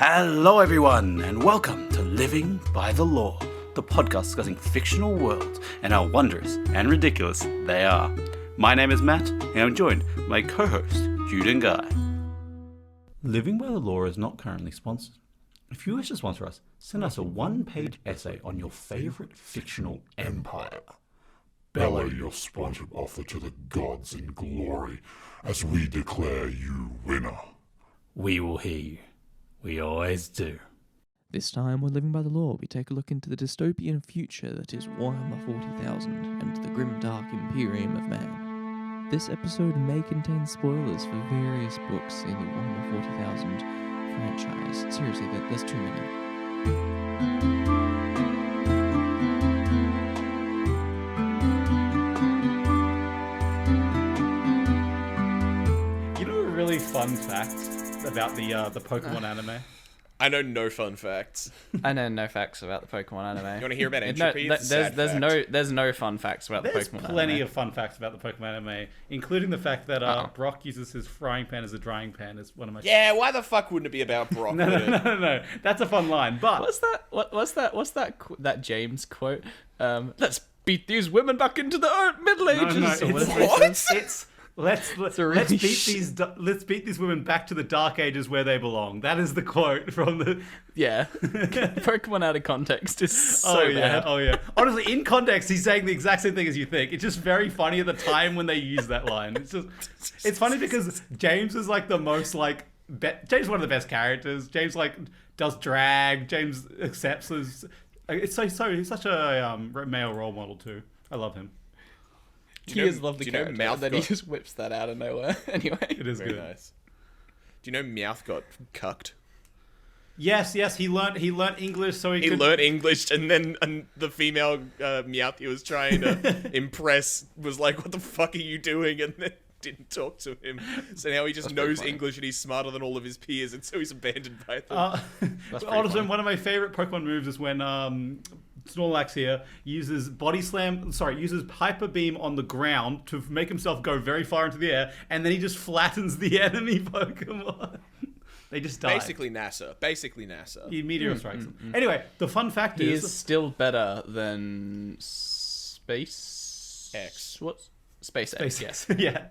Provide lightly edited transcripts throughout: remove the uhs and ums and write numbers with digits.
Hello everyone, and welcome to Living by the Law, the podcast discussing fictional worlds and how wondrous and ridiculous they are. My name is Matt, and I'm joined by my co-host, Jude and Guy. Living by the Law is not currently sponsored. If you wish to sponsor us, send us a one-page essay on your favourite fictional empire. Bellow your sponsored offer to the gods in glory as we declare you winner. We will hear you. We always do. This time on Living by the Law, we take a look into the dystopian future that is Warhammer 40,000 and the grimdark Imperium of Man. This episode may contain spoilers for various books in the Warhammer 40,000 franchise. Seriously, there's too many. Really fun fact about the Pokemon anime. I know no fun facts. I know no facts about the Pokemon anime. You want to hear about entropy? There's no fun facts about the Pokemon anime. There's plenty of fun facts about the Pokemon anime, including the fact that Brock uses his frying pan as a drying pan. Is one of my why the fuck wouldn't it be about Brock? No. That's a fun line. But what's that James quote? Let's beat these women back into the Middle Ages. Let's beat these women back to the Dark Ages where they belong. That is the quote from the Pokemon out of context is so bad. Oh yeah. Honestly, in context, he's saying the exact same thing as you think. It's just very funny at the time when they use that line. It's funny because James is like the most James is one of the best characters. James does drag. James accepts his. He's such a male role model too. I love him. He has loved the character, and then he just whips that out of nowhere. Anyway, it is very good. Nice. Do you know Meowth got cucked? Yes. He learnt English, so he could... learnt English, and then the female Meowth he was trying to impress was like, "What the fuck are you doing?" And then didn't talk to him. So now he just knows English and he's smarter than all of his peers, and so he's abandoned by them. Honestly, one of my favorite Pokemon moves is when Snorlax here uses uses Hyper Beam on the ground to make himself go very far into the air, and then he just flattens the enemy Pokemon. They just die. Basically NASA. He meteor strikes them. Anyway, the fun fact he is still better than Space X. What? SpaceX. Yes. Yeah.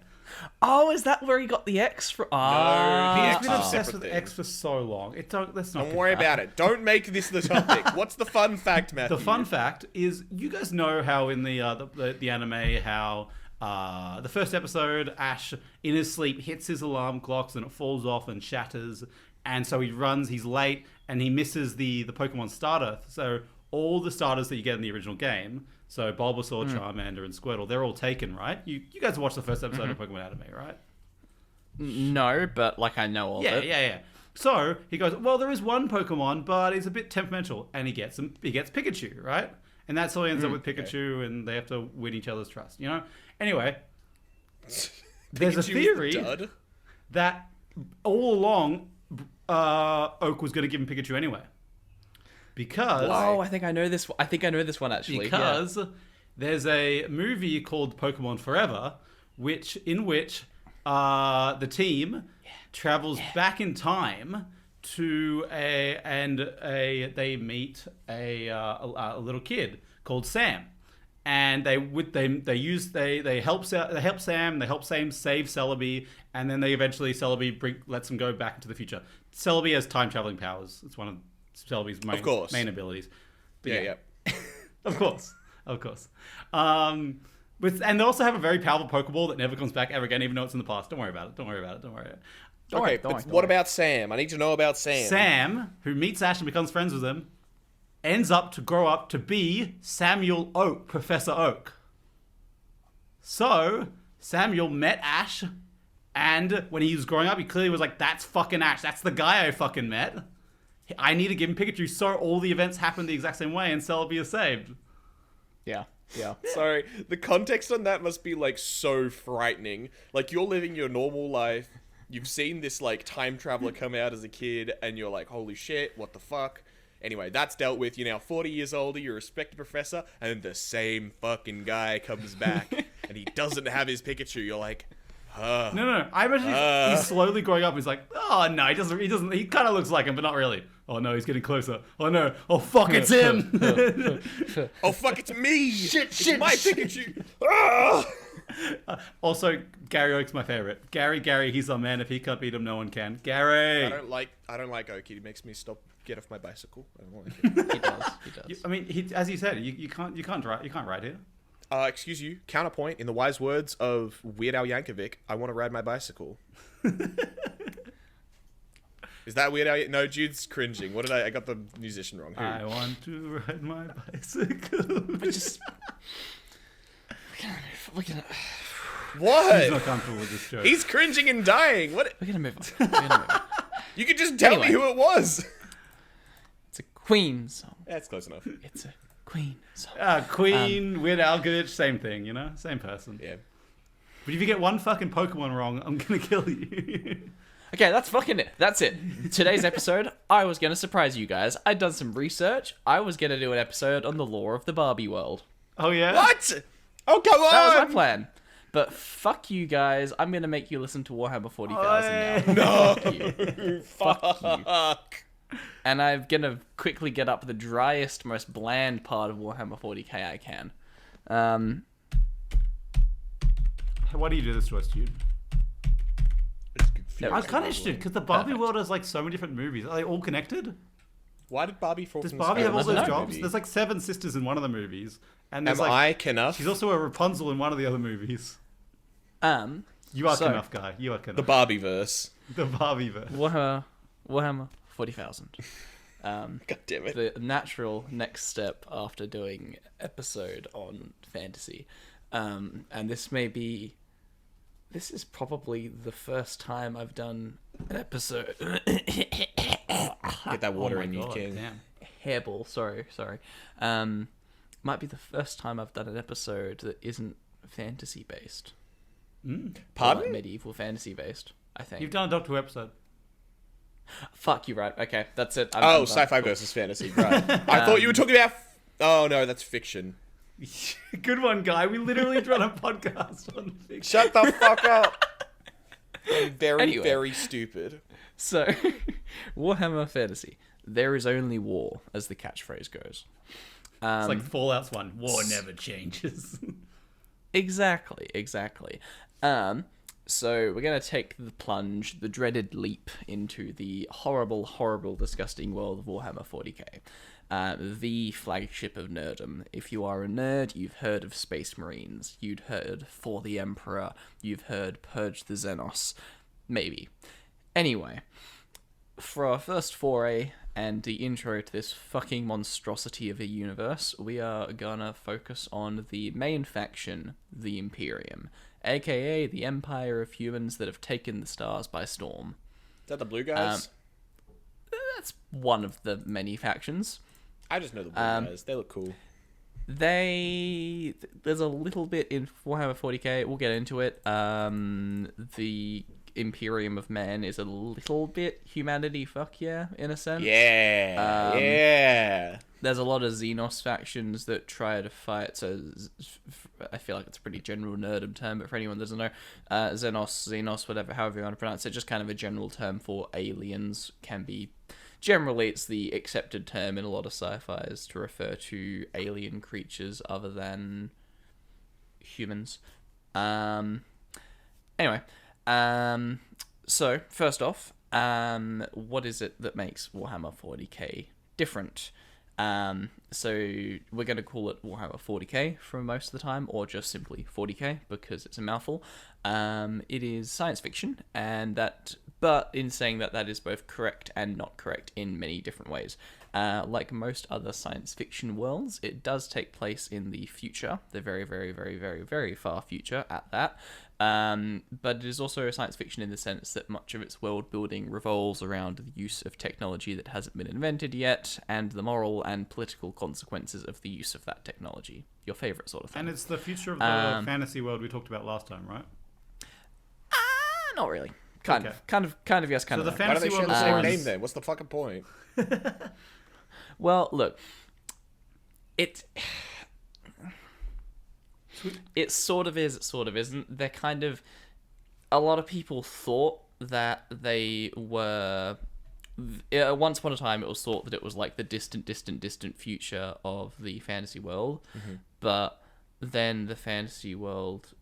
Oh, is that where he got the X from? No, he's been obsessed with X for so long. Don't worry about it. Don't make this the topic. What's the fun fact, Matthew? The fun fact is, you guys know how in the anime, how the first episode, Ash in his sleep hits his alarm clocks and it falls off and shatters, and so he runs. He's late and he misses the Pokemon starter. So all the starters that you get in the original game. So Bulbasaur, Charmander, and Squirtle, they're all taken, right? You guys watched the first episode of Pokemon anime, right? No, but I know all of it. Yeah. So he goes, well, there is one Pokemon, but he's a bit temperamental, and he gets Pikachu, right? And that's how he ends up with Pikachu, and they have to win each other's trust, you know? Anyway, there's a theory that all along Oak was going to give him Pikachu anyway. Because I think I know this one actually. Because there's a movie called Pokemon Forever, in which the team travels back in time to they meet a little kid called Sam, and they help Sam. They help Sam save Celebi, and then Celebi lets him go back into the future. Celebi has time traveling powers. It's one of Celebi's main abilities. But yeah. Of course. And they also have a very powerful Pokeball that never comes back ever again, even though it's in the past. Don't worry about it. What about Sam? I need to know about Sam. Sam, who meets Ash and becomes friends with him, ends up to grow up to be Samuel Oak, Professor Oak. So, Samuel met Ash, and when he was growing up, he clearly was like, that's fucking Ash. That's the guy I fucking met. I need to give him Pikachu so all the events happen the exact same way and Celebi is saved. Yeah. Sorry, the context on that must be so frightening. You're living your normal life, you've seen this time traveler come out as a kid, and you're like, holy shit, what the fuck? Anyway, that's dealt with. You're now 40 years older, you're a respected professor, and the same fucking guy comes back, and he doesn't have his Pikachu. You're like, No. I imagine he's slowly growing up. He's like, oh no, he doesn't. He kind of looks like him, but not really. Oh no, he's getting closer. Oh no. Oh fuck, it's him. Oh fuck, it's me. It's my Pikachu. Also, Gary Oak's my favorite. Gary, he's our man. If he can't beat him, no one can. Gary. I don't like Oak. He makes me get off my bicycle. I don't like it. He does. I mean, as you said, you can't ride here. Excuse you. Counterpoint. In the wise words of Weird Al Yankovic, I want to ride my bicycle. Is that Weird Al? No, Jude's cringing. What did I got the musician wrong. Who? I want to ride my bicycle. We're gonna What? He's not comfortable with this joke. He's cringing and dying. What? We're gonna move on. You could just tell me Anyway. who it was. It's a Queen song. That's close enough. It's a Queen song. Queen, Weird Al, same thing, you know? Same person. Yeah. But if you get one fucking Pokemon wrong, I'm gonna kill you. Okay, that's fucking it. That's it. Today's episode, I was gonna surprise you guys. I'd done some research. I was gonna do an episode on the lore of the Barbie world. Oh, yeah? What? Oh, come on! That was my plan. But fuck you guys. I'm gonna make you listen to Warhammer 40,000 now. Fuck you. Fuck you. Fuck. And I'm gonna quickly get up the driest, most bland part of Warhammer 40k I can. Why do you do this to us, dude? No, I was kind of interested, because the Barbie world has, like, so many different movies. Are they all connected? Why did Barbie fall Does from Barbie the have all sky? those jobs? There's, like, 7 sisters in one of the movies. And there's, Am like, I Knuff? she's also a Rapunzel in one of the other movies. You are So- Knuff, guy. You are Knuff. The Barbie verse. The Barbie verse. Warhammer 40,000. God damn it. The natural next step after doing episode on fantasy. And this is probably the first time I've done an episode. Get that water Oh my in you, God, king. damn. Hairball, sorry. Might be the first time I've done an episode that isn't fantasy based. Pardon? Like medieval fantasy based, I think. You've done a Doctor Who episode. Fuck you, right? Okay, that's it. I'm Oh, done. sci-fi versus fantasy. Right. I thought you were talking about... Oh, no, that's fiction. Good one, guy. We literally run a podcast on fiction. Shut the fuck up. I'm very, Anyway. very stupid. So, Warhammer Fantasy. There is only war, as the catchphrase goes. It's like Fallout's one. War never changes. Exactly. So we're going to take the plunge, the dreaded leap into the horrible, horrible, disgusting world of Warhammer 40k. The flagship of nerdom. If you are a nerd, you've heard of Space Marines. You'd heard For the Emperor. You've heard Purge the Xenos. Maybe. Anyway, for our first foray and the intro to this fucking monstrosity of a universe, we are gonna focus on the main faction, the Imperium, aka the empire of humans that have taken the stars by storm. Is that the blue guys? That's one of the many factions. I just know the blue guys. They look cool. There's a little bit in Warhammer 40k, we'll get into it. The Imperium of Man is a little bit humanity fuck yeah, in a sense. Yeah. Yeah. There's a lot of Xenos factions that try to fight, so I feel like it's a pretty general nerdum term, but for anyone that doesn't know, Xenos, whatever, however you want to pronounce it, just kind of a general term for aliens. Can be, generally it's the accepted term in a lot of sci-fis to refer to alien creatures other than humans. Anyway, so first off, what is it that makes Warhammer 40k different? So we're going to call it Warhammer 40k for most of the time, or just simply 40k because it's a mouthful. It is science fiction, but in saying that, that is both correct and not correct in many different ways. Like most other science fiction worlds, it does take place in the future, the very, very, very, very, very far future at that. But it is also science fiction in the sense that much of its world building revolves around the use of technology that hasn't been invented yet, and the moral and political consequences of the use of that technology. Your favorite sort of thing. And it's the future of the fantasy world we talked about last time, right? Not really. Kind of yes, kind So of the no. Why do they fantasy share world the same is name then? What's the fucking point? Well, look, it sort of is, it sort of isn't. They're kind of a lot of people thought that they were. Once upon a time, it was thought that it was like the distant future of the fantasy world, but then the fantasy world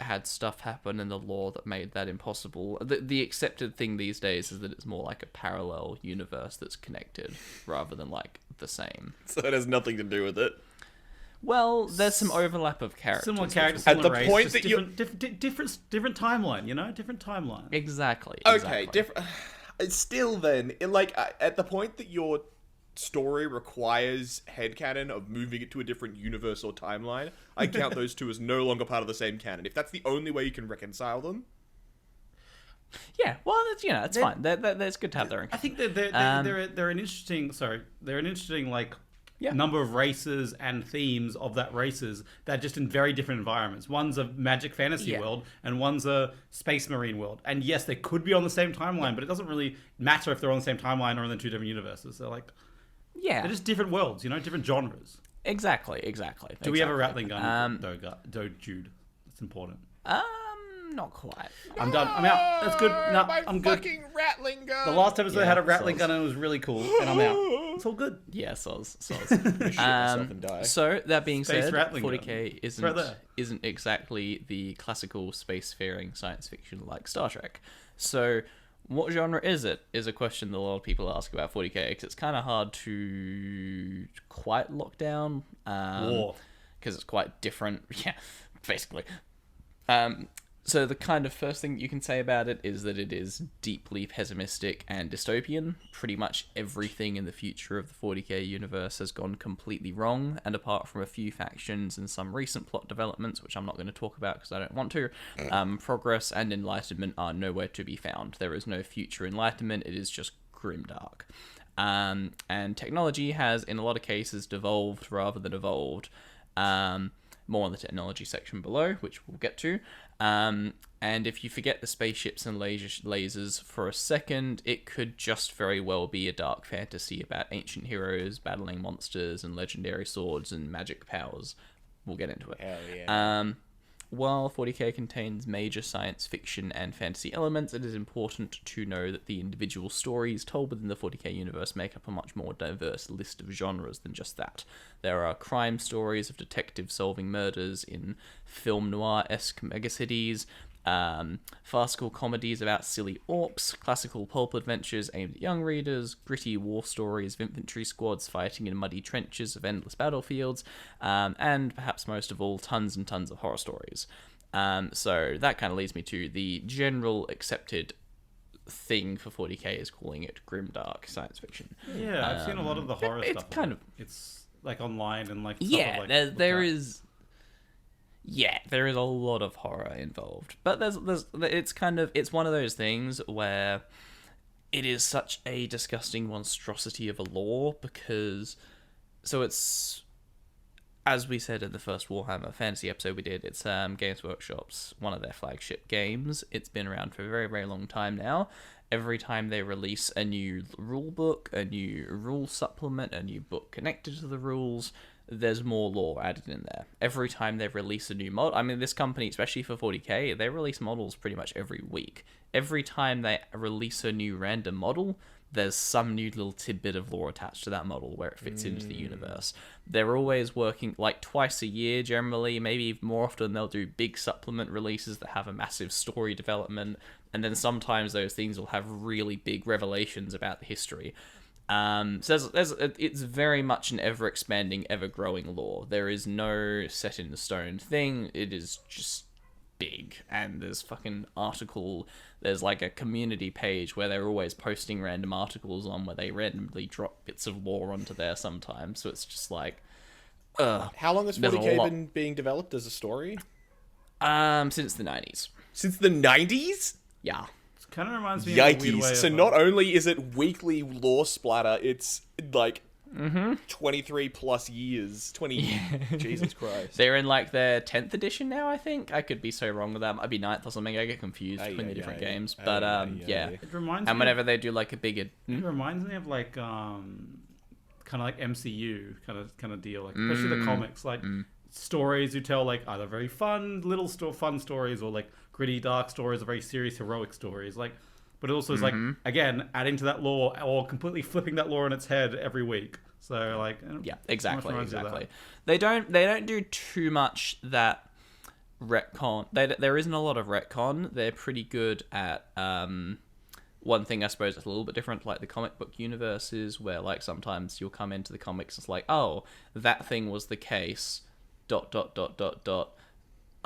had stuff happen in the lore that made that impossible. The accepted thing these days is that it's more like a parallel universe that's connected rather than like the same. So it has nothing to do with it. Well, there's some overlap of characters. Similar characters, At similar the race, point just that you- different timeline, you know, different timeline. Exactly. Okay, different. Still, then, at the point that your story requires headcanon of moving it to a different universe or timeline, I count those two as no longer part of the same canon. If that's the only way you can reconcile them, Yeah, well, it's fine. It's good to have their own. I think that they're an interesting. Sorry, they're an interesting number of races and themes of that races that just in very different environments. One's a magic fantasy world and one's a space marine world. And yes, they could be on the same timeline, but it doesn't really matter if they're on the same timeline or in the two different universes. They're they're just different worlds, you know, different genres. Exactly. Do we have a rattling gun? Jude. That's important. Not quite. I'm done. I'm out. That's good. No, I'm good. fucking rattling gun. The last episode had a rattling gun and it was really cool, and I'm out. It's all good. Yeah, soz. Shit myself and die. So that being Space said, rattling 40k gun. Right there. isn't exactly the classical spacefaring science fiction like Star Trek. So what genre is it? Is a question that a lot of people ask about 40k because it's kind of hard to quite lock down. War. Because it's quite different. Yeah, basically. So the kind of first thing you can say about it is that it is deeply pessimistic and dystopian. Pretty much everything in the future of the 40k universe has gone completely wrong, and apart from a few factions and some recent plot developments, which I'm not going to talk about because I don't want to, progress and enlightenment are nowhere to be found. There is no future enlightenment, it is just grimdark. And technology has, in a lot of cases, devolved rather than evolved. More on the technology section below, which we'll get to. And if you forget the spaceships and lasers for a second, it could just very well be a dark fantasy about ancient heroes battling monsters and legendary swords and magic powers. We'll get into it. Hell yeah. While 40k contains major science fiction and fantasy elements, it is important to know that the individual stories told within the 40k universe make up a much more diverse list of genres than just that. There are crime stories of detectives solving murders in film noir-esque megacities, farcical comedies about silly orcs, classical pulp adventures aimed at young readers, gritty war stories of infantry squads fighting in muddy trenches of endless battlefields, and perhaps most of all, tons and tons of horror stories. So that kind of leads me to the general accepted thing for 40k is calling it grimdark science fiction. Yeah, I've seen a lot of the horror it's stuff. kind of It's like online and like yeah, stuff I've, there is. Yeah, there is a lot of horror involved, but it's one of those things where it is such a disgusting monstrosity of a lore because, so it's, as we said in the first Warhammer Fantasy episode we did, it's Games Workshop's one of their flagship games. It's been around for a very, very long time now. Every time they release a new rule book, a new rule supplement, a new book connected to the rules, there's more lore added in there. Every time they release a new mod, I mean, this company, especially for 40k, they release models pretty much every week. Every time they release a new random model, there's some new little tidbit of lore attached to that model where it fits into the universe. They're always working, like, twice a year generally, maybe even more often they'll do big supplement releases that have a massive story development, and then sometimes those things will have really big revelations about the history. So it's very much an ever-expanding, ever-growing lore. There is no set-in-stone thing. It is just big, and there's fucking there's like a community page where they're always posting random articles on where they randomly drop bits of lore onto there sometimes, so it's just like, How long has there's a 40k lot. been being developed as a story? Since the 90s. Since the 90s? Yeah. kind of reminds me of a weird way Yikes. of, So not only is it weekly lore splatter, it's like 23 plus years. 20. Jesus Christ. They're in like their 10th edition now, I think. I could be so wrong with that. Might be 9th or something. I get confused between the different games. But yeah. It reminds And me whenever they do like a bigger... It reminds me of like kind of like MCU kind of deal, like especially the comics, like stories you tell like either very fun little fun stories or like gritty, dark stories or very serious, heroic stories. Like, but it also is like, again, adding to that lore or completely flipping that lore on its head every week. So like, yeah, exactly. They don't do too much that retcon. There isn't a lot of retcon. They're pretty good at one thing I suppose that's a little bit different, like the comic book universes, where like sometimes you'll come into the comics, it's like, oh, that thing was the case, ...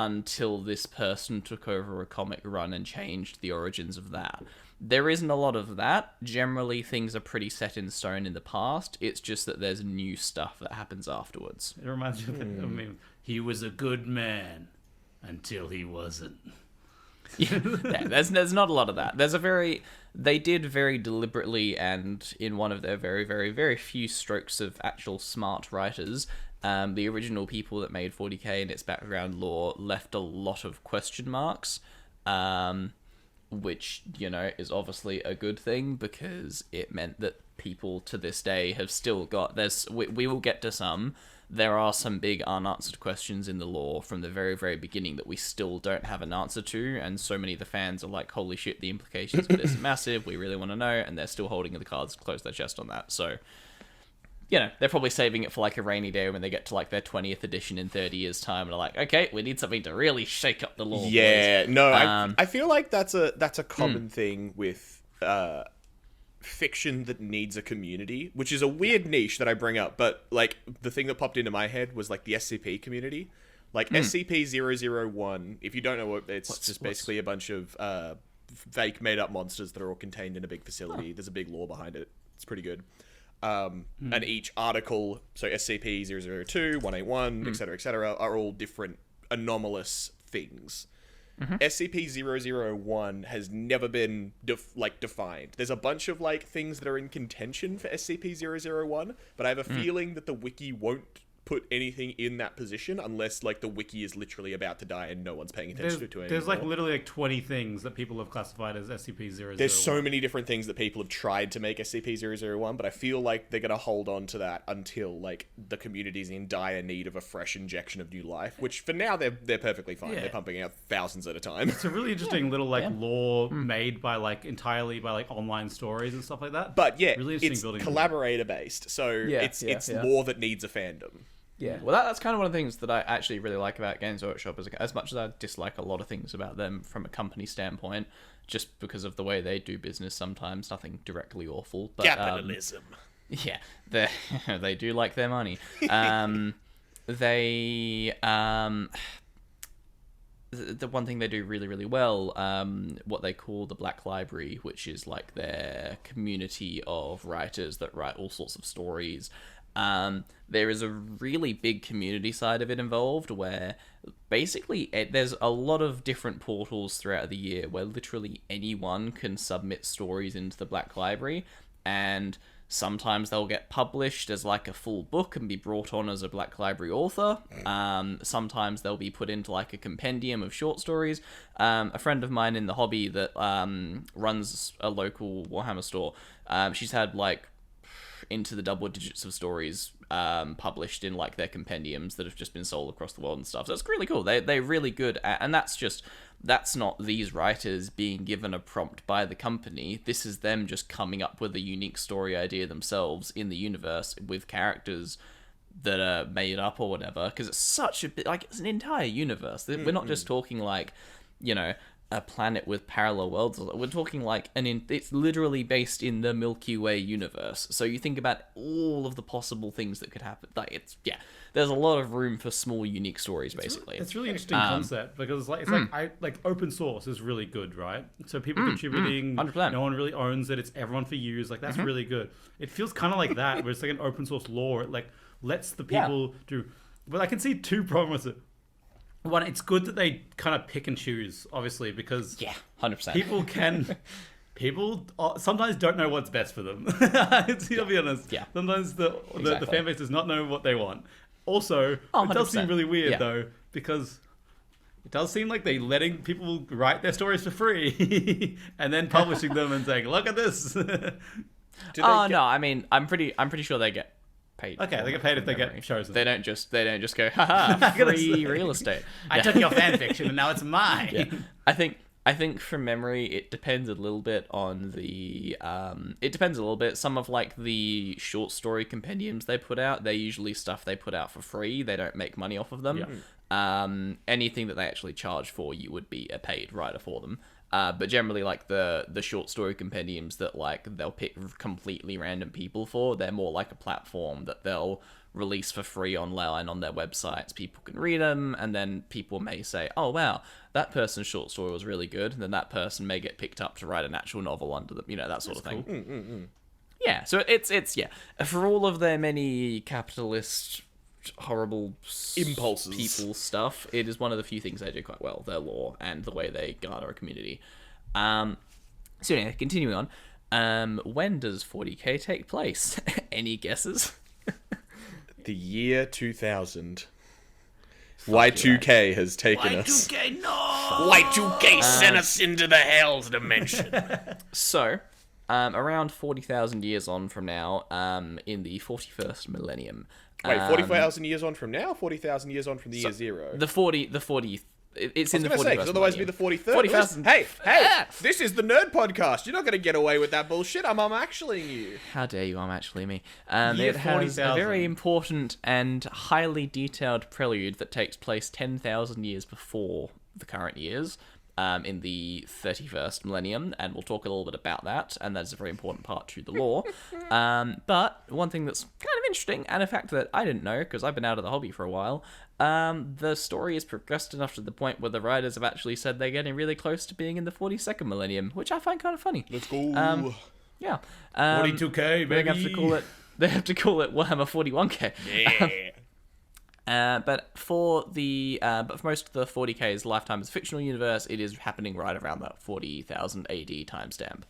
until this person took over a comic run and changed the origins of that. There isn't a lot of that. Generally, things are pretty set in stone in the past. It's just that there's new stuff that happens afterwards. It reminds me of I mean, he was a good man until he wasn't. Yeah, there's not a lot of that. They did very deliberately, and in one of their very, very, very few strokes of actual smart writers, the original people that made 40k and its background lore left a lot of question marks, which, you know, is obviously a good thing, because it meant that people to this day have still got... We will get to some. There are some big unanswered questions in the lore from the very, very beginning that we still don't have an answer to, and so many of the fans are like, holy shit, the implications of this are massive, we really want to know, and they're still holding the cards close to their chest on that. So, you know, they're probably saving it for like a rainy day when they get to like their 20th edition in 30 years' time, and they're like, okay, we need something to really shake up the lore. Yeah, boys. No, I feel like that's a common thing with fiction that needs a community, which is a weird niche that I bring up, but like the thing that popped into my head was like the SCP community. Like SCP-001, if you don't know what, it's just basically a bunch of fake made-up monsters that are all contained in a big facility. There's a big lore behind it. It's pretty good. And each article, so SCP-002, 181, etc., are all different anomalous things. SCP-001 has never been defined. There's a bunch of like things that are in contention for SCP-001, but I have a feeling that the wiki won't put anything in that position unless like the wiki is literally about to die and no one's paying attention to it anymore. There's like literally like 20 things that people have classified as SCP-001. There's so many different things that people have tried to make SCP-001, but I feel like they're going to hold on to that until like the community's in dire need of a fresh injection of new life, which for now they're perfectly fine. Yeah. They're pumping out thousands at a time. It's a really interesting little like lore made by like entirely by like online stories and stuff like that. But yeah, really it's collaborator based, so it's lore that needs a fandom. Yeah, well, that's kind of one of the things that I actually really like about Games Workshop. As much as I dislike a lot of things about them from a company standpoint, just because of the way they do business sometimes, nothing directly awful. But, capitalism. Yeah, they do like their money. The one thing they do really, really well, what they call the Black Library, which is like their community of writers that write all sorts of stories. There is a really big community side of it involved, where basically there's a lot of different portals throughout the year where literally anyone can submit stories into the Black Library, and sometimes they'll get published as like a full book and be brought on as a Black Library author. Sometimes they'll be put into like a compendium of short stories. A friend of mine in the hobby that runs a local Warhammer store, she's had like into the double digits of stories published in like their compendiums that have just been sold across the world and stuff. So it's really cool. They're really good at, and that's not these writers being given a prompt by the company. This is them just coming up with a unique story idea themselves in the universe with characters that are made up or whatever, because it's such a bit like it's an entire universe. We're not just talking like, you know, a planet with parallel worlds. We're talking like it's literally based in the Milky Way universe. So you think about all of the possible things that could happen. Like there's a lot of room for small, unique stories. Basically, it's really interesting concept, because like open source is really good, right? So people contributing, 100%. No one really owns it. It's everyone for use. Like that's really good. It feels kind of like that, where it's like an open source lore. It like lets the people do. But I can see two problems with it. One, it's good that they kind of pick and choose, obviously, because 100%. People sometimes don't know what's best for them. To be honest, sometimes the fan base does not know what they want. Also, it does seem really weird though, because it does seem like they're letting people write their stories for free and then publishing them and saying, "Look at this." No, I mean, I'm pretty sure they get paid. Okay, for they it get paid if from they get memory. chosen. They don't just go, haha, free real estate. I took your fan fiction and now it's mine. Yeah. I think from memory it depends a little bit on the it depends a little bit. Some of like the short story compendiums they put out, they're usually stuff they put out for free. They don't make money off of them. Yeah. Anything that they actually charge for, you would be a paid writer for them. But generally, like the short story compendiums that like they'll pick completely random people for, they're more like a platform that they'll release for free online on their websites. People can read them, and then people may say, "Oh wow, that person's short story was really good." And then that person may get picked up to write an actual novel under them, that sort of thing. Yeah, so it's for all of their many capitalist horrible Impulses. people stuff, it is one of the few things they do quite well, their lore and the way they garner a community. So anyway, continuing on, when does 40k take place? Any guesses? The year 2000. Y2K has taken us. Y2K, no! Y2K sent us into the hell's dimension. So, around 40,000 years on from now, in the 41st millennium. Wait, 40,000 years on from now? 40,000 years on from the year zero? The 40, it's in the 41st because otherwise it'd be millennium. the 43rd. 40,000. Hey, this is the Nerd Podcast. You're not going to get away with that bullshit. I'm actually you. How dare you, I'm actually me. Year It has a 40,000. very important and highly detailed prelude that takes place 10,000 years before the current years, in the 31st millennium, and we'll talk a little bit about that, and that is a very important part to the lore. But one thing that's kind of interesting, and a fact that I didn't know, because I've been out of the hobby for a while, the story has progressed enough to the point where the writers have actually said they're getting really close to being in the 42nd millennium, which I find kind of funny. Let's go. Yeah. 42K, They baby. have to call it Warhammer 41k. Yeah. But for most of the 40k's lifetime as a fictional universe, it is happening right around that 40,000 AD timestamp.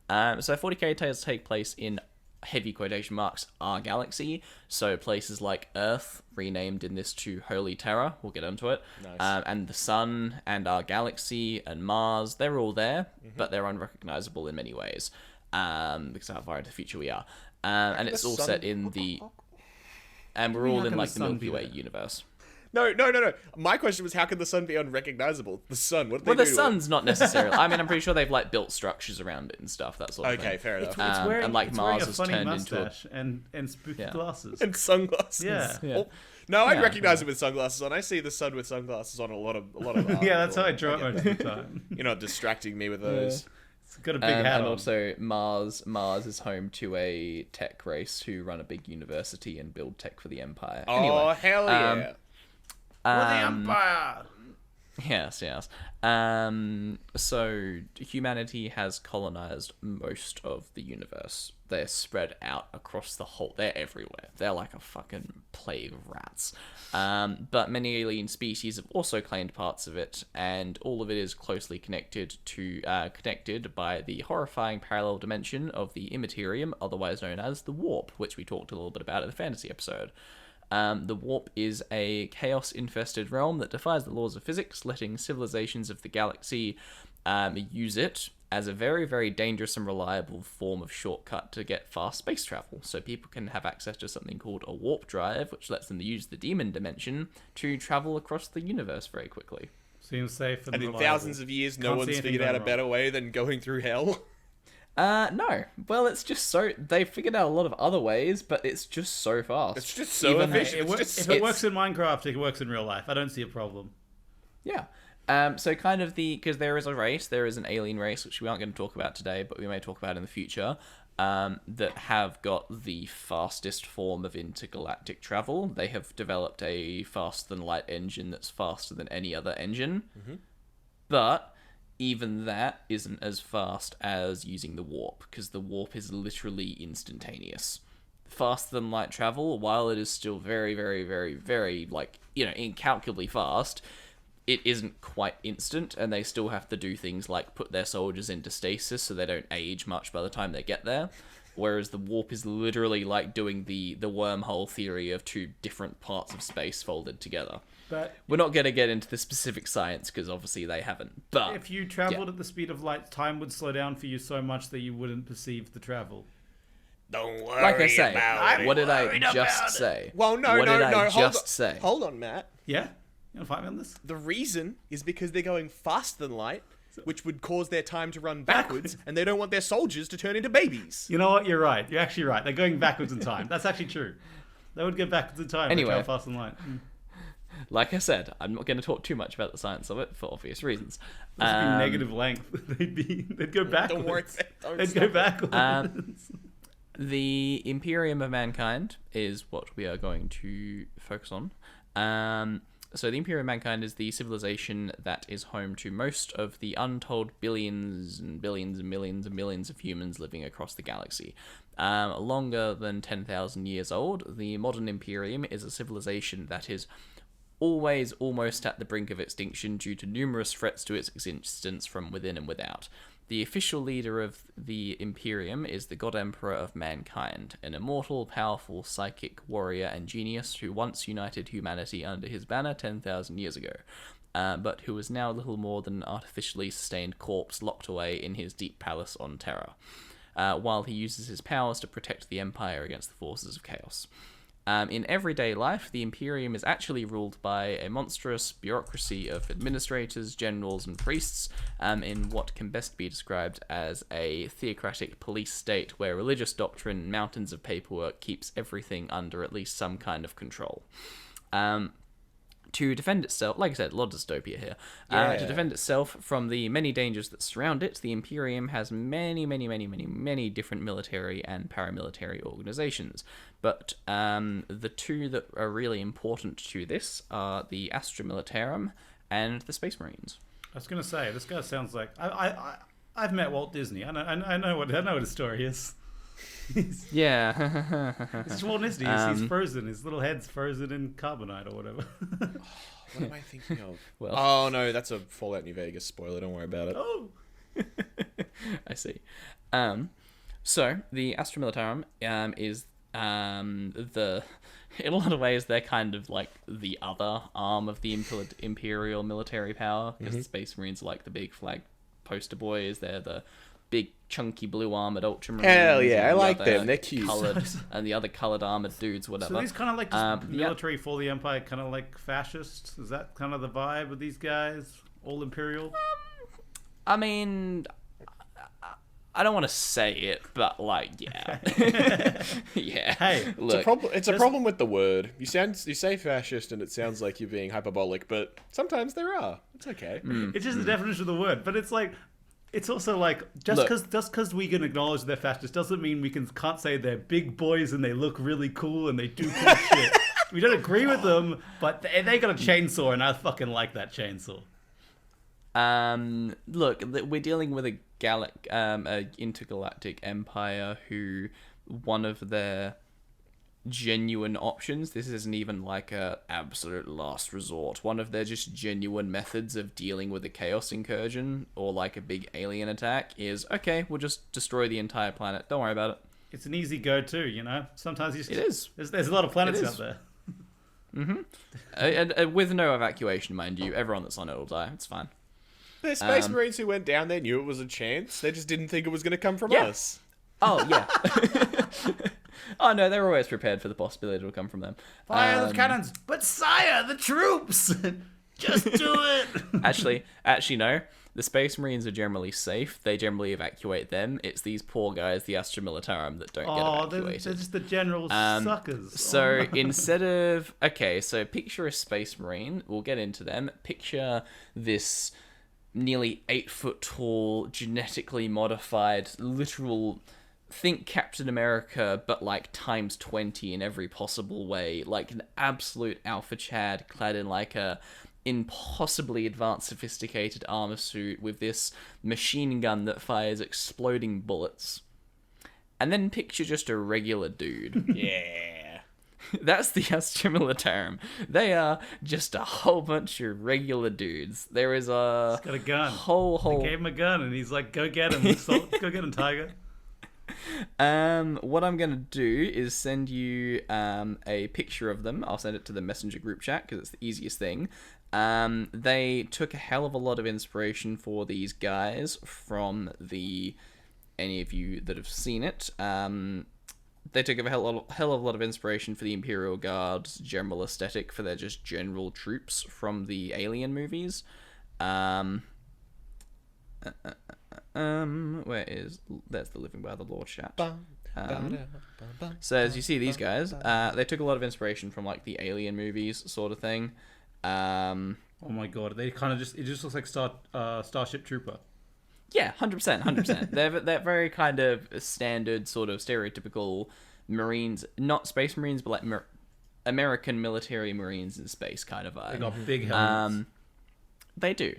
So 40k does take place in heavy quotation marks our galaxy, so places like Earth, renamed in this to Holy Terra, we'll get into it, Nice. and the Sun and our galaxy and Mars, they're all there, but they're unrecognizable in many ways, because of how far into the future we are. And it's all set in the... And we're all how in can like the the sun Milky be Way there? universe. No. My question was, how can the sun be unrecognizable? The sun, what did Well, they the do to it? sun's not necessarily... I mean, I'm pretty sure they've like built structures around it and stuff, that sort of thing. Okay, fair enough. It's wearing, and, like, it's wearing Mars a has funny turned into a- mustache and spooky Yeah. glasses. And sunglasses. Yeah. Yeah. No, I'd Yeah. recognize it with sunglasses on. I see the sun with sunglasses on a lot of art. Yeah, that's how I draw it most of the time. You're not distracting me with those. It's got a big hat And on. also, Mars is home to a tech race who run a big university and build tech for the Empire. Oh, Anyway, hell yeah. For the Empire! yes. So humanity has colonized most of the universe. They're spread out across the whole... They're everywhere. They're like a fucking plague of rats. But many alien species have also claimed parts of it, and all of it is closely connected by the horrifying parallel dimension of the Imperium, otherwise known as the Warp, which we talked a little bit about in the fantasy episode. The Warp is a chaos-infested realm that defies the laws of physics, letting civilizations of the galaxy use it as a very, very dangerous and reliable form of shortcut to get fast space travel. So people can have access to something called a warp drive, which lets them use the demon dimension to travel across the universe very quickly. Seems safe and And in reliable. thousands of years, no Can't see one's anything figured out a going better way than going through hell. No. Well, it's just so... They figured out a lot of other ways, but it's just so fast. It's just so Even- efficient. If It's just it works in Minecraft, it works in real life. I don't see a problem. Yeah. So kind of because there is an alien race, which we aren't going to talk about today, but we may talk about in the future, that have got the fastest form of intergalactic travel. They have developed a faster-than-light engine that's faster than any other engine. Mm-hmm. But even that isn't as fast as using the warp, because the warp is literally instantaneous. Faster-than-light travel, while it is still very, very, very, very, incalculably fast, it isn't quite instant, and they still have to do things like put their soldiers into stasis so they don't age much by the time they get there. Whereas the warp is literally like doing the wormhole theory of two different parts of space folded together. But We're not going to get into the specific science, because obviously they haven't. But if you traveled at the speed of light, time would slow down for you so much that you wouldn't perceive the travel. Don't worry Like I say, about it. what did I just say? Well, no, what no, did I no. just say? Hold on, Matt. Yeah? You want to fight me on this? The reason is because they're going faster than light, which would cause their time to run backwards, and they don't want their soldiers to turn into babies. You know what? You're right. You're actually right. They're going backwards in time. That's actually true. They would go backwards in time. Anyway. Anyway. Fast and light. Like I said, I'm not going to talk too much about the science of it for obvious reasons. This would be negative length. They'd go backwards. Don't worry. They'd go backwards. The Imperium of Mankind is what we are going to focus on. So the Imperium of Mankind is the civilization that is home to most of the untold billions and billions and millions and millions of humans living across the galaxy. Longer than 10,000 years old, the modern Imperium is a civilization that is always almost at the brink of extinction due to numerous threats to its existence from within and without. The official leader of the Imperium is the God Emperor of Mankind, an immortal, powerful, psychic warrior and genius who once united humanity under his banner 10,000 years ago, but who is now little more than an artificially sustained corpse locked away in his deep palace on Terra, while he uses his powers to protect the Empire against the forces of chaos. In everyday life, the Imperium is actually ruled by a monstrous bureaucracy of administrators, generals, and priests, in what can best be described as a theocratic police state where religious doctrine and mountains of paperwork keeps everything under at least some kind of control. To defend itself, like I said, a lot of dystopia here. To defend itself from the many dangers that surround it, the Imperium has many different military and paramilitary organizations. But the two that are really important to this are the Astra Militarum and the Space Marines. I was going to say, this guy sounds like... I've met Walt Disney. I know what his story is. Yeah. It's Walt Disney. He's frozen. His little head's frozen in carbonite or whatever. What am I thinking of? Well, Oh, no, that's a Fallout New Vegas spoiler. Don't worry about it. Oh! I see. So the Astra Militarum is the in a lot of ways they're kind of like the other arm of the imperial military power, because the Space Marines are like the big flag poster boys. They're the big chunky blue armored ultramarines. Hell yeah, I and the like other them. They're cute. And the other colored armored dudes, whatever. So these kind of like just military for the Empire, kind of like fascist? Is that kind of the vibe with these guys? All imperial? I mean, I don't want to say it, but like, yeah. Yeah. Hey, look. It's a problem with the word. You say fascist and it sounds like you're being hyperbolic, but sometimes there are. It's okay. it's just the definition of the word, but it's like... It's also like, just because we can acknowledge they're fascist doesn't mean we can't say they're big boys and they look really cool and they do cool shit. We don't agree with them, but they got a chainsaw and I fucking like that chainsaw. Look, we're dealing with a intergalactic empire who one of their genuine options, this isn't even like a absolute last resort, one of their just genuine methods of dealing with a chaos incursion or like a big alien attack is, okay, we'll just destroy the entire planet, don't worry about it. It's an easy go-to, you know? Sometimes you just, it is. There's a lot of planets out there. And with no evacuation, mind you, everyone that's on it will die, it's fine. The Space Marines who went down there knew it was a chance. They just didn't think it was going to come from us. Oh, yeah. Oh, no, they're always prepared for the possibility it'll come from them. Fire the cannons! But sire, the troops! Just do it! Actually, no. The Space Marines are generally safe. They generally evacuate them. It's these poor guys, the Astra Militarum, that don't get evacuated. They're just the general suckers. So instead of... Okay, so picture a Space Marine. We'll get into them. Picture this nearly 8-foot tall, genetically modified, literal... Think Captain America, but like times 20 in every possible way. Like an absolute alpha chad clad in like a impossibly advanced, sophisticated armor suit with this machine gun that fires exploding bullets. And then picture just a regular dude. Yeah. That's the Astra Militarum. They are just a whole bunch of regular dudes. There is a... He's got a gun. They gave him a gun and he's like, go get him. Go get him, Tiger. What I'm going to do is send you a picture of them. I'll send it to the Messenger group chat because it's the easiest thing. They took a hell of a lot of inspiration for these guys from any of you that have seen it. they took a hell of a lot of inspiration for the Imperial Guard's general aesthetic for their just general troops from the Alien movies. There's the Living by the Law chat. So as you see these guys, they took a lot of inspiration from like the Alien movies sort of thing. Oh my god, they kind of it just looks like Starship Trooper. Yeah, 100%. They're very kind of standard sort of stereotypical Marines, not Space Marines, but like American military Marines in space kind of vibe. They got big helmets. They do.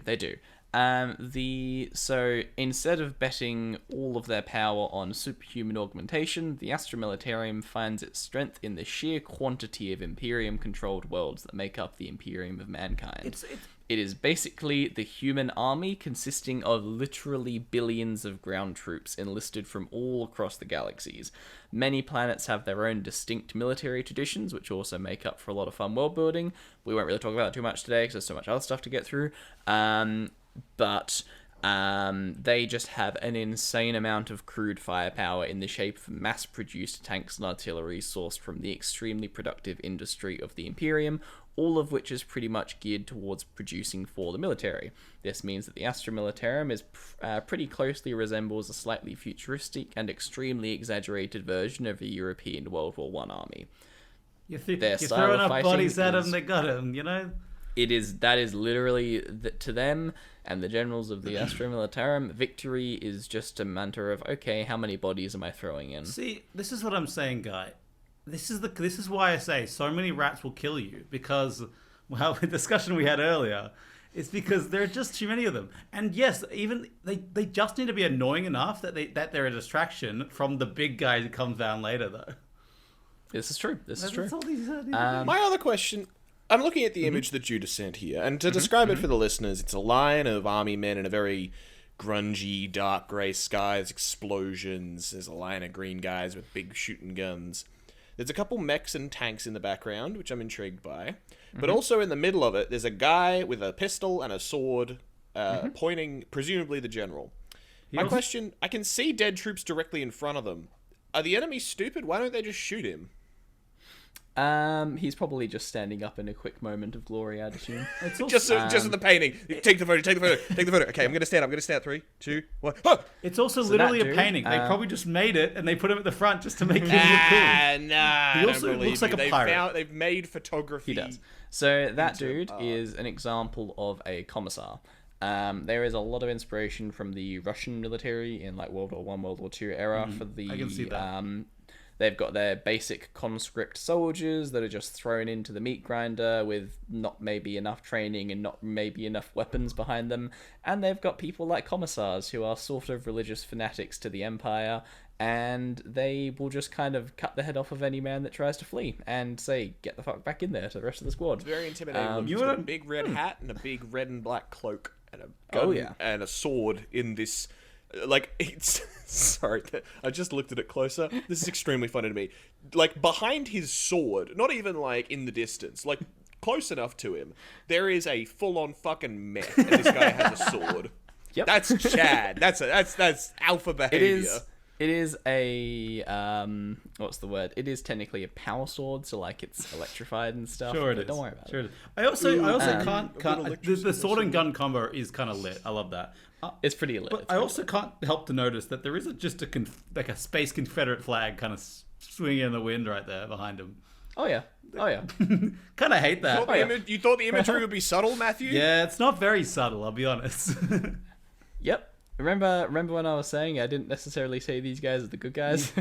So instead of betting all of their power on superhuman augmentation, the Astra Militarum finds its strength in the sheer quantity of Imperium-controlled worlds that make up the Imperium of mankind. It is basically the human army consisting of literally billions of ground troops enlisted from all across the galaxies. Many planets have their own distinct military traditions, which also make up for a lot of fun world building. We won't really talk about it too much today because there's so much other stuff to get through. But they just have an insane amount of crude firepower in the shape of mass-produced tanks and artillery sourced from the extremely productive industry of the Imperium, all of which is pretty much geared towards producing for the military. This means that the Astra Militarum is pretty closely resembles a slightly futuristic and extremely exaggerated version of a European World War I army. You're throwing up bodies at them, they got them, you know? That is literally to them and the generals of the Astra Militarum, victory is just a matter of, okay, how many bodies am I throwing in? See, this is what I'm saying, Guy. This is why I say so many rats will kill you, because, well, the discussion we had earlier, is because there are just too many of them. And yes, even they just need to be annoying enough that they're a distraction from the big guy who comes down later, though. This is true. That's all these My other question, I'm looking at the image that Judah sent here, and to describe it for the listeners, it's a line of army men in a very grungy, dark grey skies, explosions. There's a line of green guys with big shooting guns. There's a couple mechs and tanks in the background, which I'm intrigued by. But also in the middle of it, there's a guy with a pistol and a sword pointing, presumably, the general. My question, I can see dead troops directly in front of them. Are the enemies stupid? Why don't they just shoot him? He's probably just standing up in a quick moment of glory, I'd assume. Just in the painting. Take the photo. Okay, I'm gonna stand. 3, 2, 1. Oh! It's also literally a painting. They probably just made it and they put him at the front just to make him look cool. Nah, he also looks like a pirate. They've made photography. He does. So that dude is an example of a commissar. There is a lot of inspiration from the Russian military in like World War I, World War II era for the. I can see that. They've got their basic conscript soldiers that are just thrown into the meat grinder with not maybe enough training and not maybe enough weapons behind them. And they've got people like commissars who are sort of religious fanatics to the Empire, and they will just kind of cut the head off of any man that tries to flee and say, get the fuck back in there to the rest of the squad. It's very intimidating. He's got a big red hat and a big red and black cloak and a gun and a sword in this... Like, it's... Sorry, I just looked at it closer. This is extremely funny to me. Like, behind his sword, not even, like, in the distance, like, close enough to him, there is a full-on fucking mech, and this guy has a sword. Yep. That's Chad. That's alpha behavior. It is a... what's the word? It is technically a power sword, so, like, it's electrified and stuff. Sure it is. Don't worry about it. I also can't... The sword and gun combo is kind of lit. I love that. It's pretty lit. But I also can't help to notice that there isn't just a space Confederate flag kind of swinging in the wind right there behind him. Oh yeah. Kind of hate that. You thought the imagery would be subtle, Matthew? Yeah, it's not very subtle, I'll be honest. Yep. Remember when I was saying I didn't necessarily say these guys are the good guys?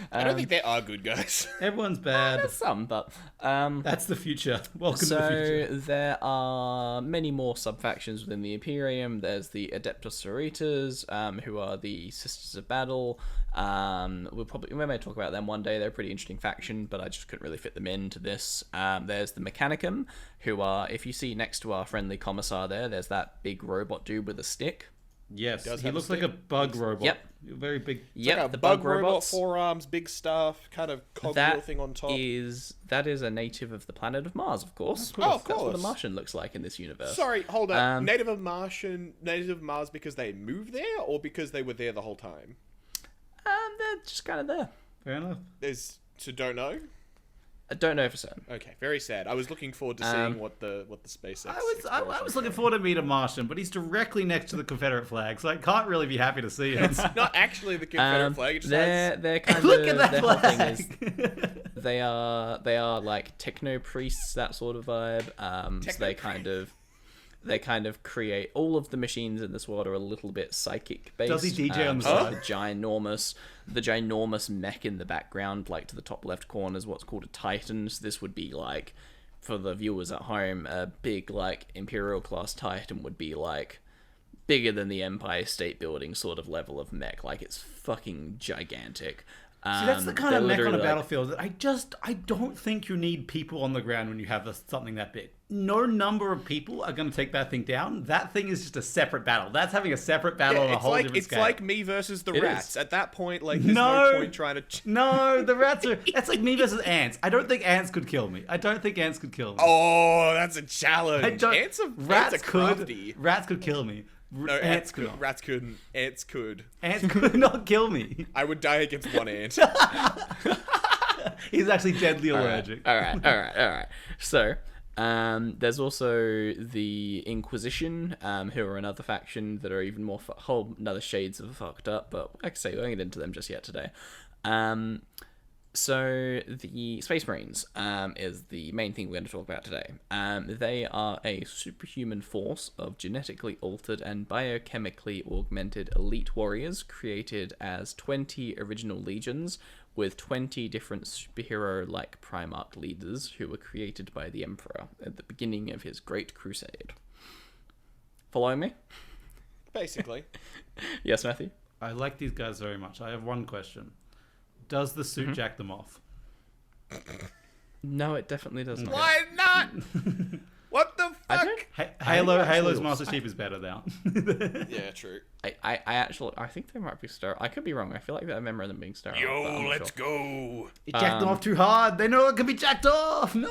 I don't think they are good guys. Everyone's bad. There's some, but... that's the future. Welcome to the future. So there are many more sub-factions within the Imperium. There's the Adeptus Sororitas, who are the Sisters of Battle. We may talk about them one day. They're a pretty interesting faction, but I just couldn't really fit them into this. There's the Mechanicum, who are, if you see next to our friendly commissar there's that big robot dude with a stick. Yes, he looks like a bug robot. Yep. Very big. Yep, like a the bug robot robots. Forearms, big stuff, kind of cogwheel thing on top. That is a native of the planet of Mars, of course. Oh, of course. That's what a Martian looks like in this universe. Sorry, hold on. Native of Mars because they moved there, or because they were there the whole time? They're just kind of there. Fair enough. Don't know. I don't know for certain. Okay, very sad. I was looking forward to seeing what the SpaceX. I was looking forward to meet a Martian, but he's directly next to the Confederate flag, so I can't really be happy to see it. It's not actually the Confederate flag. It just They're kind of Look at that their whole thing flag. is they are like techno priests, that sort of vibe. So they kind of create all of the machines in this world are a little bit psychic based. Does he DJ on the so side? The ginormous mech in the background, like to the top left corner, is what's called a Titan. So this would be like, for the viewers at home, a big like Imperial class Titan would be like bigger than the Empire State Building sort of level of mech. Like it's fucking gigantic. See, that's the kind of mech on a literally, like, battlefield that I don't think you need people on the ground when you have something that big. No number of people are going to take that thing down. That thing is just a separate battle. That's having a separate battle on a whole different scale. It's like me versus the rats. is. At that point, like, there's no point trying to... No, the rats are... That's like me versus ants. I don't think ants could kill me. Oh, that's a challenge. Ants are crafty. Rats could kill me. No, ants could. Rats couldn't. Ants could. Ants could not kill me. I would die against one ant. He's actually deadly allergic. All right. So, there's also the Inquisition, who are another faction that are even more whole another shades of fucked up. But like I say, we won't get into them just yet today. So the Space Marines is the main thing we're going to talk about today. They are a superhuman force of genetically altered and biochemically augmented elite warriors created as 20 original legions with 20 different superhero-like Primarch leaders who were created by the Emperor at the beginning of his Great Crusade. Following me? Basically. Yes, Matthew? I like these guys very much. I have one question. Does the suit jack them off? No, it definitely does not. Why not? What the fuck? Halo's Master Chief is better now. Yeah, true. I think they might be sterile. I could be wrong. I feel like I remember them being sterile. but I'm not sure. Go. It jacked them off too hard. They know it can be jacked off. No.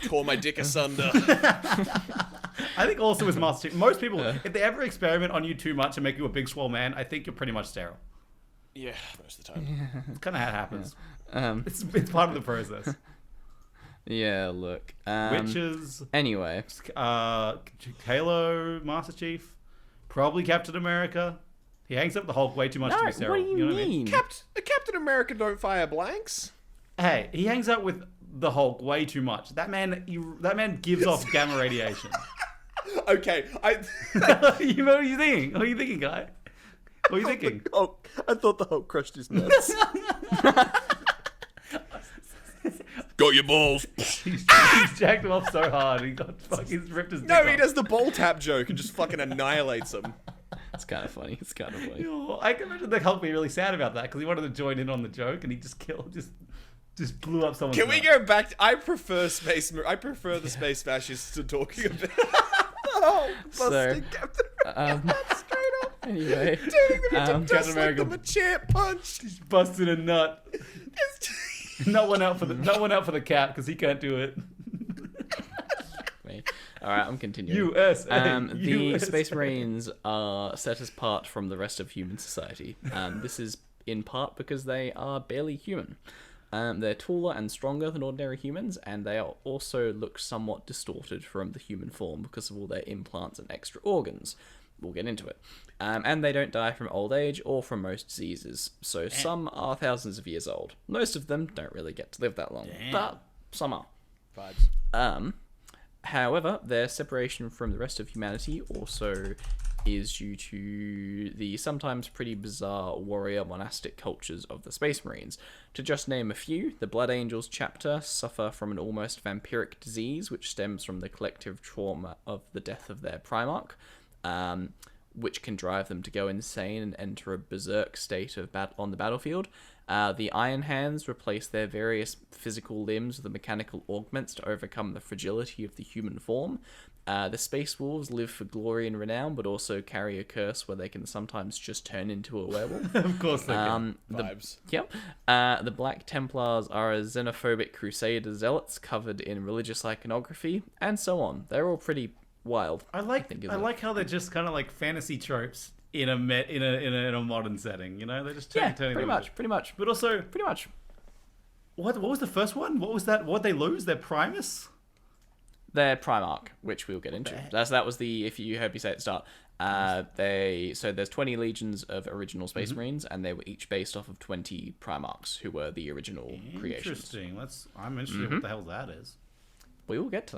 Tore my dick asunder. I think also with Master Chief, most people, if they ever experiment on you too much and make you a big swole man, I think you're pretty much sterile. Yeah, most of the time. It's kind of how it happens. Yeah. It's part of the process. Yeah, look. Witches, Anyway. Halo, Master Chief, probably Captain America. He hangs up the Hulk way too much to be sterile. What do you know mean? what I mean? Captain America don't fire blanks. Hey, he hangs out with the Hulk way too much. That man gives off gamma radiation. Okay, What are you thinking? What are you thinking, guy? What are you thinking? I thought the Hulk crushed his nuts. Got your balls. He's jacked him off so hard. He got fucking ripped his dick No, he off. does the ball tap joke and just fucking annihilates him. It's kind of funny. Oh, I can imagine the Hulk being really sad about that because he wanted to join in on the joke and he just just blew up someone's Can we nut. go back? I prefer the space fascists to talking about. Oh, busting Captain America straight up. Anyway. Turning them into Captain dust like America- the Machamp punch. He's busted a nut. Not one out for the cat because he can't do it. All right, I'm continuing. USA. The USA. Space Marines are set apart from the rest of human society. This is in part because they are barely human. They're taller and stronger than ordinary humans, and they also look somewhat distorted from the human form because of all their implants and extra organs. We'll get into it. And they don't die from old age or from most diseases, so some are thousands of years old. Most of them don't really get to live that long, but some are. Vibes. However, their separation from the rest of humanity also is due to the sometimes pretty bizarre warrior monastic cultures of the Space Marines. To just name a few, the Blood Angels chapter suffer from an almost vampiric disease which stems from the collective trauma of the death of their Primarch, which can drive them to go insane and enter a berserk state of on the battlefield. The Iron Hands replace their various physical limbs with mechanical augments to overcome the fragility of the human form. The Space Wolves live for glory and renown, but also carry a curse where they can sometimes just turn into a werewolf. Of course they can. Vibes. The Black Templars are xenophobic crusader zealots covered in religious iconography, and so on. They're all pretty wild. I like how they're just kind of like fantasy tropes in a modern setting. You know, they're just turning pretty much. But also, Pretty much. what was the first one? What was that? What they lose? Their Primus? Their Primarch, which we'll get into. That was the, if you heard me say at the start, there's 20 legions of original Space Marines, and they were each based off of 20 Primarchs, who were the original creations. Interesting. I'm interested in what the hell that is. We will get to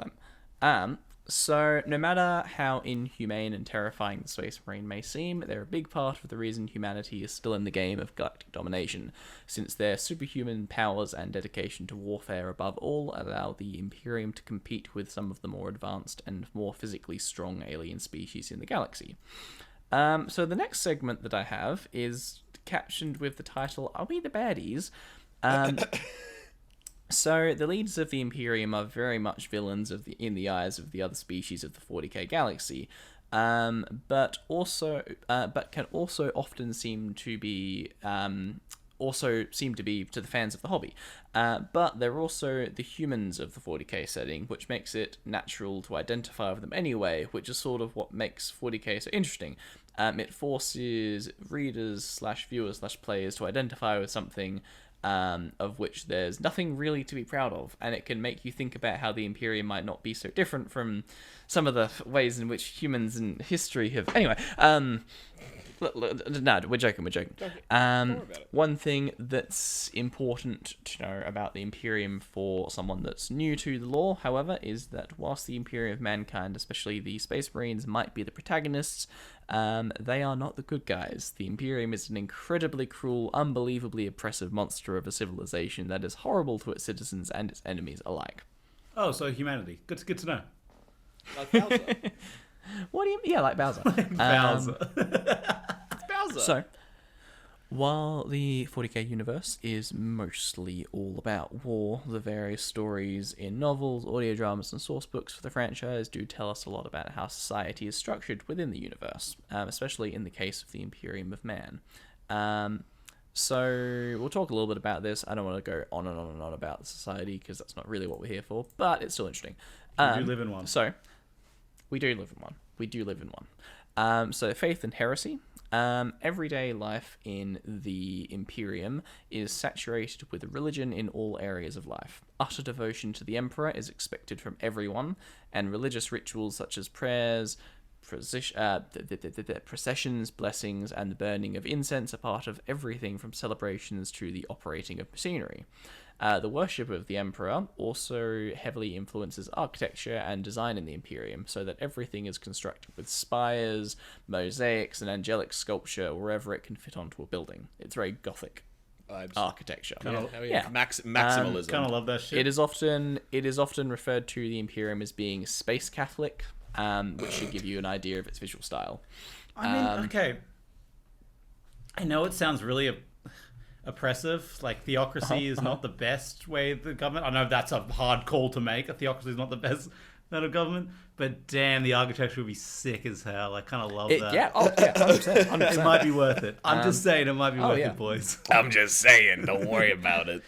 them. So no matter how inhumane and terrifying the Space Marine may seem, they're a big part of the reason humanity is still in the game of galactic domination, since their superhuman powers and dedication to warfare above all allow the Imperium to compete with some of the more advanced and more physically strong alien species in the galaxy. So the next segment that I have is captioned with the title, Are We the Baddies? So the leaders of the Imperium are very much villains in the eyes of the other species of the 40k galaxy, but can also often seem to be to the fans of the hobby. But they're also the humans of the 40k setting, which makes it natural to identify with them anyway, which is sort of what makes 40k so interesting. It forces readers/viewers/players to identify with something of which there's nothing really to be proud of, and it can make you think about how the Imperium might not be so different from some of the ways in which humans in history have... Anyway, no, we're joking. One thing that's important to know about the Imperium for someone that's new to the lore, however, is that whilst the Imperium of mankind, especially the Space Marines, might be the protagonists, they are not the good guys. The Imperium is an incredibly cruel, unbelievably oppressive monster of a civilization that is horrible to its citizens and its enemies alike. Oh, so humanity. Good to know. Like Bowser. What do you mean? Yeah, like Bowser. Bowser. It's Bowser. So, while the 40k universe is mostly all about war, the various stories in novels, audio dramas, and source books for the franchise do tell us a lot about how society is structured within the universe, especially in the case of the Imperium of Man. So we'll talk a little bit about this. I don't want to go on and on and on about the society, because that's not really what we're here for, but it's still interesting. We do live in one. So, we do live in one. So, faith and heresy. Everyday life in the Imperium is saturated with religion in all areas of life. Utter devotion to the Emperor is expected from everyone, and religious rituals such as prayers, processions, blessings, and the burning of incense are part of everything from celebrations to the operating of machinery. The worship of the Emperor also heavily influences architecture and design in the Imperium, so that everything is constructed with spires, mosaics, and angelic sculpture wherever it can fit onto a building. It's very Gothic architecture. Maximalism. Kind of love that shit. It is often referred to the Imperium as being space Catholic, which should give you an idea of its visual style. I mean, okay. I know it sounds really oppressive. Like, theocracy is not the best way of the government. I know that's a hard call to make. A theocracy is not the best kind of government. But damn, the architecture would be sick as hell. I kind of love that. Yeah, 100%. It might be worth it. I'm just saying it might be worth it, boys. I'm just saying, don't worry about it.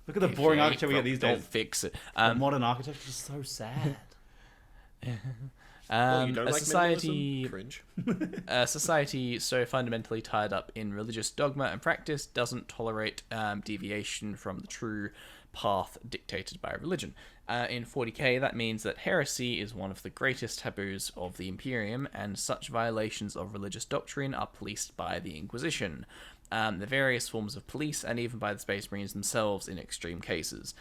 Look at the boring architecture we get these days. Don't fix it. Modern architecture is so sad. Well, you don't a like society, minimalism? Cringe. a society so fundamentally tied up in religious dogma and practice doesn't tolerate deviation from the true path dictated by religion. In 40k, that means that heresy is one of the greatest taboos of the Imperium, and such violations of religious doctrine are policed by the Inquisition, the various forms of police, and even by the Space Marines themselves in extreme cases.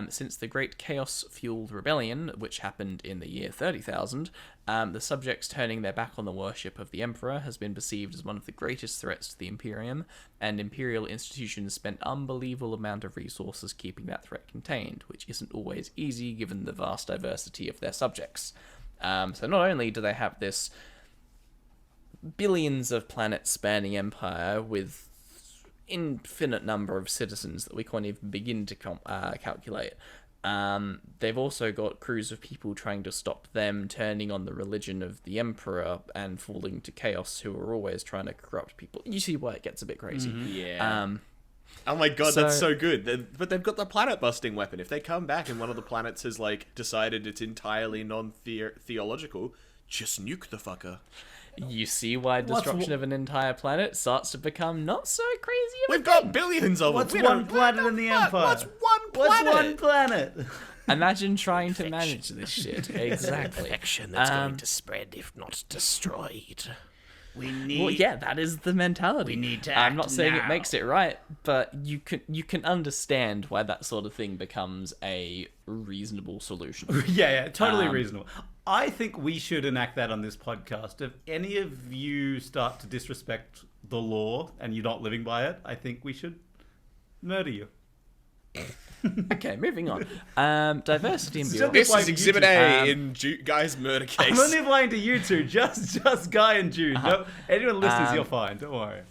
Since the Great Chaos-fueled rebellion, which happened in the year 30,000, the subjects turning their back on the worship of the Emperor has been perceived as one of the greatest threats to the Imperium, and Imperial institutions spent unbelievable amount of resources keeping that threat contained, which isn't always easy given the vast diversity of their subjects. So not only do they have this billions of planets spanning empire with infinite number of citizens that we can't even begin to calculate. They've also got crews of people trying to stop them turning on the religion of the Emperor and falling to chaos, who are always trying to corrupt people. You see why it gets a bit crazy. Yeah. Oh my god, that's so good. But they've got the planet-busting weapon. If they come back and one of the planets has, like, decided it's entirely non-theological, just nuke the fucker. You see why destruction of an entire planet starts to become not so crazy. We've got billions of What's them. one planet in the Empire? What's one planet? What's one planet? Imagine trying to manage this shit. Exactly. Infection that's going to spread if not destroyed. We need. Well, yeah, that is the mentality. We need to I'm act not saying now. it makes it right, but you can understand why that sort of thing becomes a reasonable solution. Yeah, totally reasonable. I think we should enact that on this podcast. If any of you start to disrespect the law and you're not living by it, I think we should murder you. Okay, moving on. Diversity and beyond. This Applying is to Exhibit YouTube. A in Guy's murder case. I'm only applying to you two, just Guy and Jude. No, anyone listens, you're fine. Don't worry.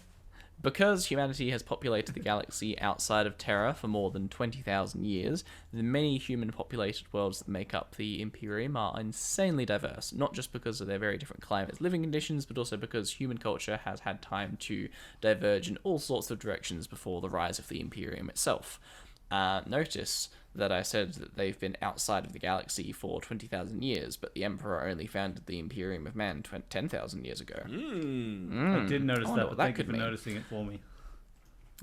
Because humanity has populated the galaxy outside of Terra for more than 20,000 years, the many human-populated worlds that make up the Imperium are insanely diverse, not just because of their very different climates, living conditions, but also because human culture has had time to diverge in all sorts of directions before the rise of the Imperium itself. Notice that I said that they've been outside of the galaxy for 20,000 years, but the Emperor only founded the Imperium of Man 10,000 years ago. I did notice wonder that, what but that thank you could for mean. noticing it for me.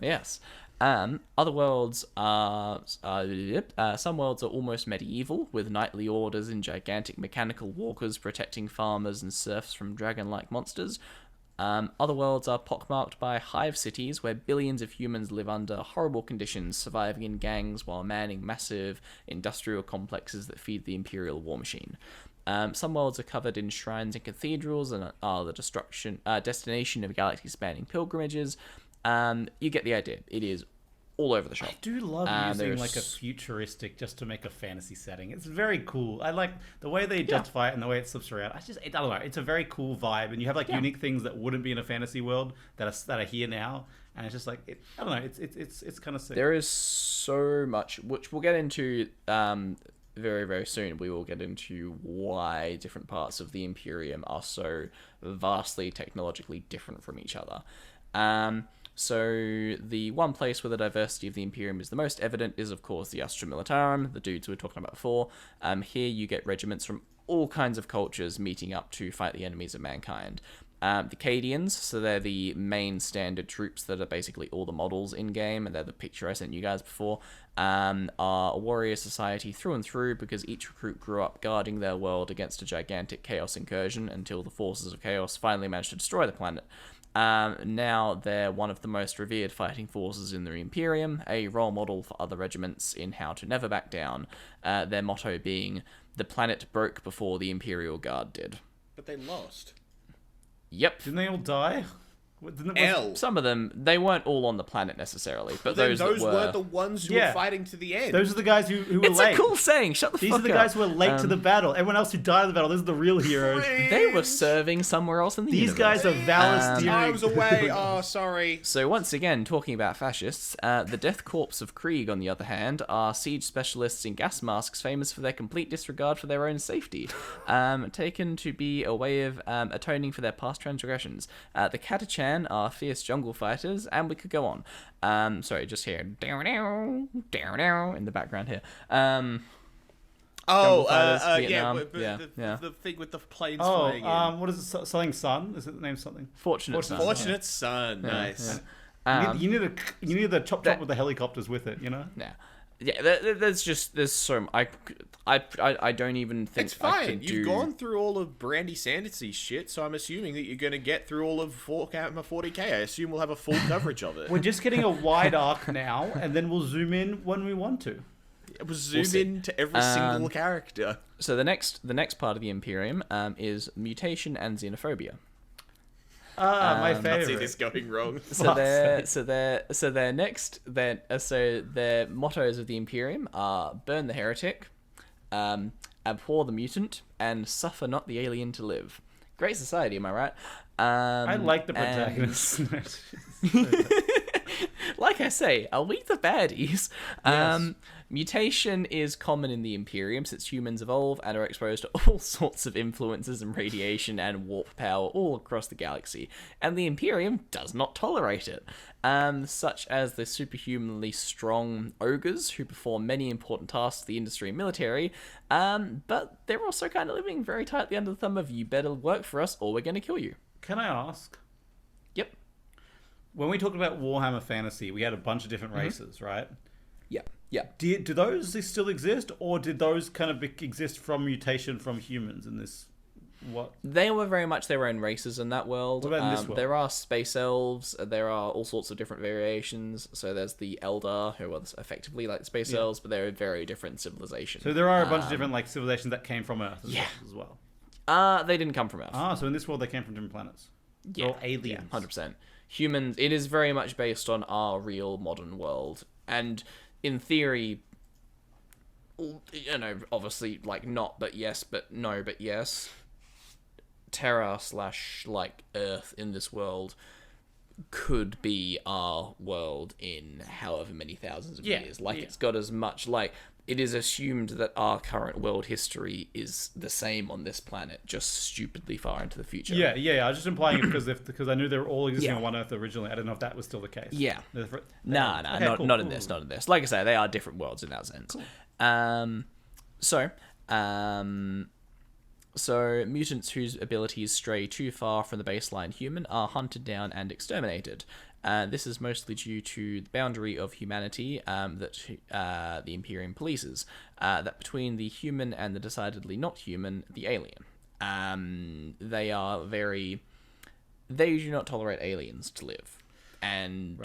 Yes. Other worlds are... some worlds are almost medieval, with knightly orders and gigantic mechanical walkers protecting farmers and serfs from dragon-like monsters. Other worlds are pockmarked by hive cities where billions of humans live under horrible conditions, surviving in gangs while manning massive industrial complexes that feed the imperial war machine. Some worlds are covered in shrines and cathedrals and are the destination of galaxy-spanning pilgrimages. You get the idea. It is all over the shop. I do love using there's- like a futuristic just to make a fantasy setting. It's very cool. I like the way they justify it and the way it slips around. I don't know. It's a very cool vibe, and you have like unique things that wouldn't be in a fantasy world that are here now. And it's just like I don't know. It's kind of sick. There is so much, which we'll get into very, very soon. We will get into why different parts of the Imperium are so vastly technologically different from each other. So the one place where the diversity of the Imperium is the most evident is, of course, the Astra Militarum, the dudes we were talking about before. Here you get regiments from all kinds of cultures meeting up to fight the enemies of mankind. The Cadians, so they're the main standard troops that are basically all the models in-game, and they're the picture I sent you guys before, are a warrior society through and through because each recruit grew up guarding their world against a gigantic chaos incursion until the forces of chaos finally managed to destroy the planet. Now they're one of the most revered fighting forces in the Imperium, a role model for other regiments in how to never back down, their motto being, "The planet broke before the Imperial Guard did." But they lost. Yep. Didn't they all die? Some of them, they weren't all on the planet necessarily, but Then those those that were... were the ones who were fighting to the end. Those are the guys who were It's late. a cool saying, shut the These fuck are the up. guys who were late to the battle. Everyone else who died in the battle, those are the real heroes. They were serving somewhere else in the These universe. guys are valor steering. I was away. Oh, sorry. So once again, talking about fascists, the Death Corps of Krieg, on the other hand, are siege specialists in gas masks famous for their complete disregard for their own safety, taken to be a way of atoning for their past transgressions. The Catachan are fierce jungle fighters, and we could go on. Sorry, just here, down in the background here. Oh, fighters, yeah, Vietnam. but Yeah. the thing with the planes flying in. What is it? Something Sun? Is it the name something? Fortunate Son. Fortunate Son, nice. You need the chop with the helicopters with it. You know. Yeah, there's so I don't even think It's I fine. could You've do... gone through all of Brandy Sanders's shit, so I'm assuming that you're going to get through all of Warhammer 40k. I assume we'll have a full coverage of it. We're just getting a wide arc now, and then we'll zoom in when we want to. We'll zoom see. in to every single character. So the next part of the Imperium is mutation and xenophobia. My I see favorite. this going wrong. So their mottos of the Imperium are burn the heretic, abhor the mutant, and suffer not the alien to live. Great society, am I right? I like the and- protagonist. Like I say, are we the baddies? Yes. Mutation is common in the Imperium since humans evolve and are exposed to all sorts of influences and radiation and warp power all across the galaxy, and the Imperium does not tolerate it. Such as the superhumanly strong ogres who perform many important tasks of the industry and military, but they're also kind of living very tightly under the thumb of you better work for us or we're going to kill you. Can I ask? Yep. When we talked about Warhammer Fantasy, we had a bunch of different races, right? Yeah. Yeah. Do those still exist, or did those kind of exist from mutation from humans in this? What? They were very much their own races in that world. What about in this world? There are space elves. There are all sorts of different variations. So there's the Eldar, who are effectively like space elves, but they're a very different civilization. So there are a bunch of different like civilizations that came from Earth as well. They didn't come from Earth. Ah, so in this world they came from different planets. They're all aliens. 100%. Humans. It is very much based on our real modern world, and in theory, you know, obviously, like not, but yes, but no, but yes. Terra / like Earth in this world could be our world in however many thousands of years. Like it's got as much like it is assumed that our current world history is the same on this planet, just stupidly far into the future. Yeah. I was just implying it because I knew they were all existing on one Earth originally. I didn't know if that was still the case. Yeah. Okay, Not cool. in this, not in this. Like I say, they are different worlds in that sense. Cool. So mutants whose abilities stray too far from the baseline human are hunted down and exterminated. This is mostly due to the boundary of humanity that the Imperium polices, that between the human and the decidedly not human, the alien. They do not tolerate aliens to live. And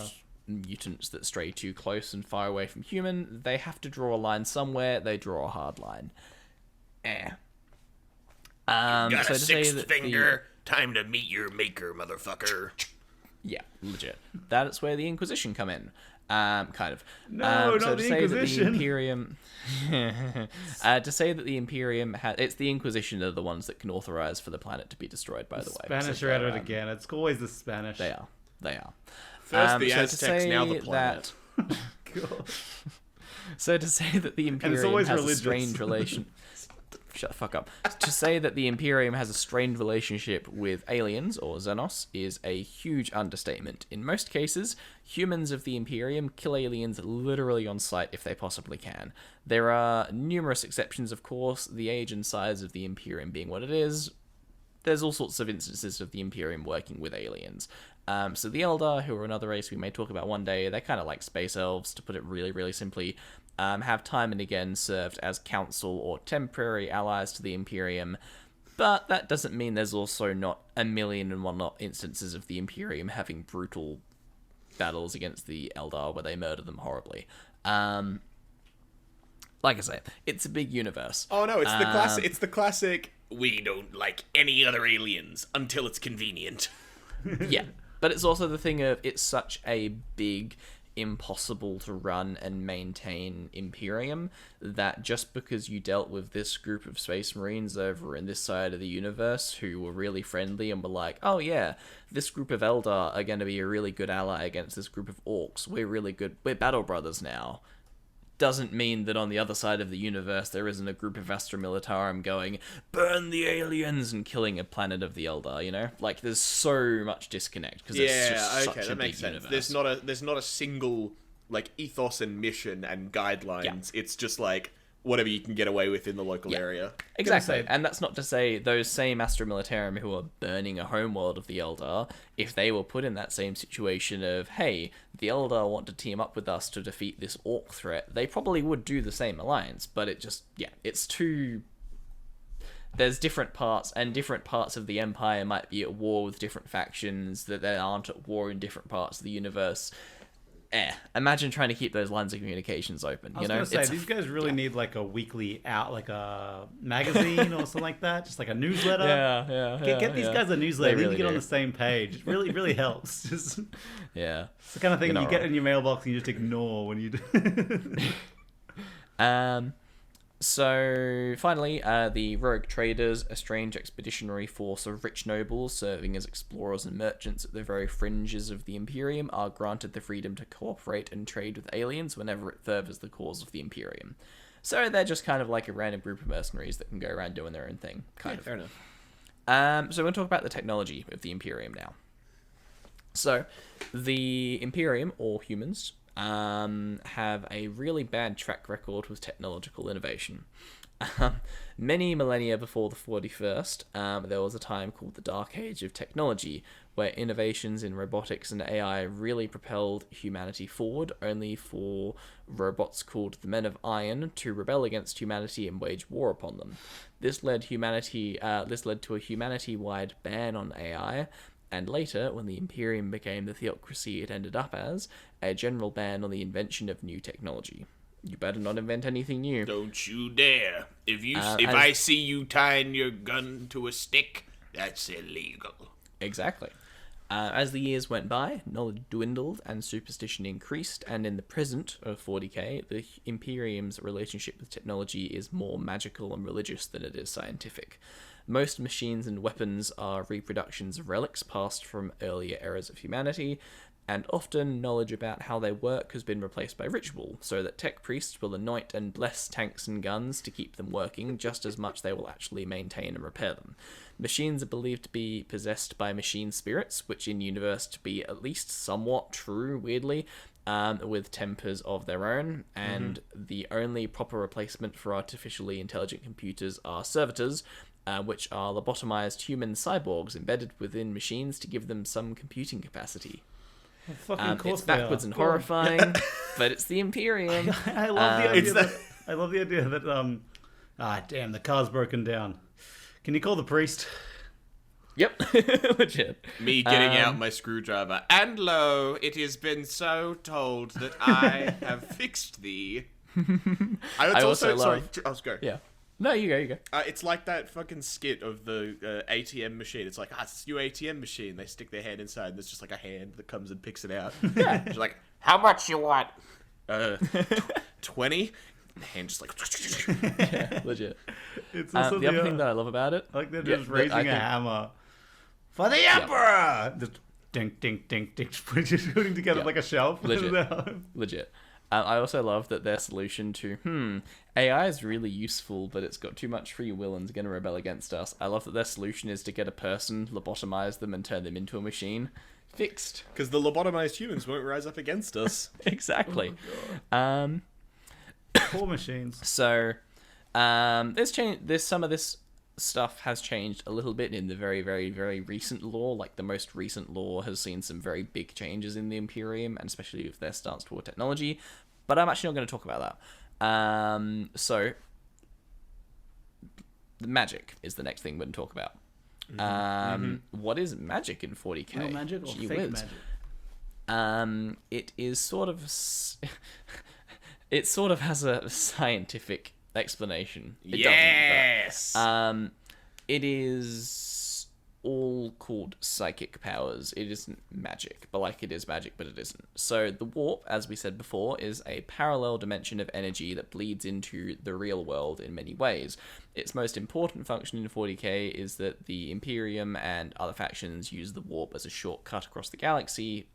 mutants that stray too close and far away from human, they have to draw a line somewhere. They draw a hard line. Got a sixth finger. Time to meet your maker, motherfucker. Yeah, legit. That's where the Inquisition come in. Kind of. No, so not to the say Inquisition. That the Imperium... to say that the Imperium... It's the Inquisition are the ones that can authorize for the planet to be destroyed, by the way. Spanish are at it again. It's always the Spanish. They are. First the so to Aztecs, say now the planet. So to say that the Imperium always has religious. a strange relation... Shut the fuck up. To say that the Imperium has a strained relationship with aliens, or Xenos, is a huge understatement. In most cases, humans of the Imperium kill aliens literally on sight if they possibly can. There are numerous exceptions, of course, the age and size of the Imperium being what it is. There's all sorts of instances of the Imperium working with aliens. So the Eldar, who are another race we may talk about one day, they're kind of like space elves, to put it really, really simply. Have time and again served as council or temporary allies to the Imperium, but that doesn't mean there's also not a million and one instances of the Imperium having brutal battles against the Eldar where they murder them horribly. Like I say, it's a big universe. Oh no, it's the classic. It's the classic. We don't like any other aliens until it's convenient. Yeah, but it's also the thing of it's such a big, impossible to run and maintain Imperium that just because you dealt with this group of Space Marines over in this side of the universe who were really friendly and were like, oh yeah, this group of Eldar are going to be a really good ally against this group of Orcs. We're battle brothers now. Doesn't mean that on the other side of the universe there isn't a group of Astra Militarum going, burn the aliens, and killing a planet of the Eldar, you know? Like, there's so much disconnect, because it's just such a that big makes sense. universe. There's not a single, like, ethos and mission and guidelines. Yeah. It's just, like, whatever you can get away with in the local area. Exactly, and that's not to say those same Astra Militarum who are burning a homeworld of the Eldar, if they were put in that same situation of, hey, the Eldar want to team up with us to defeat this Orc threat, they probably would do the same alliance, but it just, it's too... There's different parts, and different parts of the Empire might be at war with different factions that they aren't at war in different parts of the universe. Imagine trying to keep those lines of communications open. I was going to say, these guys really need like a weekly like a magazine or something like that, just like a newsletter. Get these guys a newsletter. They need to get on the same page. It really, really helps. Just, it's the kind of thing you get in your mailbox and you just ignore when you do. So, finally, the rogue traders, a strange expeditionary force of rich nobles serving as explorers and merchants at the very fringes of the Imperium, are granted the freedom to cooperate and trade with aliens whenever it furthers the cause of the Imperium. So they're just kind of like a random group of mercenaries that can go around doing their own thing. Kind of. Fair enough. So we're going to talk about the technology of the Imperium now. So, the Imperium, or humans, have a really bad track record with technological innovation. Many millennia before the 41st, there was a time called the Dark Age of Technology, where innovations in robotics and AI really propelled humanity forward, only for robots called the Men of Iron to rebel against humanity and wage war upon them. This led to a humanity-wide ban on AI, and later, when the Imperium became the theocracy it ended up as, a general ban on the invention of new technology. You better not invent anything new. Don't you dare. If I see you tying your gun to a stick, that's illegal. Exactly. As the years went by, knowledge dwindled and superstition increased, and in the present of 40k, the Imperium's relationship with technology is more magical and religious than it is scientific. Most machines and weapons are reproductions of relics passed from earlier eras of humanity, and often knowledge about how they work has been replaced by ritual, so that tech priests will anoint and bless tanks and guns to keep them working just as much they will actually maintain and repair them. Machines are believed to be possessed by machine spirits, which in universe to be at least somewhat true, weirdly, with tempers of their own, and the only proper replacement for artificially intelligent computers are servitors, which are lobotomized human cyborgs embedded within machines to give them some computing capacity. It's backwards and horrifying, but it's the Imperium. I love the idea. I love the idea that damn, the car's broken down. Can you call the priest? Yep, legit. Me getting out my screwdriver. And lo, it has been so told that I have fixed thee. I also love... Sorry, let's go. Yeah. No, you go. It's like that fucking skit of the ATM machine. It's like, it's a new ATM machine. They stick their hand inside, and there's just like a hand that comes and picks it out. Yeah. It's like, How much you want? 20? The hand just like... Yeah, legit. It's also The other thing that I love about it... like they're just raising a hammer. For the Emperor! Just dink, dink, dink, dink. Just putting together like a shelf. Legit. I also love that their solution to, AI is really useful, but it's got too much free will and is going to rebel against us. I love that their solution is to get a person, lobotomize them, and turn them into a machine. Fixed. Because the lobotomized humans won't rise up against us. Exactly. Poor machines. So, there's some of this stuff has changed a little bit in the very, very, very recent lore. Like, the most recent lore has seen some very big changes in the Imperium, and especially with their stance toward technology. But I'm actually not going to talk about that. So, the magic is the next thing we're going to talk about. What is magic in 40k? Real magic or Gee fake whiz. magic? It is sort of... it sort of has a scientific explanation. It Yes! doesn't, but, it is all called psychic powers. It isn't magic, but like it is magic, but it isn't. So the warp, as we said before, is a parallel dimension of energy that bleeds into the real world in many ways. Its most important function in 40k is that the Imperium and other factions use the warp as a shortcut across the galaxy.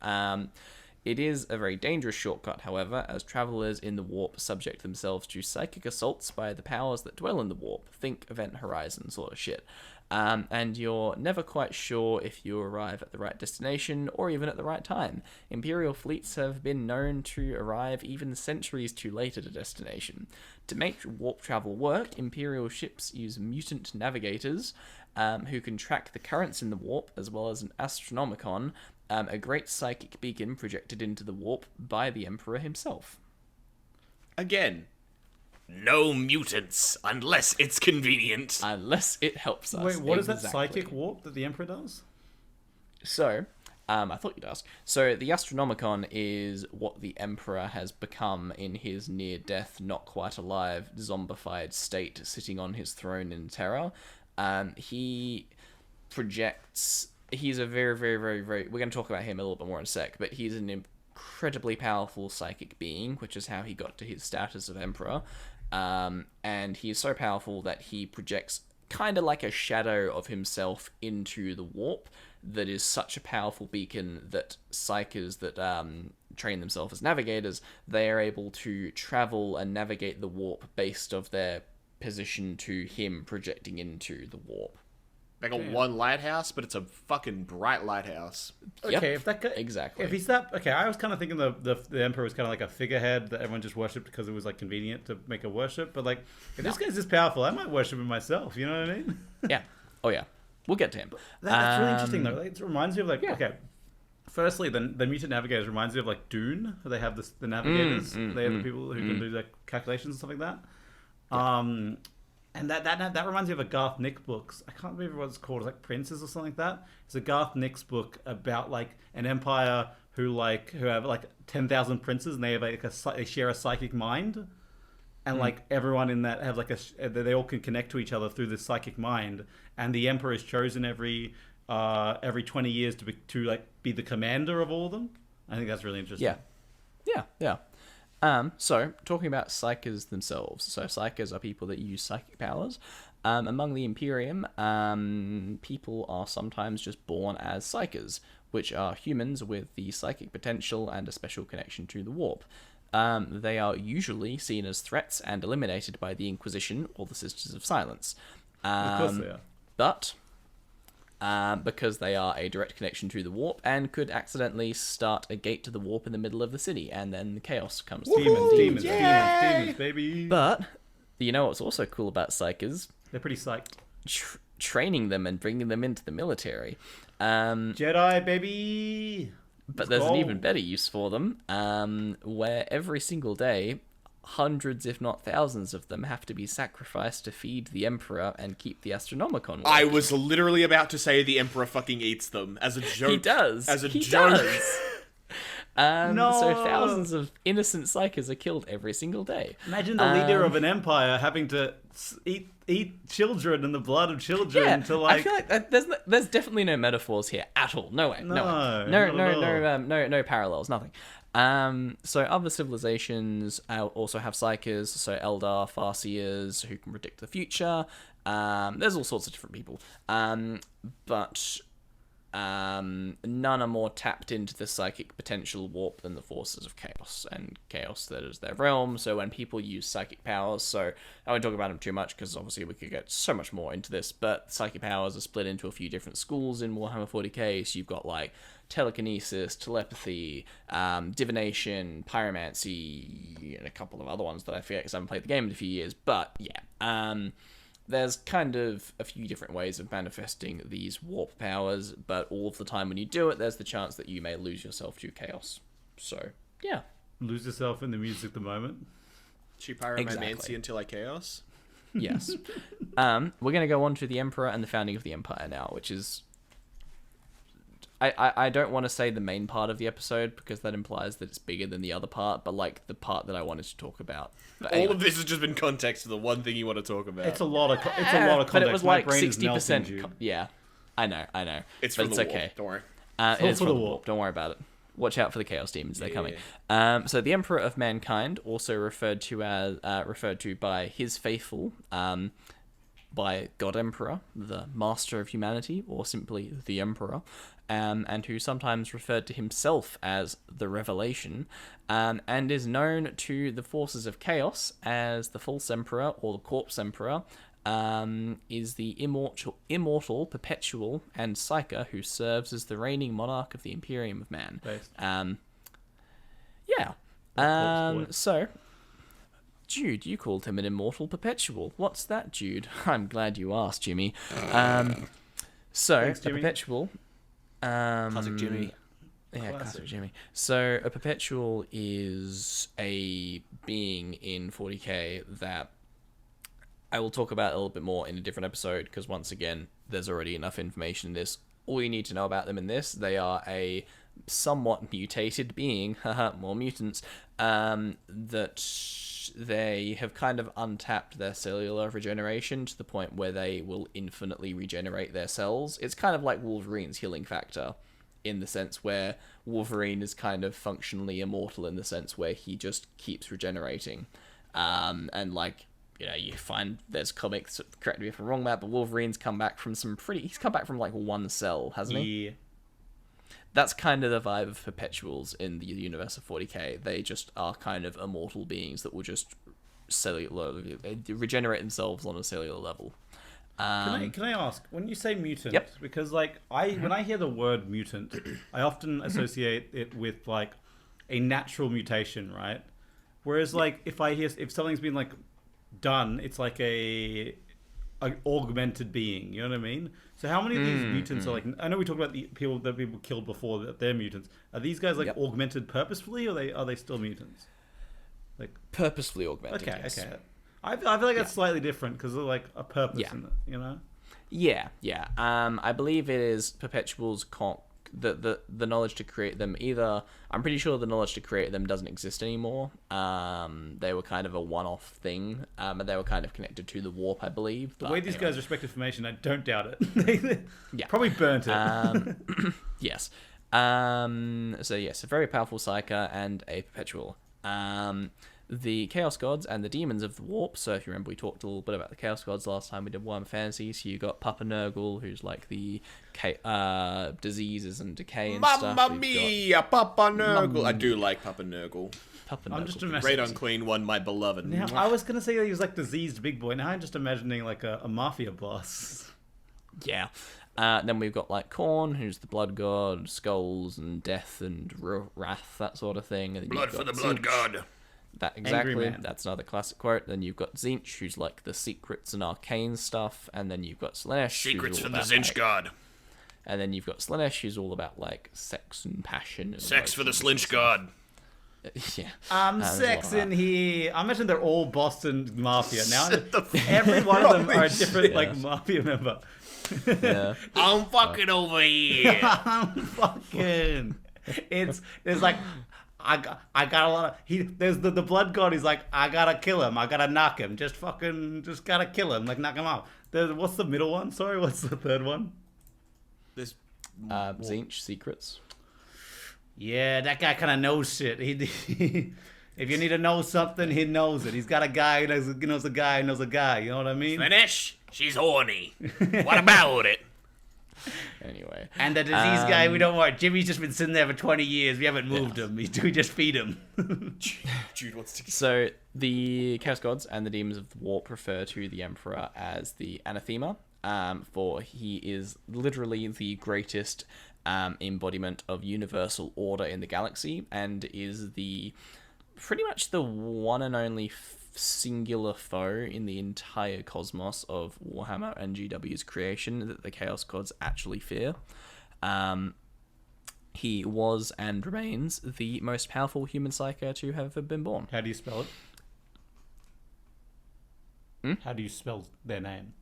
It is a very dangerous shortcut, however, as travelers in the warp subject themselves to psychic assaults by the powers that dwell in the warp. Think Event Horizon sort of shit. And you're never quite sure if you arrive at the right destination or even at the right time. Imperial fleets have been known to arrive even centuries too late at a destination. To make warp travel work, Imperial ships use mutant navigators who can track the currents in the warp, as well as an astronomicon, a great psychic beacon projected into the warp by the Emperor himself. Again, No mutants, unless it's convenient. Unless it helps us. Wait, what is that Exactly. psychic warp that the Emperor does? So, I thought you'd ask. So, the Astronomicon is what the Emperor has become in his near-death, not quite alive, zombified state, sitting on his throne in terror. He projects... He's a very, very, very, very... We're going to talk about him a little bit more in a sec, but he's an incredibly powerful psychic being, which is how he got to his status of Emperor. And he is so powerful that he projects kind of like a shadow of himself into the warp that is such a powerful beacon that psychers that train themselves as navigators, they are able to travel and navigate the warp based of their position to him projecting into the warp. They got one lighthouse, but it's a fucking bright lighthouse. Yep, Okay, if that guy, exactly. If he's that, okay, I was kind of thinking the emperor was kind of like a figurehead that everyone just worshipped because it was like convenient to make a worship. But like, if this guy's this powerful, I might worship him myself. You know what I mean? Yeah. Oh yeah. We'll get to him. That's really interesting though. Like, it reminds me of like okay. Firstly, the mutant navigators reminds me of like Dune. They have the navigators. They have the people who can do like calculations and stuff like that. And that reminds me of a Garth Nix book. I can't remember what it's called. It's like Princes or something like that. It's a Garth Nix book about like an empire who have like 10,000 princes and they have like they share a psychic mind, and like everyone in that have like they all can connect to each other through this psychic mind. And the emperor is chosen every 20 years to be the commander of all of them. I think that's really interesting. Yeah. So, talking about psychers themselves. So, psychers are people that use psychic powers. Among the Imperium, people are sometimes just born as psychers, which are humans with the psychic potential and a special connection to the warp. They are usually seen as threats and eliminated by the Inquisition or the Sisters of Silence. Of course they are. But because they are a direct connection to the warp and could accidentally start a gate to the warp in the middle of the city, and then the chaos comes. Demons, baby. But you know what's also cool about psychers? They're pretty psyched. Training them and bringing them into the military. Jedi, baby. But there's an even better use for them, where every single day, hundreds, if not thousands of them have to be sacrificed to feed the Emperor and keep the Astronomicon working. I was literally about to say the Emperor fucking eats them as a joke. He does. As a he joke. Does. So thousands of innocent psychers are killed every single day. Imagine the leader of an empire having to eat children and the blood of children to like. I feel like there's definitely no metaphors here at all. No way. No parallels. Nothing. So other civilizations also have psychers. So Eldar, Farseers, who can predict the future. There's all sorts of different people. But none are more tapped into the psychic potential warp than the forces of chaos, and chaos that is their realm. So when people use psychic powers, so I won't talk about them too much because obviously we could get so much more into this, but psychic powers are split into a few different schools in Warhammer 40k. So you've got like telekinesis, telepathy, divination, pyromancy, and a couple of other ones that I forget because I haven't played the game in a few years. But yeah, there's kind of a few different ways of manifesting these warp powers, but all of the time when you do it, there's the chance that you may lose yourself to chaos. So, yeah. Lose yourself in the music at the moment. She pyromancy until I chaos. Yes. We're going to go on to the Emperor and the founding of the Empire now, which is... I don't want to say the main part of the episode because that implies that it's bigger than the other part, but like the part that I wanted to talk about. But all of this has just been context to the one thing you want to talk about. It's a lot of context. But it was like My brain is 60%. melting, dude. Yeah, I know. It's but for it's the okay. warp, don't worry. It is for for the the warp. warp. Don't worry about it. Watch out for the chaos demons. They're coming. So the Emperor of Mankind, also referred to by his faithful, by God Emperor, the Master of Humanity, or simply the Emperor, and who sometimes referred to himself as the Revelation, and is known to the forces of chaos as the False Emperor or the Corpse Emperor, is the immortal, perpetual, and psyker who serves as the reigning monarch of the Imperium of Man. So, Jude, you called him an immortal perpetual. What's that, Jude? I'm glad you asked, Jimmy. Thanks, Jimmy. A perpetual... Classic Jimmy. Yeah, classic Jimmy. So a perpetual is a being in 40k that I will talk about a little bit more in a different episode because once again, there's already enough information in this. All you need to know about them in this, they are a somewhat mutated being, more mutants, that they have kind of untapped their cellular regeneration to the point where they will infinitely regenerate their cells. It's kind of like Wolverine's healing factor in the sense where Wolverine is kind of functionally immortal in the sense where he just keeps regenerating. And like, you know, you find there's comics, correct me if I'm wrong, Matt, but Wolverine's come back from he's come back from like one cell, hasn't he? Yeah. That's kind of the vibe of perpetuals in the universe of 40k. They just are kind of immortal beings that will just regenerate themselves on a cellular level. Can I ask, when you say mutant, Yep. because like when I hear the word mutant, I often associate it with like a natural mutation, right? Whereas like if something's been like done, it's like a augmented being, you know what I mean? So how many of these mutants are like, I know we talked about the people that people killed before, that they're mutants. Are these guys like augmented purposefully, or are they still mutants? Like Purposefully augmented. okay, yes. okay. I feel like that's slightly different because of like a purpose in it, you know? Yeah. I believe it is Perpetual's the knowledge to create them. Either I'm pretty sure the knowledge to create them doesn't exist anymore. They were kind of a one-off thing, and they were kind of connected to the warp, I believe. The way these guys respect information, I don't doubt it. Yeah. Probably burnt it. Yes. So yes, a very powerful Psyker and a Perpetual. The Chaos Gods and the Demons of the Warp. So if you remember, we talked a little bit about the Chaos Gods last time we did Warhammer Fantasy. So you got Papa Nurgle, who's like the diseases and decay and stuff. Mamma mia, Papa Nurgle. I do like Papa Nurgle. Papa I'm Nurgle. just imagining. Great unclean one, my beloved. Now, I was gonna say that he was like diseased big boy. Now I'm just imagining like a mafia boss. Yeah. Then we've got like Khorne, who's the blood god, skulls and death and wrath, that sort of thing. And then Blood you've for the got blood Tzeentch. god. That exactly. Man. That's another classic quote. Then you've got Tzeentch, who's like the secrets and arcane stuff, and then you've got Slaanesh. Secrets who's for all the about, Zinch like, god. And then you've got Slaanesh, who's all about like sex and passion. And Sex for the emotions Slinch god. Yeah. I'm there's a lot of sex that. in here. I imagine they're all Boston Mafia. Now every one of them are a different like mafia member. Yeah. I'm fucking over here. I'm fucking. There's like I got a lot of there's the blood god. He's like, I gotta kill him. I gotta knock him. Just gotta kill him. Like knock him out. What's the middle one? Sorry, what's the third one? This Tzeentch secrets. Yeah, that guy kind of knows shit. He if you need to know something, he knows it. He's got a guy who knows a guy who knows a guy. You know what I mean? Finish. She's horny. What about it? Anyway. And the disease guy, we don't want. Jimmy's just been sitting there for 20 years. We haven't moved him. We just feed him. Jude wants to. So the Chaos Gods and the Demons of the Warp refer to the Emperor as the Anathema, for he is literally the greatest embodiment of universal order in the galaxy, and is pretty much the one and only singular foe in the entire cosmos of Warhammer and GW's creation that the Chaos Gods actually fear. He was and remains the most powerful human psyker to have ever been born. How do you spell it? How do you spell their name?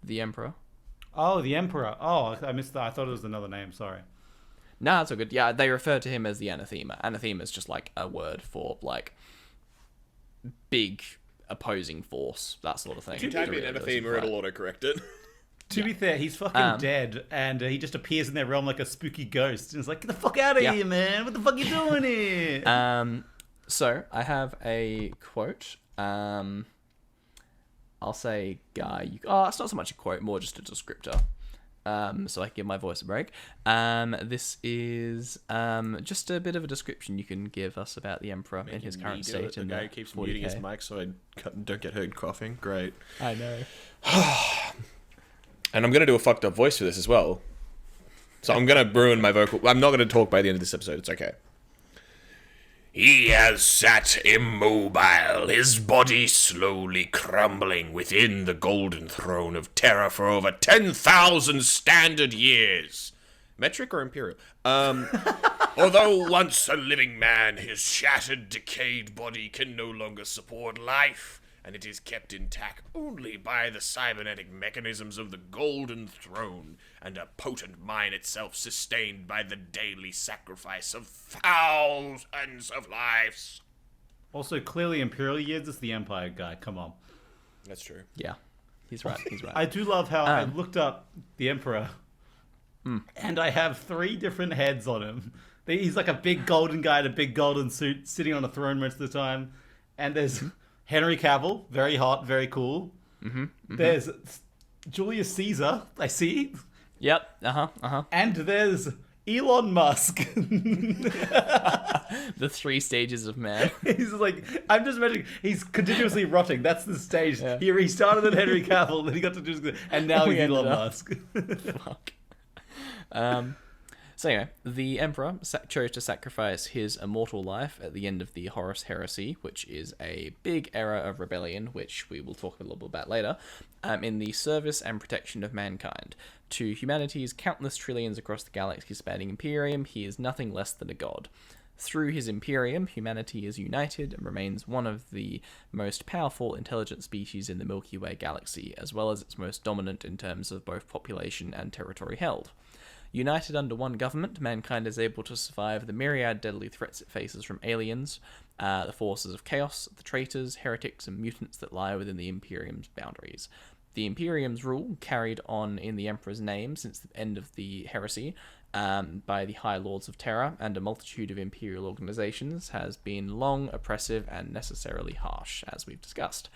The Emperor. Oh, the Emperor. Oh, I missed that. I thought it was another name. Sorry. Nah, it's all good. Yeah, they refer to him as the Anathema. Anathema is just like a word for like big opposing force, that sort of thing. If you type in anathema, it'll autocorrect it. To be fair, he's fucking dead, and he just appears in their realm like a spooky ghost. And it's like, get the fuck out of here, man! What the fuck you doing here? So I have a quote. I'll say, Guy. It's not so much a quote, more just a descriptor. So I can give my voice a break. This is just a bit of a description you can give us about the Emperor in his current state. The in guy the keeps 40K. muting his mic so I don't get heard coughing. Great. I know. And I'm going to do a fucked up voice for this as well. So I'm going to ruin my vocal. I'm not going to talk by the end of this episode. It's okay. He has sat immobile, his body slowly crumbling within the golden throne of terror for over 10,000 standard years. Metric or imperial? Although once a living man, his shattered, decayed body can no longer support life, and it is kept intact only by the cybernetic mechanisms of the Golden Throne, and a potent mind itself sustained by the daily sacrifice of thousands of lives. Also, clearly, Imperial years is the Empire guy. Come on. That's true. Yeah, he's right. He's right. I do love how I looked up the Emperor, and I have 3 different heads on him. He's like a big golden guy in a big golden suit, sitting on a throne most of the time. And there's Henry Cavill, very hot, very cool. There's Julius Caesar, I see. Yep. And there's Elon Musk. The 3 stages of man. He's like, I'm just imagining he's continuously rotting. That's the stage. Yeah. He started with Henry Cavill, then he got to do, and now he's ended Elon up- Musk. Fuck. So anyway, the Emperor chose to sacrifice his immortal life at the end of the Horus Heresy, which is a big era of rebellion, which we will talk a little bit about later, in the service and protection of mankind. To humanity's countless trillions across the galaxy spanning Imperium, he is nothing less than a god. Through his Imperium, humanity is united and remains one of the most powerful intelligent species in the Milky Way galaxy, as well as its most dominant in terms of both population and territory held. United under one government, mankind is able to survive the myriad deadly threats it faces from aliens, the forces of chaos, the traitors, heretics, and mutants that lie within the Imperium's boundaries. The Imperium's rule, carried on in the Emperor's name since the end of the heresy, by the High Lords of Terror and a multitude of imperial organizations, has been long, oppressive, and necessarily harsh, as we've discussed.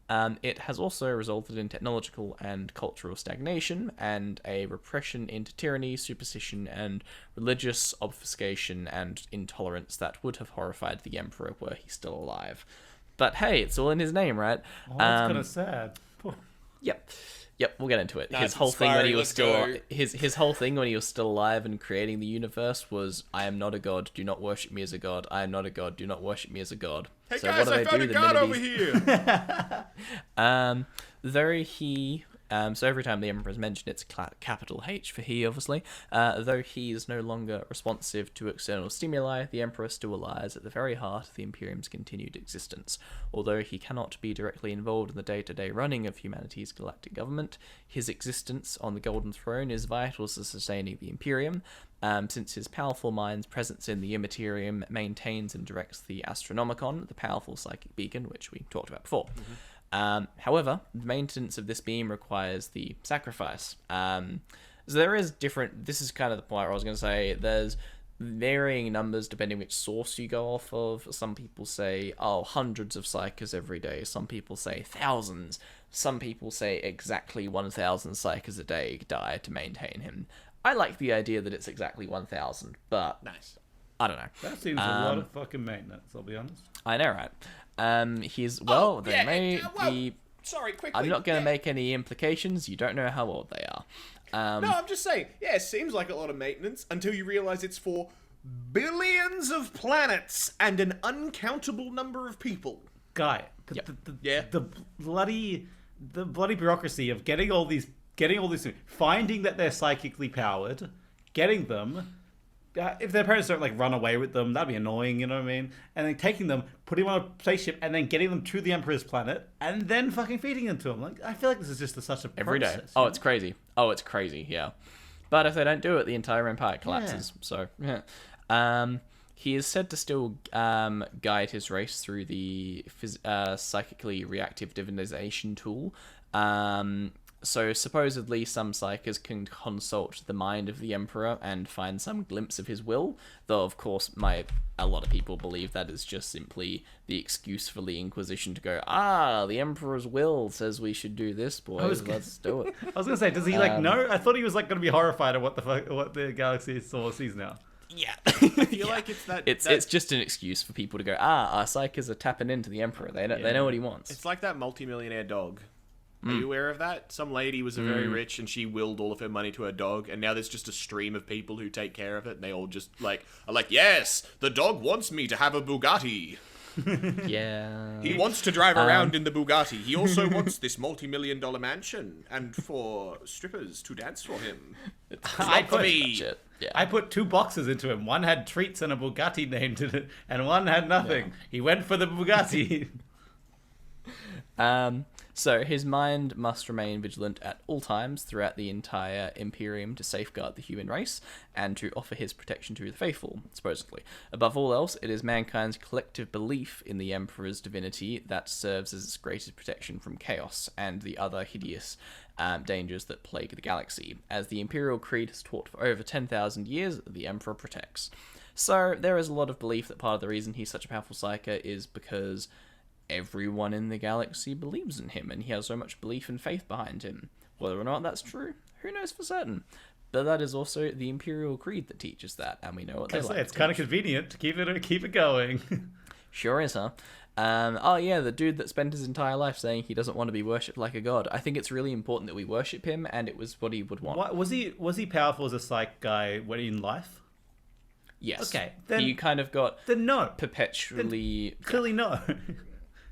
It has also resulted in technological and cultural stagnation, and a repression into tyranny, superstition, and religious obfuscation and intolerance that would have horrified the Emperor were he still alive. But hey, it's all in his name, right? Oh, that's kind of sad. Yep, we'll get into it. Nah, His it's whole thing when he inspiring, was let's still go. his whole thing when he was still alive and creating the universe was, I am not a god, do not worship me as a god. I am not a god, do not worship me as a god. Hey So guys, what do I they found do a the god minute over he's- here. Though he, so every time the Emperor is mentioned, it's capital H for he, obviously. Though he is no longer responsive to external stimuli, the Emperor still lies at the very heart of the Imperium's continued existence. Although he cannot be directly involved in the day-to-day running of humanity's galactic government, his existence on the Golden Throne is vital to sustaining the Imperium, since his powerful mind's presence in the Immaterium maintains and directs the Astronomicon, the powerful psychic beacon, which we talked about before. However, the maintenance of this beam requires the sacrifice. So there is different... This is kind of the point where I was going to say there's varying numbers depending which source you go off of. Some people say, hundreds of psychers every day. Some people say thousands. Some people say exactly 1,000 psychers a day die to maintain him. I like the idea that it's exactly 1,000, but Nice. I don't know. That seems a lot of fucking maintenance, I'll be honest. I know, right? He's Sorry, quickly. I'm not going to make any implications. You don't know how old they are. No, I'm just saying. Yeah, it seems like a lot of maintenance until you realize it's for billions of planets and an uncountable number of people. Guy, the bloody bureaucracy of getting all these, finding that they're psychically powered, getting them. If their parents don't like run away with them, that'd be annoying, you know what I mean? And then taking them, putting them on a spaceship, and then getting them to the Emperor's planet, and then fucking feeding them to him. Like, I feel like this is just such a Every day. process. Oh, it's crazy. Yeah. But if they don't do it, the entire empire collapses. So, yeah. He is said to still guide his race through the psychically reactive divinization tool. So supposedly some psychers can consult the mind of the Emperor and find some glimpse of his will, though of course a lot of people believe that is just simply the excuse for the Inquisition to go, the Emperor's will says we should do this, boys, let's do it. I was gonna say, does he know? I thought he was like gonna be horrified at what the galaxy sees now. Yeah. I feel like it's that... It's just an excuse for people to go, our psychers are tapping into the Emperor, they know what he wants. It's like that multimillionaire dog. Are you aware of that? Some lady was very rich and she willed all of her money to her dog, and now there's just a stream of people who take care of it, and they all just are like, yes, the dog wants me to have a Bugatti. Yeah. He wants to drive around in the Bugatti. He also wants this multi-million-dollar mansion and for strippers to dance for him. I put Shit. Yeah. I put 2 boxes into him. One had treats and a Bugatti named in it, and one had nothing. Yeah. He went for the Bugatti. So his mind must remain vigilant at all times throughout the entire Imperium to safeguard the human race and to offer his protection to the faithful, supposedly. Above all else, it is mankind's collective belief in the Emperor's divinity that serves as its greatest protection from chaos and the other hideous dangers that plague the galaxy. As the Imperial Creed has taught for over 10,000 years, the Emperor protects. So there is a lot of belief that part of the reason he's such a powerful psyker is because everyone in the galaxy believes in him, and he has so much belief and faith behind him. Whether or not that's true, who knows for certain. But that is also the Imperial Creed that teaches that, and we know what they like. It's to kind of teach. convenient to keep it going. Sure is, huh? Oh yeah, the dude that spent his entire life saying he doesn't want to be worshipped like a god. I think it's really important that we worship him, and it was what he would want. What was he powerful as a psych guy when in life? Yes. Okay, then- he kind of got Then no. perpetually. Clearly no.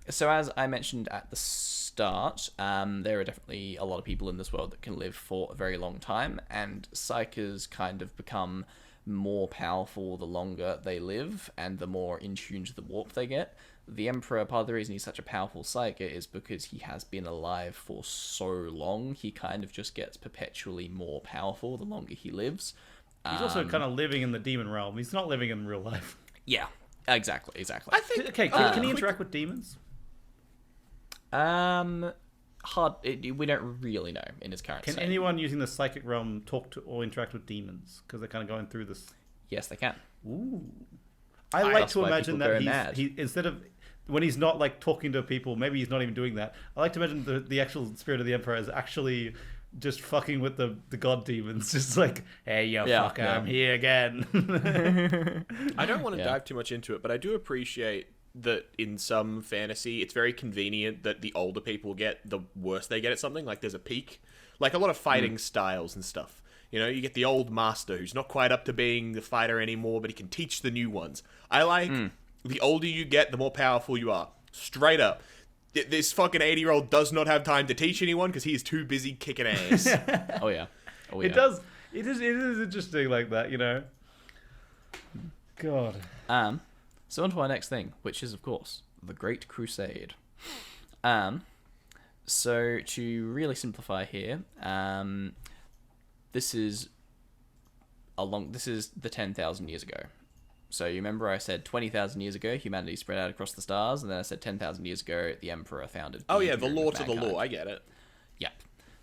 So as I mentioned at the start, there are definitely a lot of people in this world that can live for a very long time, and psychers kind of become more powerful the longer they live and the more in tune to the warp they get. The Emperor, part of the reason he's such a powerful psyker is because he has been alive for so long. He kind of just gets perpetually more powerful the longer he lives. He's also kind of living in the demon realm. He's not living in real life. Yeah, exactly. I think. Okay, can he interact with demons? Hard. We don't really know in his current Can state. anyone using the psychic realm talk to or interact with demons? Because they're kind of going through this. Yes, they can. Ooh. I like That's to why imagine people go that mad. he instead of when he's not like talking to people, maybe he's not even doing that. I like to imagine the actual spirit of the Emperor is actually just fucking with the god demons, just like, hey, you fucker, yeah. I'm here again. I don't want to Yeah. dive too much into it, but I do appreciate that in some fantasy, it's very convenient that the older people get, the worse they get at something. Like there's a peak. Like a lot of fighting styles and stuff. You know, you get the old master who's not quite up to being the fighter anymore, but he can teach the new ones. I like the older you get, the more powerful you are. Straight up. This fucking 80-year-old does not have time to teach anyone because he is too busy kicking ass. Oh yeah. Oh yeah. It does. It is interesting like that, you know. God. So on to our next thing, which is of course the Great Crusade. So to really simplify here, this is the 10,000 years ago. So you remember I said 20,000 years ago humanity spread out across the stars, and then I said 10,000 years ago the Emperor founded. Oh yeah, the Imperium law of to the mankind. law. I get it. Yep.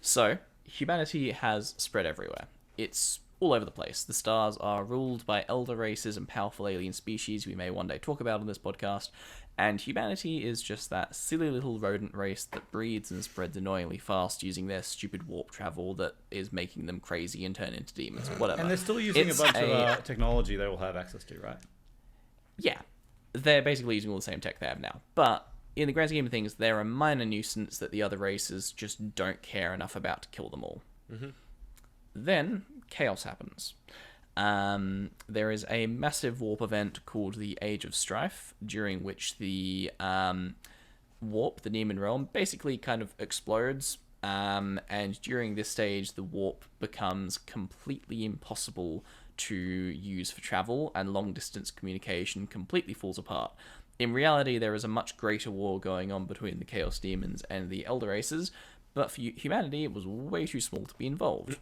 So, humanity has spread everywhere. It's all over the place. The stars are ruled by elder races and powerful alien species we may one day talk about on this podcast, and humanity is just that silly little rodent race that breeds and spreads annoyingly fast using their stupid warp travel that is making them crazy and turn into demons or whatever. And they're still using It's a bunch of technology they will have access to, right? Yeah. They're basically using all the same tech they have now. But in the grand scheme of things, they're a minor nuisance that the other races just don't care enough about to kill them all. Then, chaos happens. There is a massive warp event called the Age of Strife, during which the warp, the demon realm, basically kind of explodes. And during this stage, the warp becomes completely impossible to use for travel, and long-distance communication completely falls apart. In reality, there is a much greater war going on between the Chaos Demons and the Elder Races, but for humanity, it was way too small to be involved.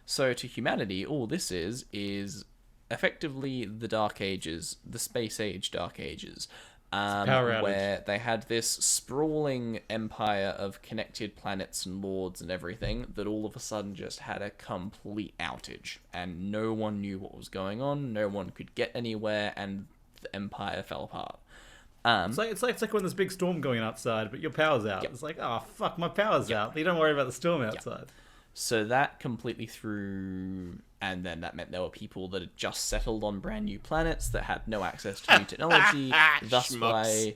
So to humanity, all this is effectively the Dark Ages, the Space Age Dark Ages, power outage. where they had this sprawling empire of connected planets and lords and everything that all of a sudden just had a complete outage, and no one knew what was going on, no one could get anywhere, and the empire fell apart. It's like when there's a big storm going outside, but your power's out. Yep. It's like, oh fuck, my power's out. But you don't worry about the storm outside. So that completely threw, and then that meant there were people that had just settled on brand new planets that had no access to new technology. Thus Schmucks. why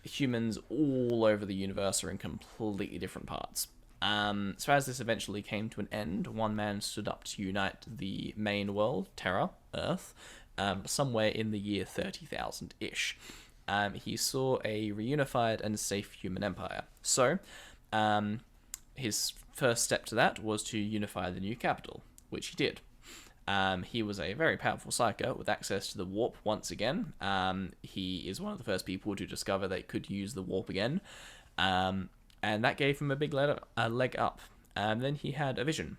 humans all over the universe are in completely different parts. So as this eventually came to an end, one man stood up to unite the main world, Terra, Earth, somewhere in the year 30,000-ish. He saw a reunified and safe human empire. So, his first step to that was to unify the new capital, which he did. He was a very powerful psyker with access to the warp once again. He is one of the first people to discover they could use the warp again, and that gave him a big leg up. Then he had a vision.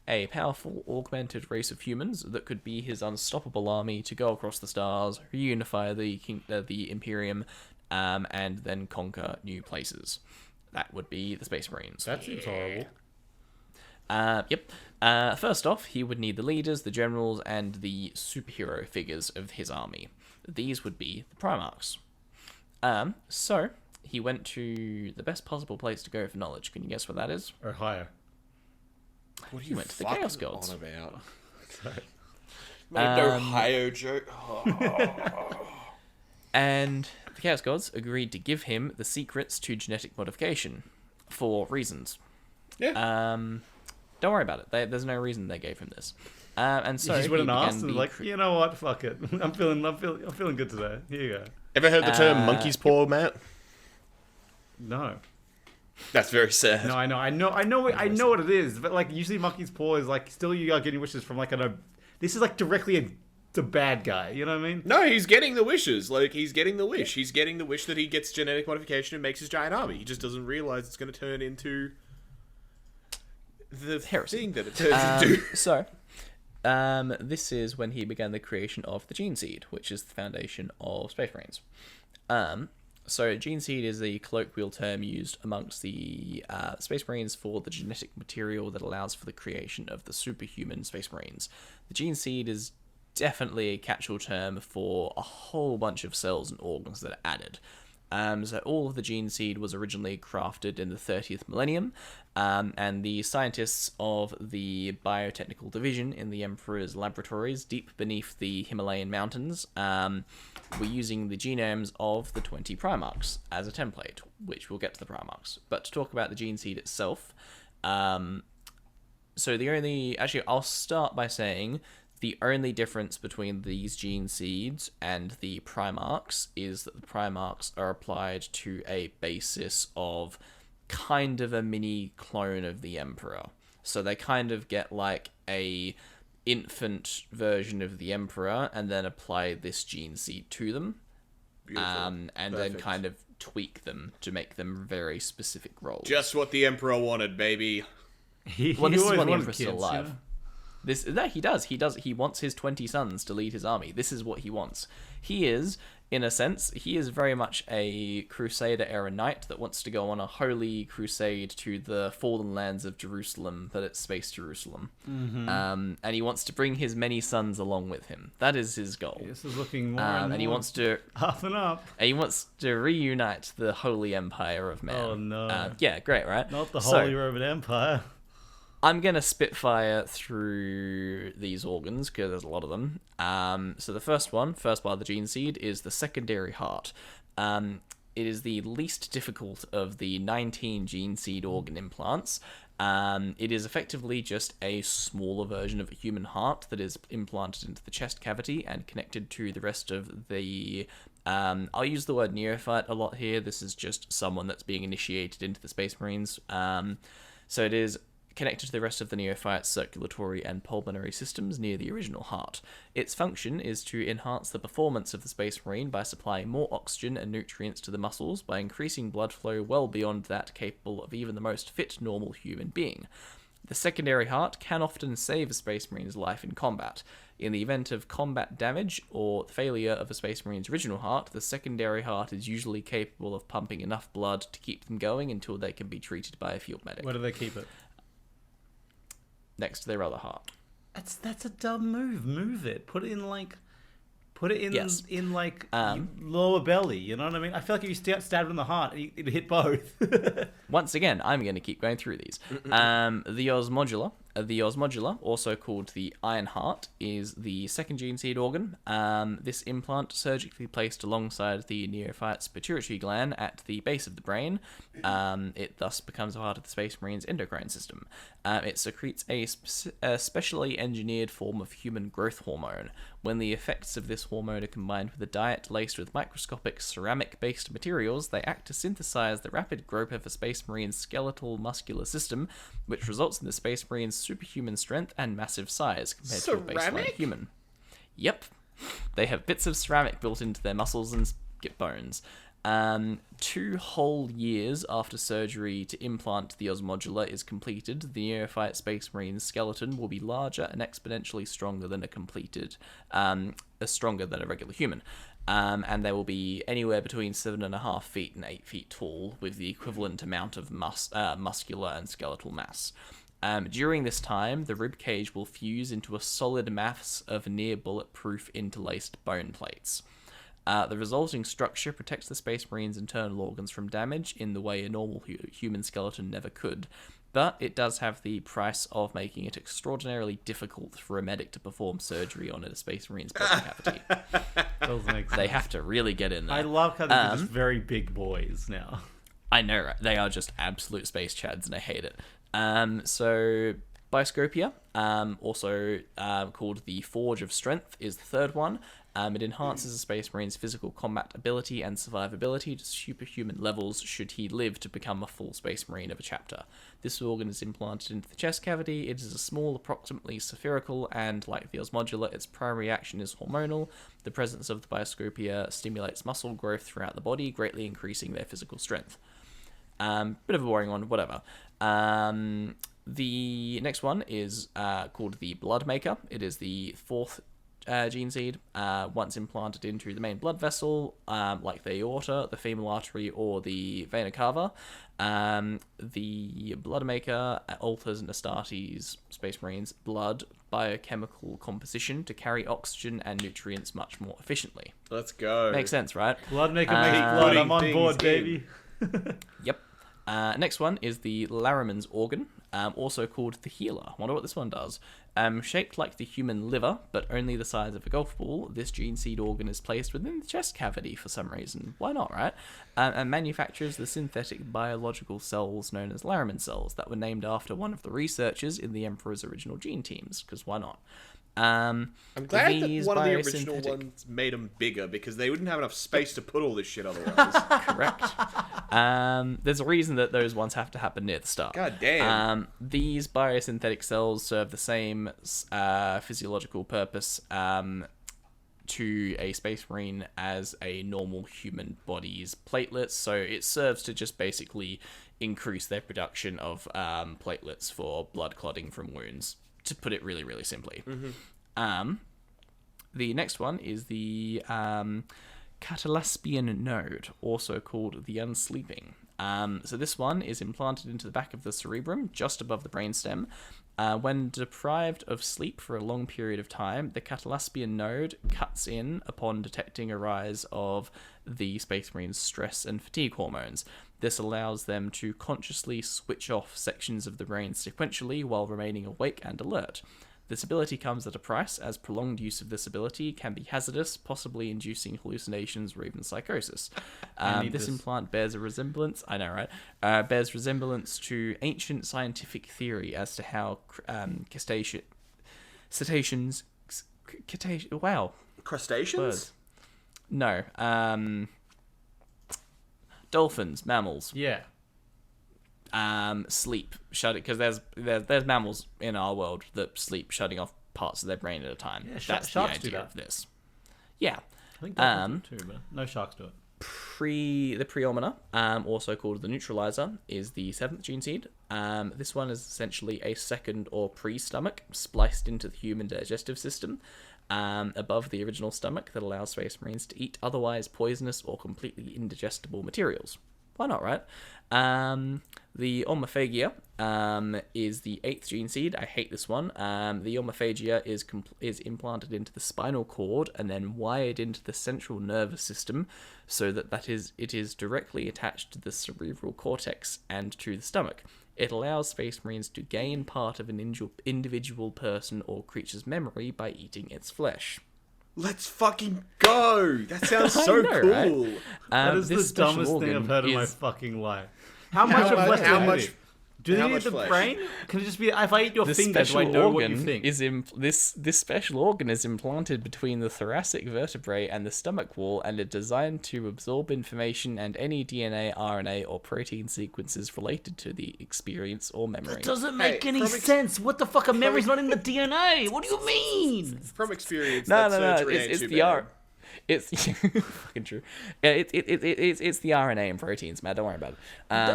A powerful, augmented race of humans that could be his unstoppable army to go across the stars, reunify the Imperium, and then conquer new places. That would be the Space Marines. That seems horrible. Yep. First off, he would need the leaders, the generals, and the superhero figures of his army. These would be the Primarchs. So, he went to the best possible place to go for knowledge. Can you guess what that is? Or higher. What are He you went to the fucking Chaos Gods. on about? Made an Ohio joke. And the Chaos Gods agreed to give him the secrets to genetic modification for reasons. Yeah. Don't worry about it. There's no reason they gave him this. And so You just went and began asked and the like, you know what? Fuck it. I'm feeling good today. Here you go. Ever heard the term monkey's paw, Matt? No. That's very sad. No, I know what it is. But like, usually monkey's paw is like, still you are getting wishes from like this is like directly the bad guy. You know what I mean? No, he's getting the wishes. Like, he's getting the wish. He's getting the wish that he gets genetic modification and makes his giant army. He just doesn't realize it's going to turn into the Heresy. thing that it turns into. So, this is when he began the creation of the Gene Seed, which is the foundation of Space Marines. So, Gene Seed is the colloquial term used amongst the Space Marines for the genetic material that allows for the creation of the superhuman Space Marines. The Gene Seed is definitely a catch-all term for a whole bunch of cells and organs that are added. So all of the Gene Seed was originally crafted in the 30th millennium, and the scientists of the biotechnical division in the Emperor's laboratories deep beneath the Himalayan mountains were using the genomes of the 20 Primarchs as a template, which we'll get to the Primarchs. But to talk about the Gene Seed itself, I'll start by saying the only difference between these Gene Seeds and the Primarchs is that the Primarchs are applied to a basis of kind of a mini clone of the Emperor. So they kind of get like a infant version of the Emperor and then apply this Gene Seed to them. And then kind of tweak them to make them very specific roles. Just what the Emperor wanted, baby. Well, this is when the wanted Emperor's still kids, alive. you know? He does. He wants his 20 sons to lead his army. This is what he wants. He is, in a sense, very much a Crusader-era knight that wants to go on a holy crusade to the fallen lands of Jerusalem, but it's Space Jerusalem. Mm-hmm. And he wants to bring his many sons along with him. That is his goal. This is looking more and more he wants to up and up. And he wants to reunite the Holy Empire of man. Oh, no. Yeah, great, right? Not the Holy Roman Empire. I'm going to spitfire through these organs, because there's a lot of them. So the first part of the Gene Seed, is the secondary heart. It is the least difficult of the 19 Gene Seed organ implants. It is effectively just a smaller version of a human heart that is implanted into the chest cavity and connected to the rest of the... I'll use the word neophyte a lot here. This is just someone that's being initiated into the Space Marines. So it is connected to the rest of the neophyte's circulatory and pulmonary systems near the original heart. Its function is to enhance the performance of the Space Marine by supplying more oxygen and nutrients to the muscles by increasing blood flow well beyond that capable of even the most fit normal human being. The secondary heart can often save a Space Marine's life in combat. In the event of combat damage or failure of a Space Marine's original heart, the secondary heart is usually capable of pumping enough blood to keep them going until they can be treated by a field medic. Where do they keep it? Next to their other heart. That's a dumb move. Move it. Put it in Yes. in lower belly. You know what I mean? I feel like if you stabbed in the heart, it'd hit both. Once again, I'm going to keep going through these. The osmodula, also called the iron heart, is the second Gene Seed organ. This implant, surgically placed alongside the neophyte's pituitary gland at the base of the brain, it thus becomes a part of the Space Marine's endocrine system. It secretes a specially engineered form of human growth hormone. When the effects of this hormone are combined with a diet laced with microscopic ceramic-based materials, they act to synthesize the rapid growth of a Space Marine's skeletal muscular system, which results in the Space Marine's superhuman strength and massive size compared to a baseline human. Yep. They have bits of ceramic built into their muscles and bones. 2 whole years after surgery to implant the osmodula is completed, the neophyte Space Marine's skeleton will be larger and exponentially stronger than stronger than a regular human. And they will be anywhere between 7.5 feet and 8 feet tall, with the equivalent amount of muscular and skeletal mass. During this time, the rib cage will fuse into a solid mass of near bulletproof interlaced bone plates. The resulting structure protects the Space Marine's internal organs from damage in the way a normal human skeleton never could, but it does have the price of making it extraordinarily difficult for a medic to perform surgery on a Space Marine's body cavity. Doesn't make sense. They have to really get in there. I love how they're just very big boys now. I know, right? They are just absolute space chads, and I hate it. So Bioscopia, also called the Forge of Strength, is the third one. It enhances a Space Marine's physical combat ability and survivability to superhuman levels should he live to become a full Space Marine of a chapter. This organ is implanted into the chest cavity. It is a small, approximately spherical, and like the Osmodular, its primary action is hormonal. The presence of the Bioscopia stimulates muscle growth throughout the body, greatly increasing their physical strength. Bit of a boring one, whatever. The next one is called the Blood Maker. It is the fourth gene seed. Once implanted into the main blood vessel, like the aorta, the femoral artery, or the vena cava, the Blood Maker alters Astartes Space Marines' blood biochemical composition to carry oxygen and nutrients much more efficiently. Let's go. Makes sense, right? Blood maker makes blood. I'm on things board, in. baby. Yep. Next one is the Larraman's organ, also called the Healer. Wonder what this one does. Shaped like the human liver, but only the size of a golf ball, this gene seed organ is placed within the chest cavity for some reason. Why not, right? And manufactures the synthetic biological cells known as Larraman cells that were named after one of the researchers in the Emperor's original gene teams, because why not? I'm glad that these one of the original biosynthetic- ones made them bigger because they wouldn't have enough space to put all this shit otherwise. Correct. There's a reason that those ones have to happen near the start. God damn. These biosynthetic cells serve the same physiological purpose to a Space Marine as a normal human body's platelets. So it serves to just basically increase their production of platelets for blood clotting from wounds, to put it really, really simply. The next one is the Catalaspian node, also called the Unsleeping. So this one is implanted into the back of the cerebrum, just above the brainstem. When deprived of sleep for a long period of time, the Catalaspian node cuts in upon detecting a rise of the Space Marine's stress and fatigue hormones. This allows them to consciously switch off sections of the brain sequentially while remaining awake and alert. This ability comes at a price, as prolonged use of this ability can be hazardous, possibly inducing hallucinations or even psychosis. This implant bears a resemblance, I know, right? Bears resemblance to ancient scientific theory as to how cetaceans. Wow. Crustaceans? Words. No. Dolphins, mammals. Yeah. Sleep, shut it, because there's mammals in our world that sleep, shutting off parts of their brain at a time. Yeah, That's the sharks do idea that. of this. Yeah. I think dolphins do too, but no sharks do it. The Preomina, also called the Neutralizer, is the 7th gene seed. This one is essentially a second or pre-stomach spliced into the human digestive system above the original stomach that allows Space Marines to eat otherwise poisonous or completely indigestible materials. Why not, right? The Omophagia is the 8th gene seed. I hate this one. The Omophagia is implanted into the spinal cord and then wired into the central nervous system so that it is directly attached to the cerebral cortex and to the stomach. It allows Space Marines to gain part of an individual person or creature's memory by eating its flesh. Let's fucking go! That sounds so know, cool. right? That is the This special dumbest thing I've organ heard in my is- fucking life. How much of flesh how do they much- need? Do they how need much the flesh? brain? Can it just be, if I eat your This finger, do I special know what you organ think? is this special organ is implanted between the thoracic vertebrae and the stomach wall, and is designed to absorb information and any DNA, RNA, or protein sequences related to the experience or memory. Doesn't make make any any sense. What the fuck? A memory's not in the DNA. What do you mean? From experience, No, that no, surgery it's, ain't it's too the bad. R. It's fucking true. Yeah, it's the RNA and proteins, man. Don't worry about it.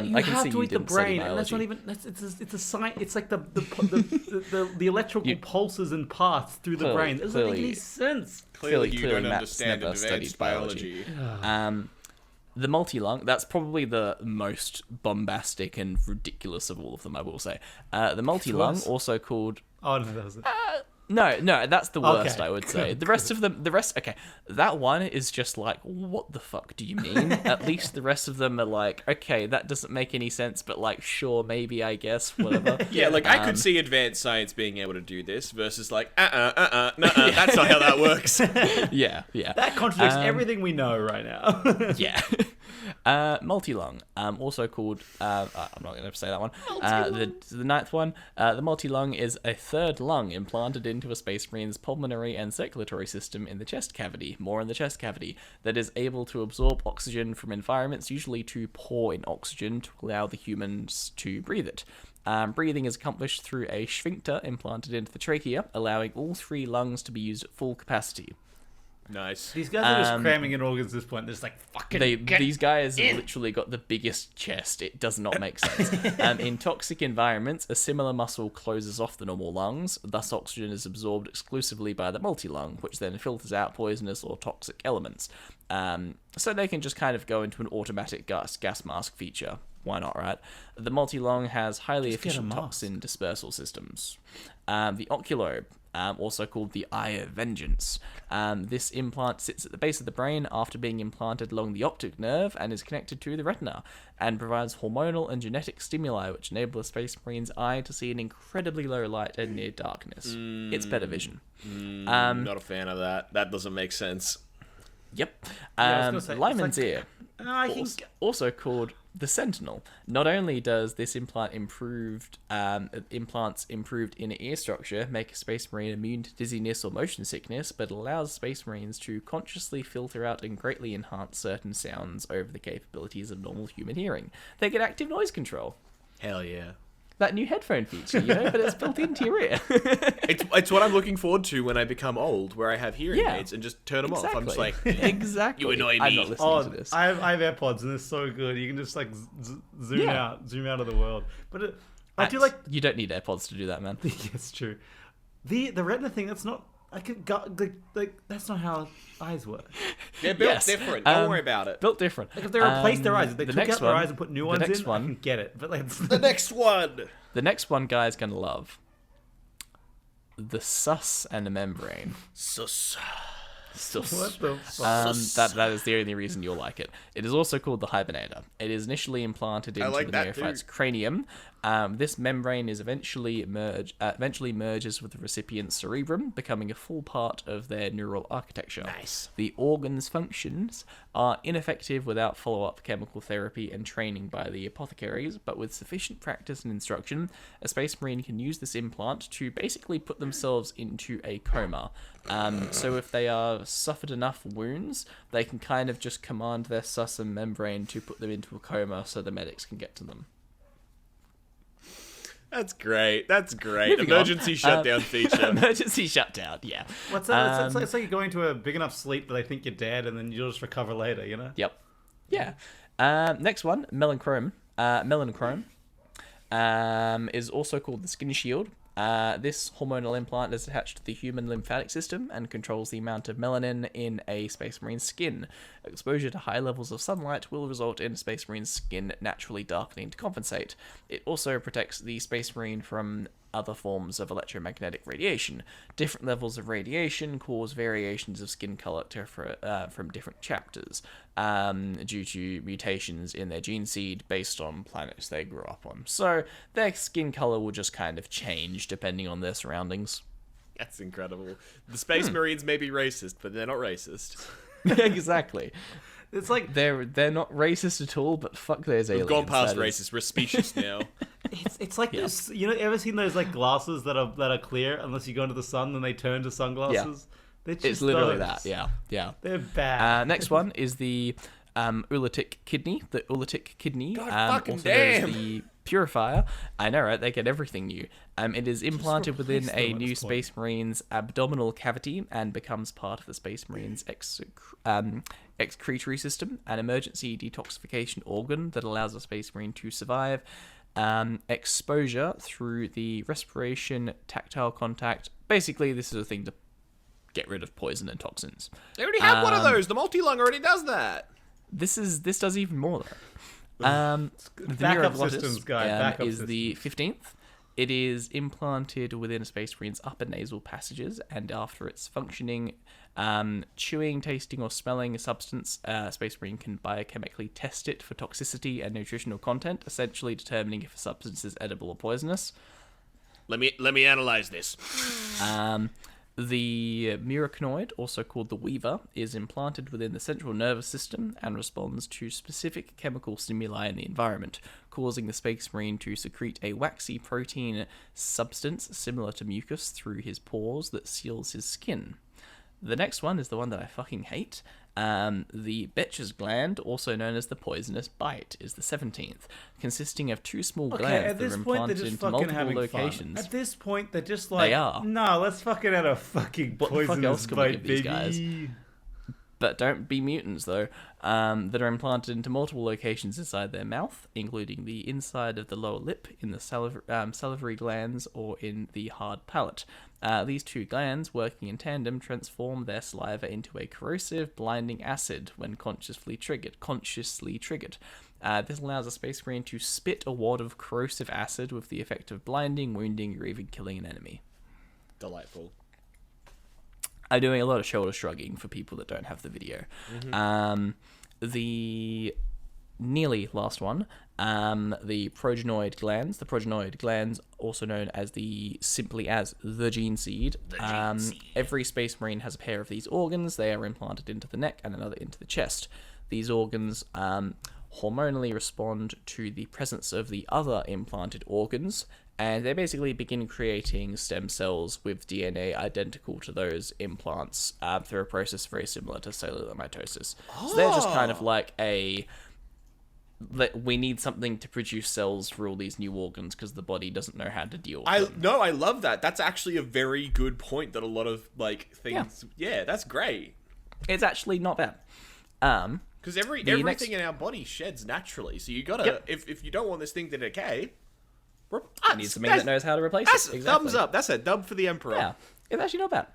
You I can have see to you eat the didn't study brain, and that's not biology. even. It's a science. It's like the electrical pulses and paths through the brain. It doesn't make any sense. Clearly, you Clearly don't Matt's understand never advanced studied biology. biology. The multi-lung, that's probably the most bombastic and ridiculous of all of them, I will say. The multi-lung, worse. also called... Oh no, that was it. No, that's the worst, Okay, I would say. The rest of them, okay, that one is just like, what the fuck do you mean? At least the rest of them are like, okay, that doesn't make any sense, but like, sure, maybe, I guess, whatever. Yeah, like I could see advanced science being able to do this versus like, nuh-uh, that's not how that works. yeah. That contradicts everything we know right now. Yeah. Multi-lung, also called, I'm not going to say that one. The ninth one, the multi-lung is a third lung implanted into a Space Marine's pulmonary and circulatory system in the chest cavity, that is able to absorb oxygen from environments, usually too poor in oxygen to allow the humans to breathe it. Breathing is accomplished through a sphincter implanted into the trachea, allowing all three lungs to be used at full capacity. Nice. These guys are just cramming in organs at this point. They're just like, fucking These guys have literally got the biggest chest. It does not make sense. In toxic environments, a similar muscle closes off the normal lungs. Thus, oxygen is absorbed exclusively by the multi-lung, which then filters out poisonous or toxic elements. So they can just kind of go into an automatic gas mask feature. Why not, right? The multi-lung has highly efficient toxin dispersal systems. The oculobe, also called the Eye of Vengeance. This implant sits at the base of the brain after being implanted along the optic nerve and is connected to the retina, and provides hormonal and genetic stimuli which enable a Space Marine's eye to see in incredibly low light and near darkness. It's better vision. Not a fan of that. That doesn't make sense. Yep. I was gonna say, Lyman's it's ear, also called the Sentinel. Not only does this implants improved inner ear structure make a Space Marine immune to dizziness or motion sickness, but allows Space Marines to consciously filter out and greatly enhance certain sounds over the capabilities of normal human hearing. They get active noise control. Hell yeah. That new headphone feature, but it's built into your ear. It's what I'm looking forward to when I become old, where I have hearing aids and just turn them off. I'm just like, exactly. You annoy me. I'm not listening to this. I have AirPods and they're so good. You can just like zoom out of the world. But I do like. You don't need AirPods to do that, man. Yeah, it's true. The retina thing. That's not. That's not how eyes work. They're built different. Don't worry about it. Built different. Like if they replaced their eyes, if they took out their eyes and put new ones in, I can get it. But like The next one. The next one, guys, gonna love. The sus and the membrane. Sus. what the fuck? That is the only reason you'll like it. It is also called the hibernator. It is initially implanted into the neophyte's cranium. This membrane is eventually merges with the recipient's cerebrum, becoming a full part of their neural architecture. Nice. The organ's functions are ineffective without follow-up chemical therapy and training by the apothecaries, but with sufficient practice and instruction, a Space Marine can use this implant to basically put themselves into a coma. So if they are suffered enough wounds, they can kind of just command their sus and membrane to put them into a coma so the medics can get to them. That's great. Emergency shutdown feature. Emergency shutdown, yeah. What's that? It's like you're going to a big enough sleep that they think you're dead, and then you'll just recover later. You know? Yep. Yeah. Next one, melanchrome. Melanchrome is also called the skin shield. This hormonal implant is attached to the human lymphatic system and controls the amount of melanin in a Space Marine's skin. Exposure to high levels of sunlight will result in a Space Marine's skin naturally darkening to compensate. It also protects the Space Marine from other forms of electromagnetic radiation. Different levels of radiation cause variations of skin color from different chapters due to mutations in their gene seed based on planets they grew up on. So their skin color will just kind of change depending on their surroundings. That's incredible. The Space Marines may be racist, but they're not racist. Exactly. It's like they're not racist at all, but fuck those aliens. We've gone past racist. We're specious now. it's like this. You know, ever seen those like glasses that are clear unless you go into the sun, then they turn to sunglasses? Yeah. It's literally that. Yeah. They're bad. Next one is the ulitic kidney. The ulitic kidney. God fucking also damn. known as the purifier. I know, right? They get everything new. It is implanted within replace a them at new this point. Space Marine's abdominal cavity and becomes part of the Space Marine's excretory system, an emergency detoxification organ that allows a Space Marine to survive exposure through the respiration, tactile contact. Basically, this is a thing to get rid of poison and toxins. They already have one of those. The multi-lung already does that. This does even more though. The Backup neuroglottis, systems, guy. Backup is systems. the 15th. It is implanted within a Space Marine's upper nasal passages, and after its functioning, chewing, tasting, or smelling a substance, Space Marine can biochemically test it for toxicity and nutritional content, essentially determining if a substance is edible or poisonous. Let me analyze this. The murachnoid, also called the Weaver, is implanted within the central nervous system and responds to specific chemical stimuli in the environment, causing the Space Marine to secrete a waxy protein substance similar to mucus through his pores that seals his skin. The next one is the one that I fucking hate. The Betcher's gland, also known as the poisonous bite, is the 17th, consisting of two small glands that are implanted into multiple locations. At this point, they're just like, They are. No, let's fucking add a fucking What the fuck poisonous else can we bite, give these baby. guys? But don't be mutants, though, that are implanted into multiple locations inside their mouth, including the inside of the lower lip, in the salivary glands, or in the hard palate. These two glands, working in tandem, transform their saliva into a corrosive, blinding acid when consciously triggered. This allows a Space Marine to spit a wad of corrosive acid with the effect of blinding, wounding, or even killing an enemy. Delightful. I'm doing a lot of shoulder shrugging for people that don't have the video. The nearly last one, the progenoid glands. The progenoid glands, also known as simply as the gene seed. Every Space Marine has a pair of these organs. They are implanted into the neck and another into the chest. These organs hormonally respond to the presence of the other implanted organs, and they basically begin creating stem cells with DNA identical to those implants through a process very similar to cellular mitosis. So they're just kind of like we need something to produce cells for all these new organs because the body doesn't know how to deal with them. No, I love that. That's actually a very good point that a lot of things. Yeah, that's great. It's actually not bad. Because everything in our body sheds naturally, so you gotta if you don't want this thing to decay, you need something that knows how to replace it. Exactly. Thumbs up. That's a dub for the Emperor. Yeah, it's actually not bad.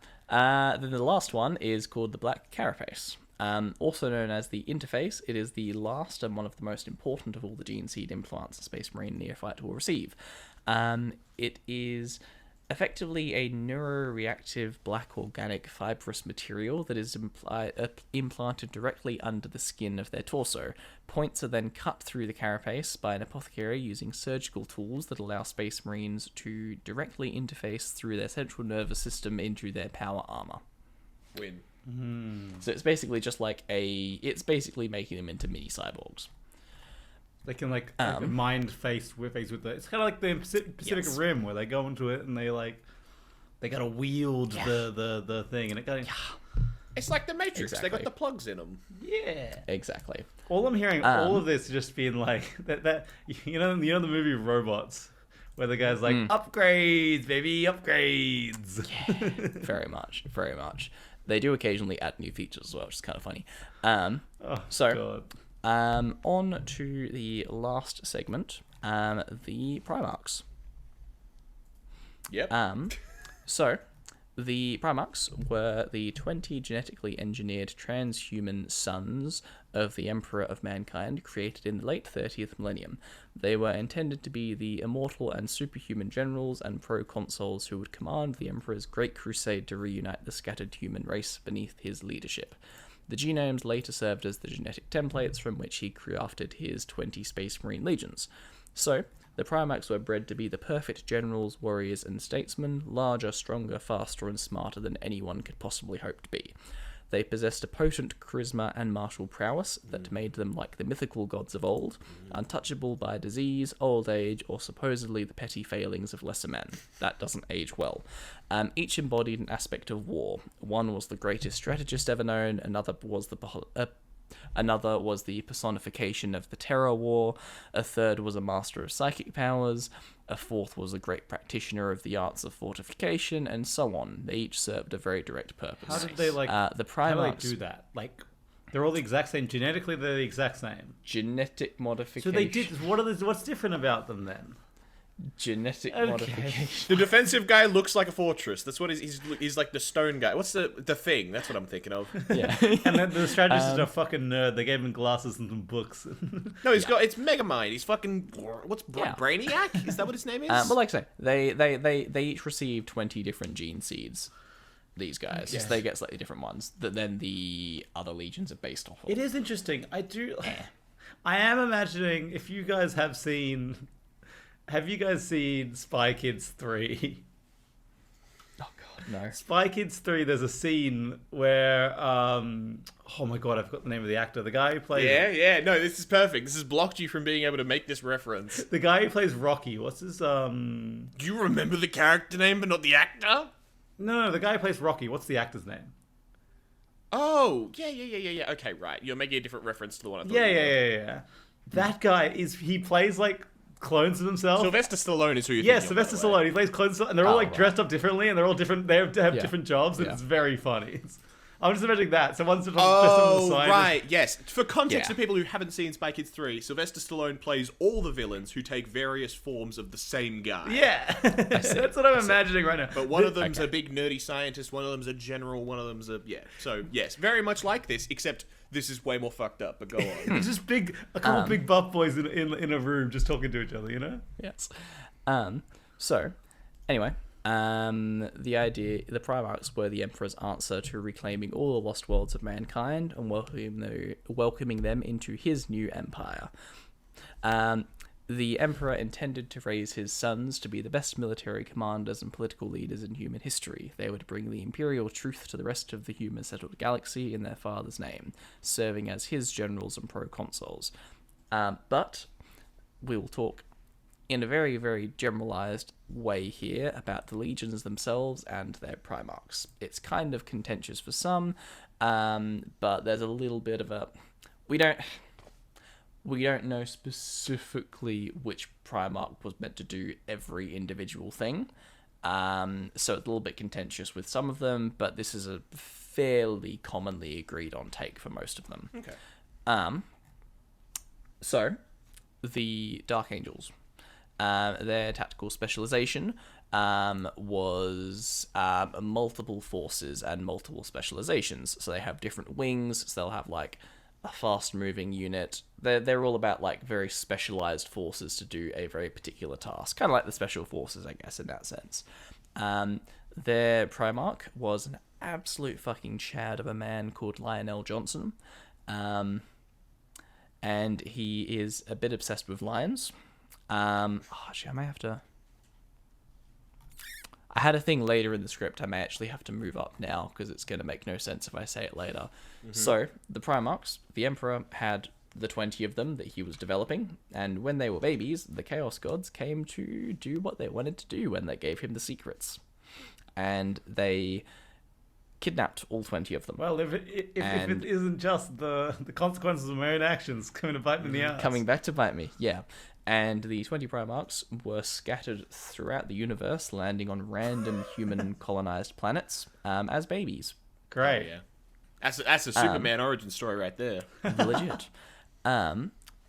Then the last one is called the Black Carapace. Also known as the interface, it is the last and one of the most important of all the gene seed implants a Space Marine neophyte will receive. It is effectively a neuroreactive black organic fibrous material that is implanted directly under the skin of their torso. Points are then cut through the carapace by an apothecary using surgical tools that allow Space Marines to directly interface through their central nervous system into their power armor. Win. So it's basically just like it's basically making them into mini cyborgs. They can like mind face with the. It's kind of like the Pacific Rim where they go into it and they gotta wield the thing and it gotta. It's like the Matrix. Exactly. They got the plugs in them. Yeah. Exactly. All I'm hearing, all of this just being like that. You know the movie Robots, where the guy's like upgrades, baby, upgrades. Yeah, very much. They do occasionally add new features as well, which is kind of funny. On to the last segment, the Primarchs. Yep. So, the Primarchs were the 20 genetically engineered transhuman sons of the Emperor of Mankind, created in the late 30th millennium. They were intended to be the immortal and superhuman generals and proconsuls who would command the Emperor's great crusade to reunite the scattered human race beneath his leadership. The genomes later served as the genetic templates from which he crafted his 20 Space Marine legions. So, the Primarchs were bred to be the perfect generals, warriors, and statesmen, larger, stronger, faster, and smarter than anyone could possibly hope to be. They possessed a potent charisma and martial prowess that made them like the mythical gods of old, untouchable by disease, old age, or supposedly the petty failings of lesser men. That doesn't age well. Each embodied an aspect of war. One was the greatest strategist ever known, another was the personification of the terror war, a third was a master of psychic powers, a fourth was a great practitioner of the arts of fortification, and so on. They each served a very direct purpose. How did they the How Primarchs do they do that? Like, they're all the exact same. Genetically, they're the exact same. genetic modification. So they did. What's different about them then? Genetic Okay. modification. The defensive guy looks like a fortress. That's what he's like the stone guy. What's the thing? That's what I'm thinking of. Yeah. And then the strategist is a fucking nerd. They gave him glasses and some books. No, it's Megamind. He's fucking Yeah. Brainiac? Is that what his name is? But like I say, they each receive 20 different gene seeds. These guys, so they get slightly different ones that then the other legions are based off of. It is interesting. I am imagining if you guys have seen. Have you guys seen Spy Kids 3? Oh god, no. Spy Kids 3, there's a scene where, oh my god, I've got the name of the actor. The guy who plays... Yeah. No, this is perfect. This has blocked you from being able to make this reference. The guy who plays Rocky, what's his, Do you remember the character name but not the actor? No, the guy who plays Rocky, what's the actor's name? Oh, yeah. Okay, right. You're making a different reference to the one I thought. Yeah. That guy he plays, like, clones of himself. Sylvester Stallone is who you're Yeah, thinking of, Sylvester by the way. Stallone. He plays clones, and they're all, like, right. dressed up differently, and they're all different, they have Yeah. different jobs, and Yeah. it's very funny. I'm just imagining that. So one's dressed up as Oh, a scientist. right, yes. For context Yeah. of people who haven't seen Spy Kids 3, Sylvester Stallone plays all the villains who take various forms of the same guy. Yeah. That's what I'm imagining right now. But one of them's a big nerdy scientist, one of them's a general, one of them's a... Yeah. So, yes, very much like this, except this is way more fucked up, but go on. It's just a couple big buff boys in a room just talking to each other, you know? Yes. So, anyway, the Primarchs were the Emperor's answer to reclaiming all the lost worlds of mankind and welcoming them into his new empire. The Emperor intended to raise his sons to be the best military commanders and political leaders in human history. They would bring the imperial truth to the rest of the human-settled galaxy in their father's name, serving as his generals and proconsuls. But we will talk in a very, very generalized way here about the legions themselves and their Primarchs. It's kind of contentious for some, but there's a little bit of a... We don't know specifically which Primarch was meant to do every individual thing. So it's a little bit contentious with some of them, but this is a fairly commonly agreed on take for most of them. Okay. So, the Dark Angels. Their tactical specialization was multiple forces and multiple specializations. So they have different wings, so they'll have like a fast-moving unit. They're all about like very specialized forces to do a very particular task, kind of like the special forces, I guess, in that sense. Their Primarch was an absolute fucking chad of a man called Lionel Johnson, and he is a bit obsessed with lions. Actually, I may have to... I had a thing later in the script I may actually have to move up now, because it's going to make no sense if I say it later. So, the Primarchs, the Emperor had the 20 of them that he was developing, and when they were babies, the Chaos Gods came to do what they wanted to do when they gave him the secrets. And they kidnapped all 20 of them. Well, if it isn't just the consequences of my own actions coming to bite me in the ass. Coming back to bite me, yeah. And the 20 Primarchs were scattered throughout the universe, landing on random human-colonized planets as babies. Great. Yeah. That's a Superman origin story right there. Legit.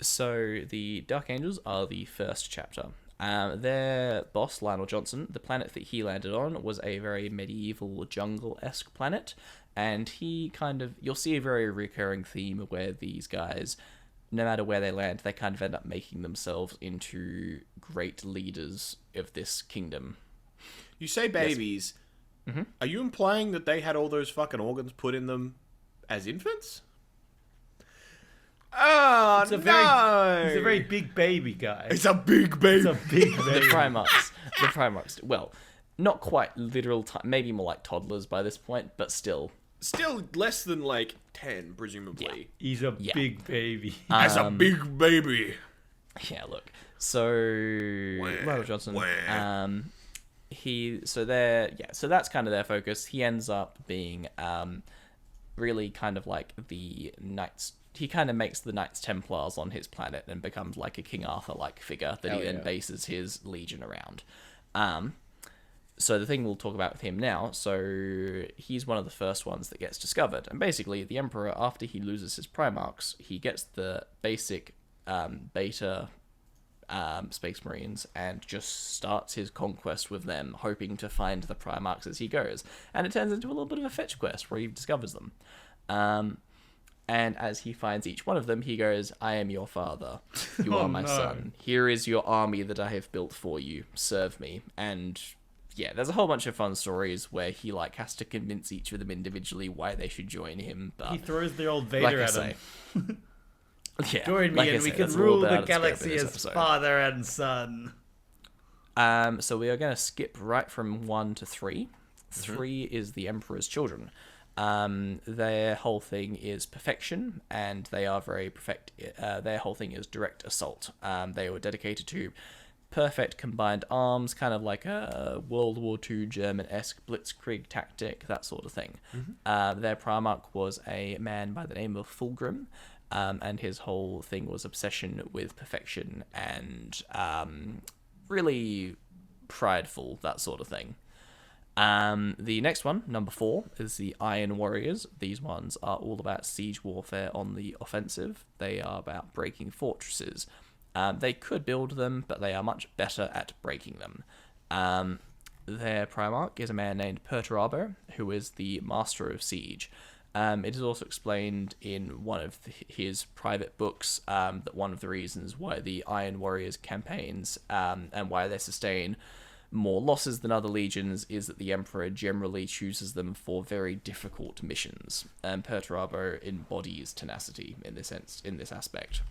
So the Dark Angels are the first chapter. Their boss, Lionel Johnson, the planet that he landed on was a very medieval jungle-esque planet, and you'll see a very recurring theme where these guys, no matter where they land, they kind of end up making themselves into great leaders of this kingdom. You say babies. Mm-hmm. Are you implying that they had all those fucking organs put in them as infants? Oh, He's a very big baby guy. It's a big baby. It's a big The baby. Primarchs, well, not quite literal time, maybe more like toddlers by this point, but still. Still less than like 10, presumably. He's a big baby. As a big baby. Yeah, look. So Lionel Johnson, so that's kind of their focus. He ends up being really kind of like the Knights. He kind of makes the Knights Templars on his planet and becomes like a King Arthur-like figure that he then bases his legion around. So the thing we'll talk about with him now, so he's one of the first ones that gets discovered. And basically, the Emperor, after he loses his Primarchs, he gets the basic beta Space Marines and just starts his conquest with them, hoping to find the Primarchs as he goes. And it turns into a little bit of a fetch quest where he discovers them. And as he finds each one of them, he goes, I am your father. You are my son. Here is your army that I have built for you. Serve me. And yeah, there's a whole bunch of fun stories where he like has to convince each of them individually why they should join him. But He throws the old Vader at him. Yeah, Join me like I and we say, can that's a little rule bit the out of scope in galaxy this as episode. father and son. So we are going to skip right from 1 to 3. 3 is the Emperor's Children. Their whole thing is perfection, and they are very perfect. Their whole thing is direct assault. They were dedicated to perfect combined arms, kind of like a World War II German-esque blitzkrieg tactic, that sort of thing. Their Primarch was a man by the name of Fulgrim, and his whole thing was obsession with perfection and really prideful, that sort of thing. The next one, number 4, is the Iron Warriors. These ones are all about siege warfare on the offensive. They are about breaking fortresses. They could build them, but they are much better at breaking them. Their Primarch is a man named Perturabo, who is the master of siege. It is also explained in one of his private books that one of the reasons why the Iron Warriors campaigns and why they sustain more losses than other legions is that the Emperor generally chooses them for very difficult missions. And Perturabo embodies tenacity in this aspect.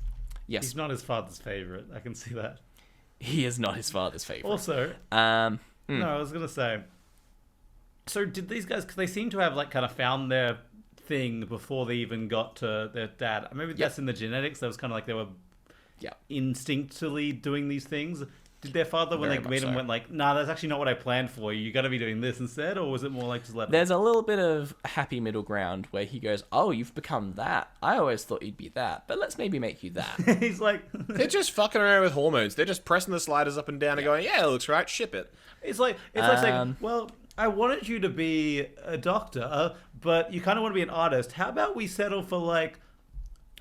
Yes, He's not his father's favorite. I can see that. he is not his father's favorite. Also, no, I was gonna say. So did these guys? Cause they seem to have like kind of found their thing before they even got to their dad. Maybe that's in the genetics. That was kind of like they were instinctively doing these things. Did their father, when Very they made him, much so. went like, "Nah, that's actually not what I planned for you. You got to be doing this instead," or was it more like just let? There's a little bit of happy middle ground where he goes, "Oh, you've become that. I always thought you'd be that, but let's maybe make you that." He's like, They're just fucking around with hormones. They're just pressing the sliders up and down and going, yeah, it looks right, ship it. it's like saying, "Well, I wanted you to be a doctor, but you kind of want to be an artist. How about we settle for like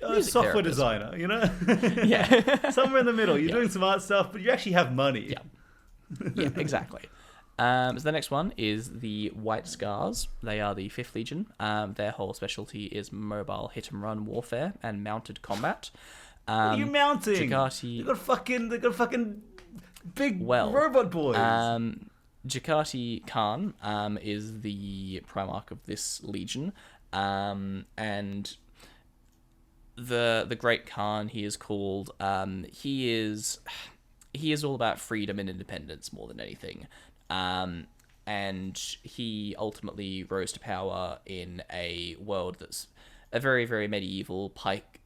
a Music software therapist." designer? You know, Yeah. somewhere in the middle. You're doing some art stuff, but you actually have money." Yeah. Yeah, exactly. So the next one is the White Scars. They are the 5th Legion. Their whole specialty is mobile hit-and-run warfare and mounted combat. What are you mounting? Jakati- They got fucking big Well, robot boys. Jakati Khan is the Primarch of this legion, and the Great Khan, he is called. He is all about freedom and independence more than anything. And he ultimately rose to power in a world that's a very, very medieval pike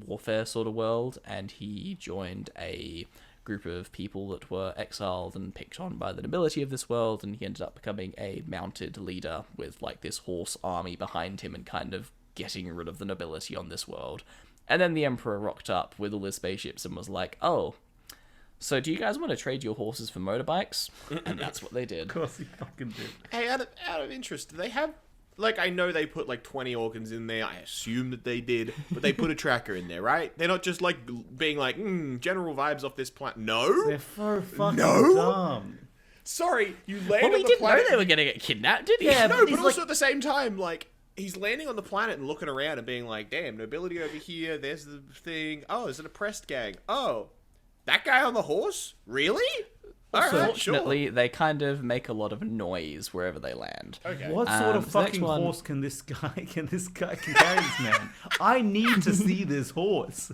warfare sort of world, and he joined a group of people that were exiled and picked on by the nobility of this world, and he ended up becoming a mounted leader with like this horse army behind him and kind of getting rid of the nobility on this world. And then the Emperor rocked up with all his spaceships and was like, "Oh, so do you guys want to trade your horses for motorbikes?" And that's what they did. Of course he fucking did. Hey, out of interest, do they have, like, I know they put like 20 organs in there. I assume that they did, but they put a tracker in there, right? They're not just like being like, general vibes off this planet. No? They're so fucking No? dumb. Sorry, you land Well, on we the didn't planet. know they were going to get kidnapped, did he? Yeah, No, he's but also at the same time, like, he's landing on the planet and looking around and being like, damn, nobility over here, there's the thing. Oh, there's an oppressed gang. Oh, that guy on the horse? Really? Alright, sure. Fortunately, they kind of make a lot of noise wherever they land. Okay. What sort of the next fucking one- horse can this guy can carry this man? I need to see this horse.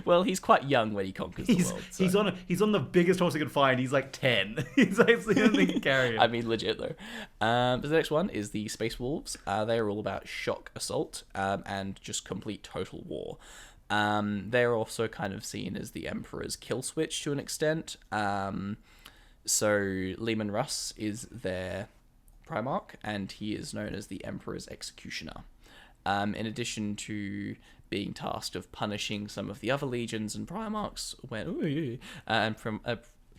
Well, he's quite young when he conquers the world. So. He's on the biggest horse he can find. He's like 10. He's actually the only thing he can carry him. I mean, legit though. But the next one is the Space Wolves. They are all about shock assault and just complete total war. They're also kind of seen as the Emperor's kill switch to an extent. So Lehman Russ is their Primarch, and he is known as the Emperor's Executioner. In addition to being tasked of punishing some of the other legions and Primarchs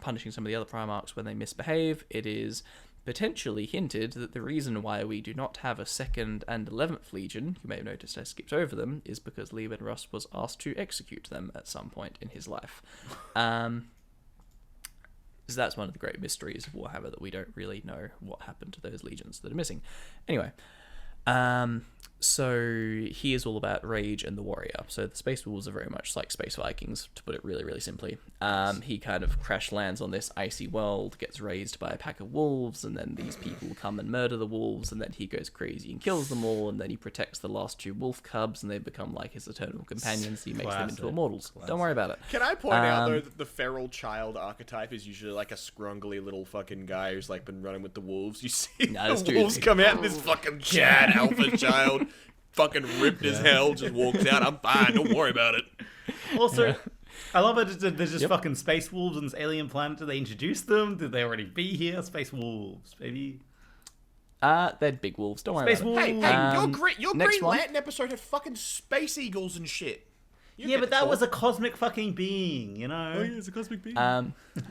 punishing some of the other Primarchs when they misbehave, it is potentially hinted that the reason why we do not have a 2nd and 11th Legion, you may have noticed I skipped over them, is because Leoben Russ was asked to execute them at some point in his life. So that's one of the great mysteries of Warhammer, that we don't really know what happened to those legions that are missing. Anyway, so he is all about rage and the warrior. So the Space Wolves are very much like Space Vikings, to put it really, really simply. He kind of crash lands on this icy world, gets raised by a pack of wolves, and then these people come and murder the wolves, and then he goes crazy and kills them all, and then he protects the last 2 wolf cubs, and they become like his eternal companions. He makes them into immortals. Don't worry about it. Can I point out, though, that the feral child archetype is usually like a scrungly little fucking guy who's like been running with the wolves. You see the wolves come out, and this fucking Chad alpha child fucking ripped as hell just walks out. I'm fine, don't worry about it. Also, I love it. There's just fucking space wolves on this alien planet. Did they introduce them? Did they already be here? Space wolves, baby. They're big wolves. Don't worry Space about it. wolves. Hey, your next Green one. Lantern episode had fucking space eagles and shit. Yeah, but that was a cosmic fucking being, you know? Oh, yeah, it's a cosmic being.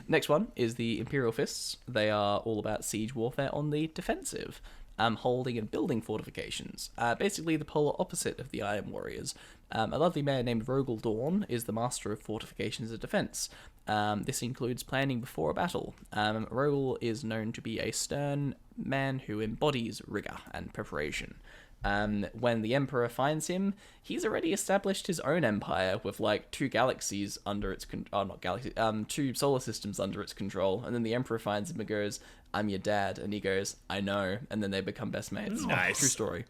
Next one is the Imperial Fists. They are all about siege warfare on the defensive. Holding and building fortifications. Basically the polar opposite of the Iron Warriors. A lovely man named Rogel Dawn is the master of fortifications and defense. This includes planning before a battle. Rogel is known to be a stern man who embodies rigor and preparation. When the Emperor finds him, he's already established his own empire with like 2 galaxies under its not galaxies, 2 solar systems under its control. And then the Emperor finds him and goes, "I'm your dad," and he goes, "I know," and then they become best mates. Nice. True story.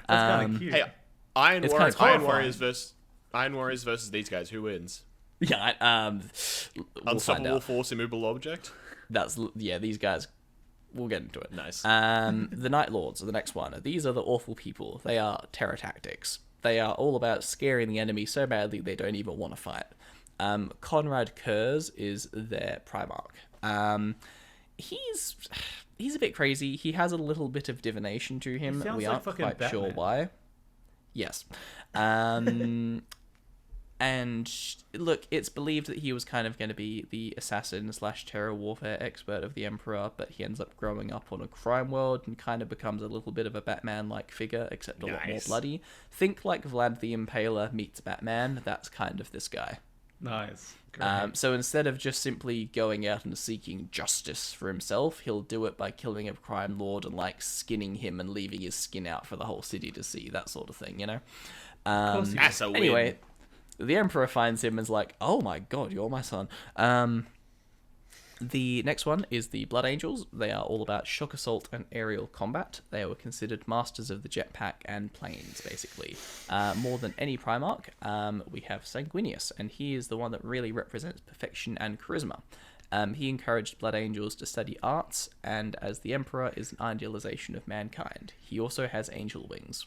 That's kind of cute. Hey, Iron It's Warriors, kinda Iron Warriors versus these guys. Who wins? Yeah, we'll find Unstoppable out. force, immovable object. These guys. We'll get into it. Nice. The Night Lords are the next one. These are the awful people. They are terror tactics. They are all about scaring the enemy so badly they don't even want to fight. Conrad Kurz is their Primarch. He's a bit crazy. He has a little bit of divination to him. sounds We like aren't fucking quite sure Batman. why. Yes. And look, it's believed that he was kind of going to be the assassin / terror warfare expert of the Emperor, but he ends up growing up on a crime world and kind of becomes a little bit of a Batman-like figure, except a lot more bloody. Think like Vlad the Impaler meets Batman. That's kind of this guy. Nice. Great. So instead of just simply going out and seeking justice for himself, he'll do it by killing a crime lord and like skinning him and leaving his skin out for the whole city to see, that sort of thing, you know? That's a win. Anyway, the Emperor finds him and is like, "Oh my god, you're my son." The next one is the Blood Angels. They are all about shock assault and aerial combat. They were considered masters of the jetpack and planes, basically. More than any Primarch, we have Sanguinius, and he is the one that really represents perfection and charisma. He encouraged Blood Angels to study arts, and as the Emperor is an idealization of mankind. He also has angel wings.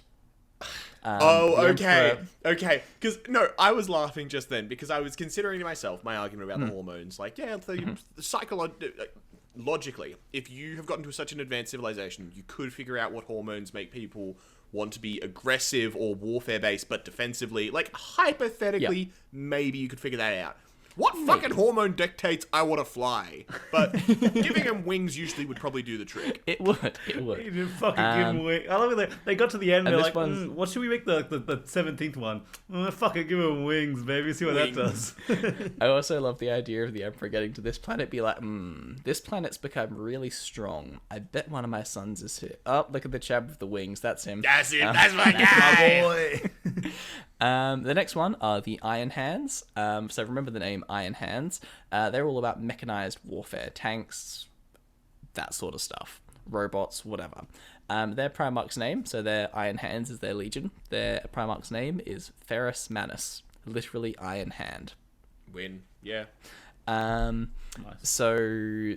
Okay. Because I was laughing just then because I was considering to myself my argument about the hormones. Like, yeah, logically, if you have gotten to such an advanced civilization, you could figure out what hormones make people want to be aggressive or warfare based, but defensively. Like, hypothetically, maybe you could figure that out. What fucking hormone dictates I want to fly? But giving him wings usually would probably do the trick. It would. You didn't fucking give him wings. I love it. They got to the end. They're this like, one's- what should we make the 17th one? Fucking give him wings, baby. See what that does. I also love the idea of the Emperor getting to this planet, be like, this planet's become really strong. I bet one of my sons is here. Oh, look at the chap with the wings. That's him. That's it. That's my guy. Boy. The next one are the Iron Hands. So remember the name Iron Hands. They're all about mechanized warfare, tanks, that sort of stuff, robots, whatever. Their Primarch's name, so their Iron Hands is their legion. Their Primarch's name is Ferrus Manus, literally Iron Hand. Win. Yeah. So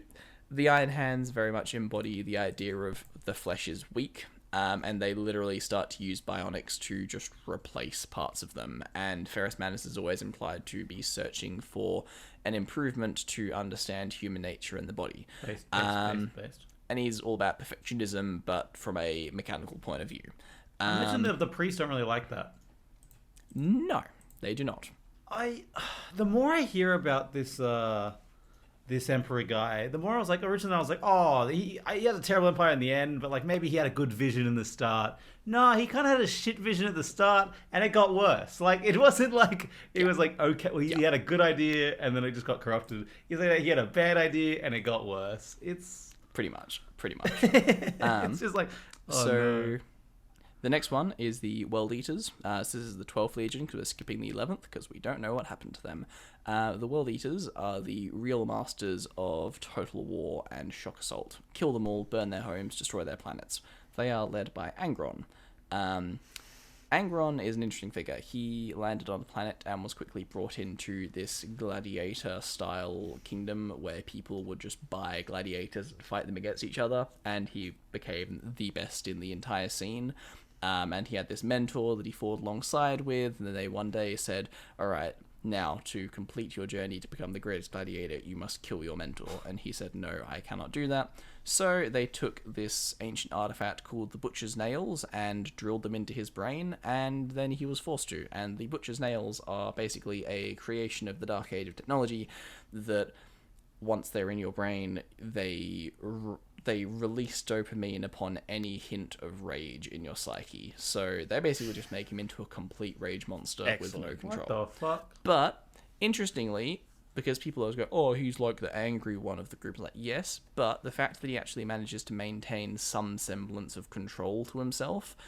the Iron Hands very much embody the idea of the flesh is weak. And they literally start to use bionics to just replace parts of them. And Ferrus Manus is always implied to be searching for an improvement to understand human nature and the body. Based. And he's all about perfectionism, but from a mechanical point of view. Imagine the priests don't really like that. No, they do not. The more I hear about this this emperor guy, the more I was like, originally I was like, oh, he had a terrible empire in the end, but like maybe he had a good vision in the start. No, he kind of had a shit vision at the start, and it got worse. Like, it wasn't like, it was like, okay, well, he had a good idea, and then it just got corrupted. He had a bad idea, and it got worse. It's... Pretty much. it's just like, oh, so... no. The next one is the World Eaters. So this is the 12th Legion, because we're skipping the 11th, because we don't know what happened to them. The World Eaters are the real masters of total war and shock assault. Kill them all, burn their homes, destroy their planets. They are led by Angron. Angron is an interesting figure. He landed on the planet and was quickly brought into this gladiator-style kingdom where people would just buy gladiators and fight them against each other, and he became the best in the entire scene. And he had this mentor that he fought alongside with, and then they one day said, all right, now to complete your journey to become the greatest gladiator, you must kill your mentor. And he said, no, I cannot do that. So they took this ancient artifact called the Butcher's Nails and drilled them into his brain, and then he was forced to. And the Butcher's Nails are basically a creation of the Dark Age of technology that once they're in your brain, they release dopamine upon any hint of rage in your psyche. So they basically just make him into a complete rage monster with no control. What the fuck? But, interestingly, because people always go, oh, he's like the angry one of the group. Like, yes, but the fact that he actually manages to maintain some semblance of control to himself,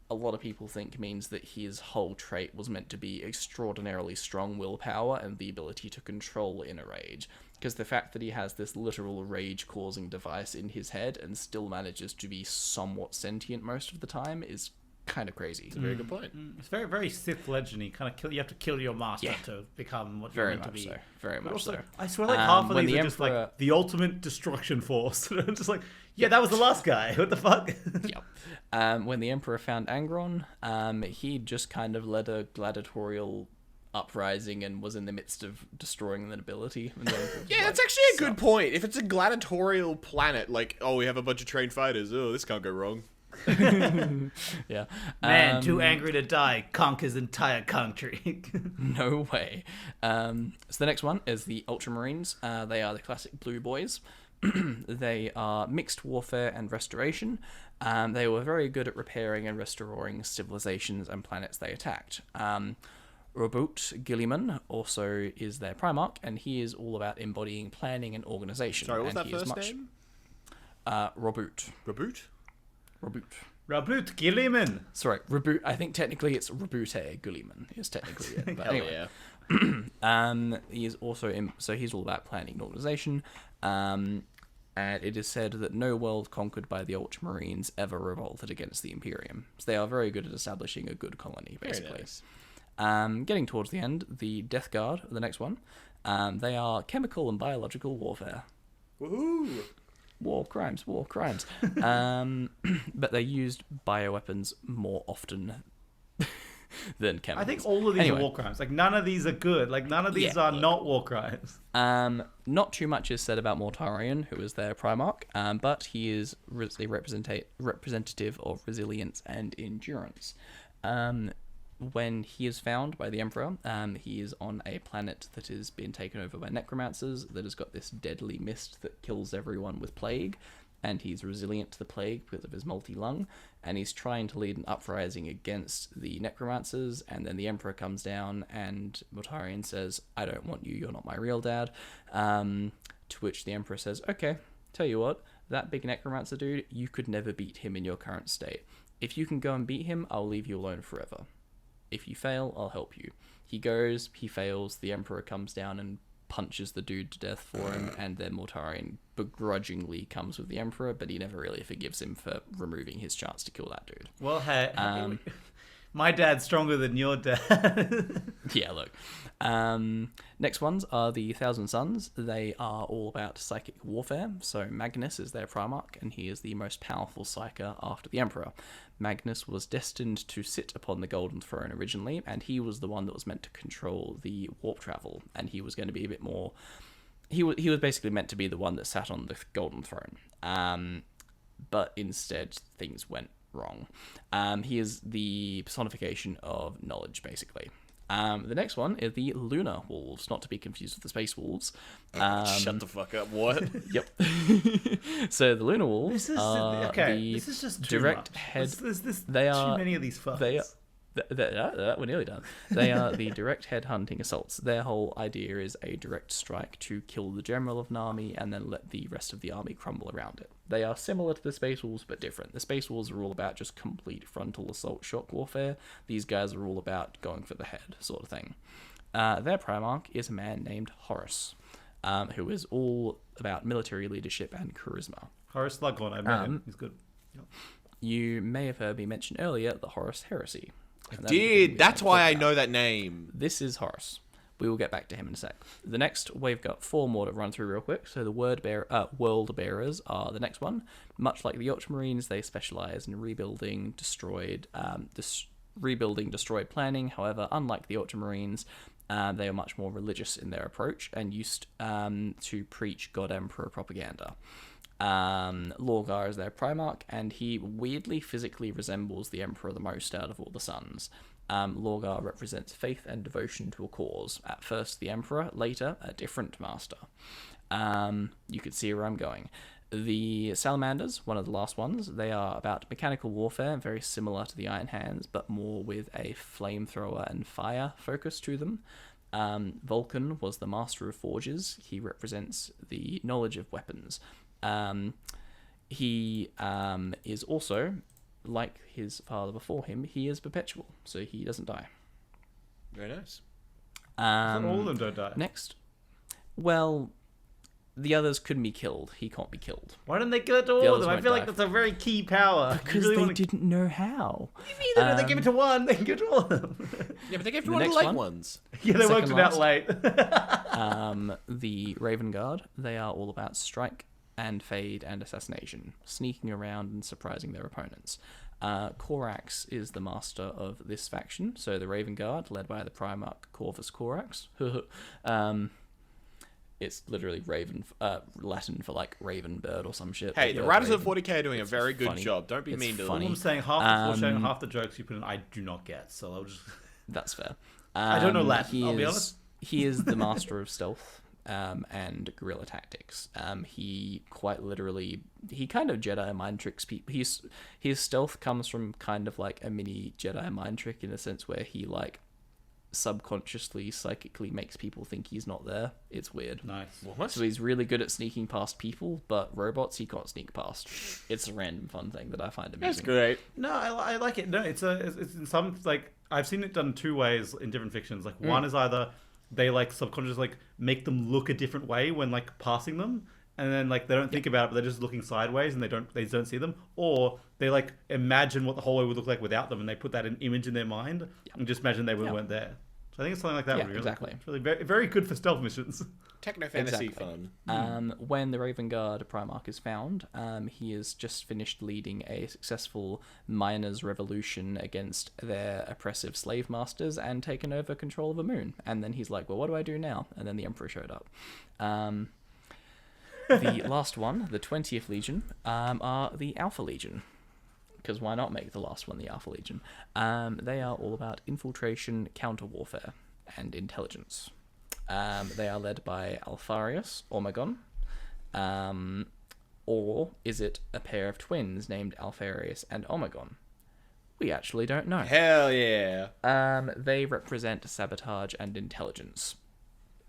a lot of people think means that his whole trait was meant to be extraordinarily strong willpower and the ability to control inner rage. Because the fact that he has this literal rage-causing device in his head and still manages to be somewhat sentient most of the time is kind of crazy. It's a very good point. It's very, very Sith legend-y. You have to kill your master to become what you're Very meant to much be. so. Very But much also, so. I swear like half of when these the are just Emperor- like the ultimate destruction force. I'm just like, yeah, that was the last guy. What the fuck? Yep. When the Emperor found Angron, he just kind of led a gladiatorial uprising and was in the midst of destroying the nobility. And Yeah, that's actually a good point. If it's a gladiatorial planet, like, oh, we have a bunch of trained fighters. Oh, this can't go wrong. Yeah. Man, too angry to die, conquers entire country. No way. So the next one is the Ultramarines. They are the classic blue boys. They are mixed warfare and restoration. They were very good at repairing and restoring civilizations and planets they attacked. Robert Gilliman also is their Primarch, and he is all about embodying planning and organization. Sorry, what was and that he is first much... name? Robert. Reboot? Robert. Rabut Gilliman. Sorry, Reboot. I think technically it's Rebute Gulliman is technically it. But Hell anyway. yeah. He is also so he's all about planning and organization. And it is said that no world conquered by the Ultramarines ever revolted against the Imperium. So they are very good at establishing a good colony, basically. Nice. Getting towards the end, the Death Guard, the next one, they are chemical and biological warfare. Woohoo! War crimes. But they used bioweapons more often than chemicals. I think all of these are war crimes. Like, none of these are good. Like, none of these are not war crimes. Not too much is said about Mortarion, who is their Primarch, but he is a representative of resilience and endurance. When he is found by the Emperor, he is on a planet that has been taken over by necromancers that has got this deadly mist that kills everyone with plague, and he's resilient to the plague because of his multi-lung, and he's trying to lead an uprising against the necromancers, and then the Emperor comes down, and Mortarion says, I don't want you, you're not my real dad, to which the Emperor says, okay, tell you what, that big necromancer dude, you could never beat him in your current state. If you can go and beat him, I'll leave you alone forever. If you fail, I'll help you. He goes, he fails, the Emperor comes down and punches the dude to death for him, and then Mortarion begrudgingly comes with the Emperor, but he never really forgives him for removing his chance to kill that dude. Well, hey, my dad's stronger than your dad. Yeah, look. Next ones are the Thousand Sons. They are all about psychic warfare. So Magnus is their Primarch, and he is the most powerful psyker after the Emperor. Magnus was destined to sit upon the Golden Throne originally, and he was the one that was meant to control the warp travel, and he was going to be a bit more... He was basically meant to be the one that sat on the Golden Throne. But instead, things went wrong. He is the personification of knowledge, basically. The next one is the lunar wolves, not to be confused with the space wolves. Shut the fuck up. What? Yep. So the lunar wolves This is are okay. the This is just too direct much. head. There's they too are many of these fucks. They are. We're nearly done. They are the direct head hunting assaults. Their whole idea is a direct strike to kill the general of an army and then let the rest of the army crumble around it. They are similar to the Space Wolves, but different. The Space Wolves are all about just complete frontal assault shock warfare. These guys are all about going for the head, sort of thing. Their Primarch is a man named Horus, who is all about military leadership and charisma. Horus Slughorn, I met him. He's good. Yep. You may have heard me mention earlier the Horus Heresy. And that is Did. That's what why we're I talking know about. that name. This is Horus. We will get back to him in a sec. The next, we've got 4 more to run through real quick. So the world bearers are the next one. Much like the Ultramarines, they specialize in rebuilding destroyed planning. However, unlike the Ultramarines, they are much more religious in their approach and used to preach God Emperor propaganda. Lorgar is their Primarch, and he weirdly physically resembles the Emperor the most out of all the sons. Lorgar represents faith and devotion to a cause. At first the Emperor, later a different master. You could see where I'm going. The Salamanders, one of the last ones, they are about mechanical warfare, very similar to the Iron Hands, but more with a flamethrower and fire focus to them. Vulcan was the master of forges. He represents the knowledge of weapons. He is also, like his father before him, he is perpetual, so he doesn't die. Very nice. All of them don't die. Next. Well, the others couldn't be killed. He can't be killed. Why didn't they give it to all The of others them? I won't feel die. like that's a very key power. Because they didn't know how. They give it to one, they can give it to all of them. Yeah, but they gave The one of the next late one? ones. Yeah, they worked Second it out last. late. The Raven Guard, they are all about strike and fade and assassination, sneaking around and surprising their opponents. Corax is the master of this faction, so the Raven Guard, led by the Primarch Corvus Corax. It's literally Raven, Latin for like raven bird or some shit. Hey, but the yeah, writers of Raven. 40k are doing a very good funny. job. Don't be It's mean to funny. I'm them. saying half the foreshadowing, half the jokes you put in, I do not get. So I'll just. That's fair. I don't know Latin, I'll be honest. He is the master of stealth and guerrilla tactics. He quite literally, he kind of Jedi mind tricks people. His stealth comes from kind of like a mini Jedi mind trick in a sense where he like subconsciously, psychically makes people think he's not there. It's weird. Nice. What? So he's really good at sneaking past people, but robots he can't sneak past. It's a random fun thing that I find amusing. That's great. No, I like it. No, it's in some like I've seen it done 2 ways in different fictions. Like one is either they like subconsciously like make them look a different way when like passing them, and then like they don't think about it, but they're just looking sideways and they don't see them, or they like imagine what the hallway would look like without them, and they put that an image in their mind and just imagine they weren't there. So I think it's something like that. Yeah, would be really exactly. cool. It's really very, very good for stealth missions. Techno fantasy Exactly. fun. When the Raven Guard Primarch is found, he has just finished leading a successful miners' revolution against their oppressive slave masters and taken over control of a moon. And then he's like, well, what do I do now? And then the Emperor showed up. The last one, the 20th Legion, are the Alpha Legion. Because why not make the last one the Alpha Legion? They are all about infiltration, counter-warfare, and intelligence. They are led by Alfarius Ormagon. Or is it a pair of twins named Alfarius and Ormagon? We actually don't know. Hell yeah. They represent sabotage and intelligence.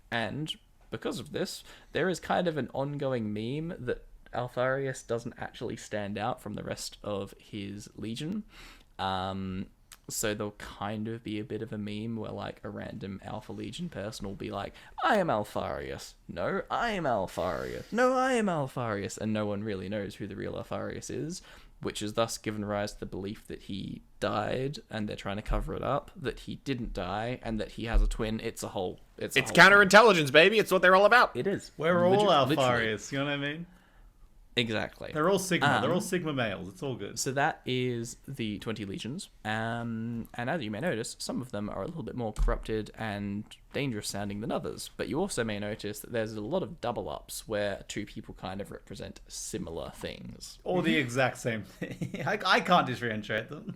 And because of this, there is kind of an ongoing meme that Alfarius doesn't actually stand out from the rest of his legion. So there'll kind of be a bit of a meme where like a random Alpha Legion person will be like, I am Alfarius. No, I am Alfarius. No, I am Alfarius. And no one really knows who the real Alfarius is, which has thus given rise to the belief that he died and they're trying to cover it up, that he didn't die, and that he has a twin. It's Counterintelligence, baby. It's what they're all about. It is. We're all Literally. Alfarius, you know what I mean? Exactly. They're all Sigma. They're all Sigma males. It's all good. So that is the 20 legions. And as you may notice, some of them are a little bit more corrupted and dangerous sounding than others. But you also may notice that there's a lot of double ups where 2 people kind of represent similar things. Or the exact same thing. I can't differentiate them.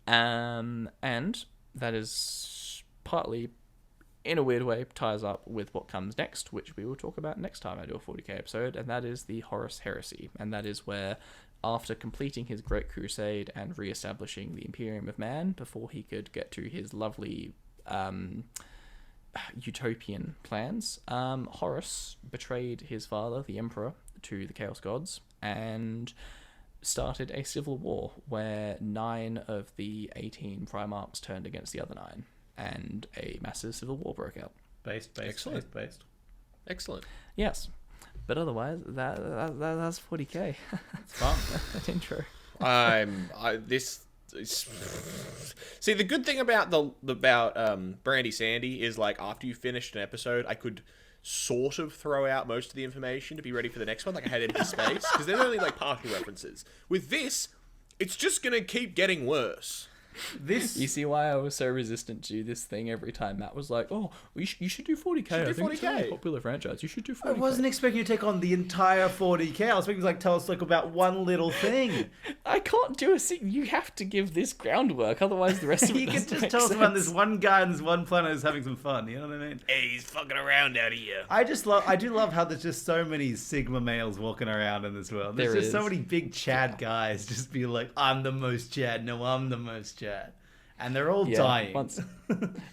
And that is partly, in a weird way, ties up with what comes next, which we will talk about next time I do a 40k episode, and that is the Horus Heresy. And that is where, after completing his Great Crusade and re-establishing the Imperium of Man, before he could get to his lovely utopian plans, Horus betrayed his father, the Emperor, to the Chaos Gods, and started a civil war where 9 of the 18 Primarchs turned against the other 9, and a massive civil war broke out. Excellent. Excellent. Yes, but otherwise, that's 40k. It's fun. That intro. See, the good thing about Brandy Sandy is, like, after you finished an episode, I could sort of throw out most of the information to be ready for the next one. Like, I had empty space because they're only like partial references. With this, it's just gonna keep getting worse. You see why I was so resistant to this thing every time Matt was like, "Oh, you should do 40k. I think it's a really popular franchise. You should do 40k." I wasn't expecting you to take on the entire 40k. I was expecting you to tell us about one little thing. I can't do a scene. You have to give this groundwork, otherwise the rest of it You can doesn't just make tell us sense. about this one guy on this one planet who's having some fun. You know what I mean? Hey, he's fucking around out here. I do love how there's just so many Sigma males walking around in this world. There's just so many big Chad guys just be like, "I'm the most Chad. No, I'm the most Chad." And they're all dying.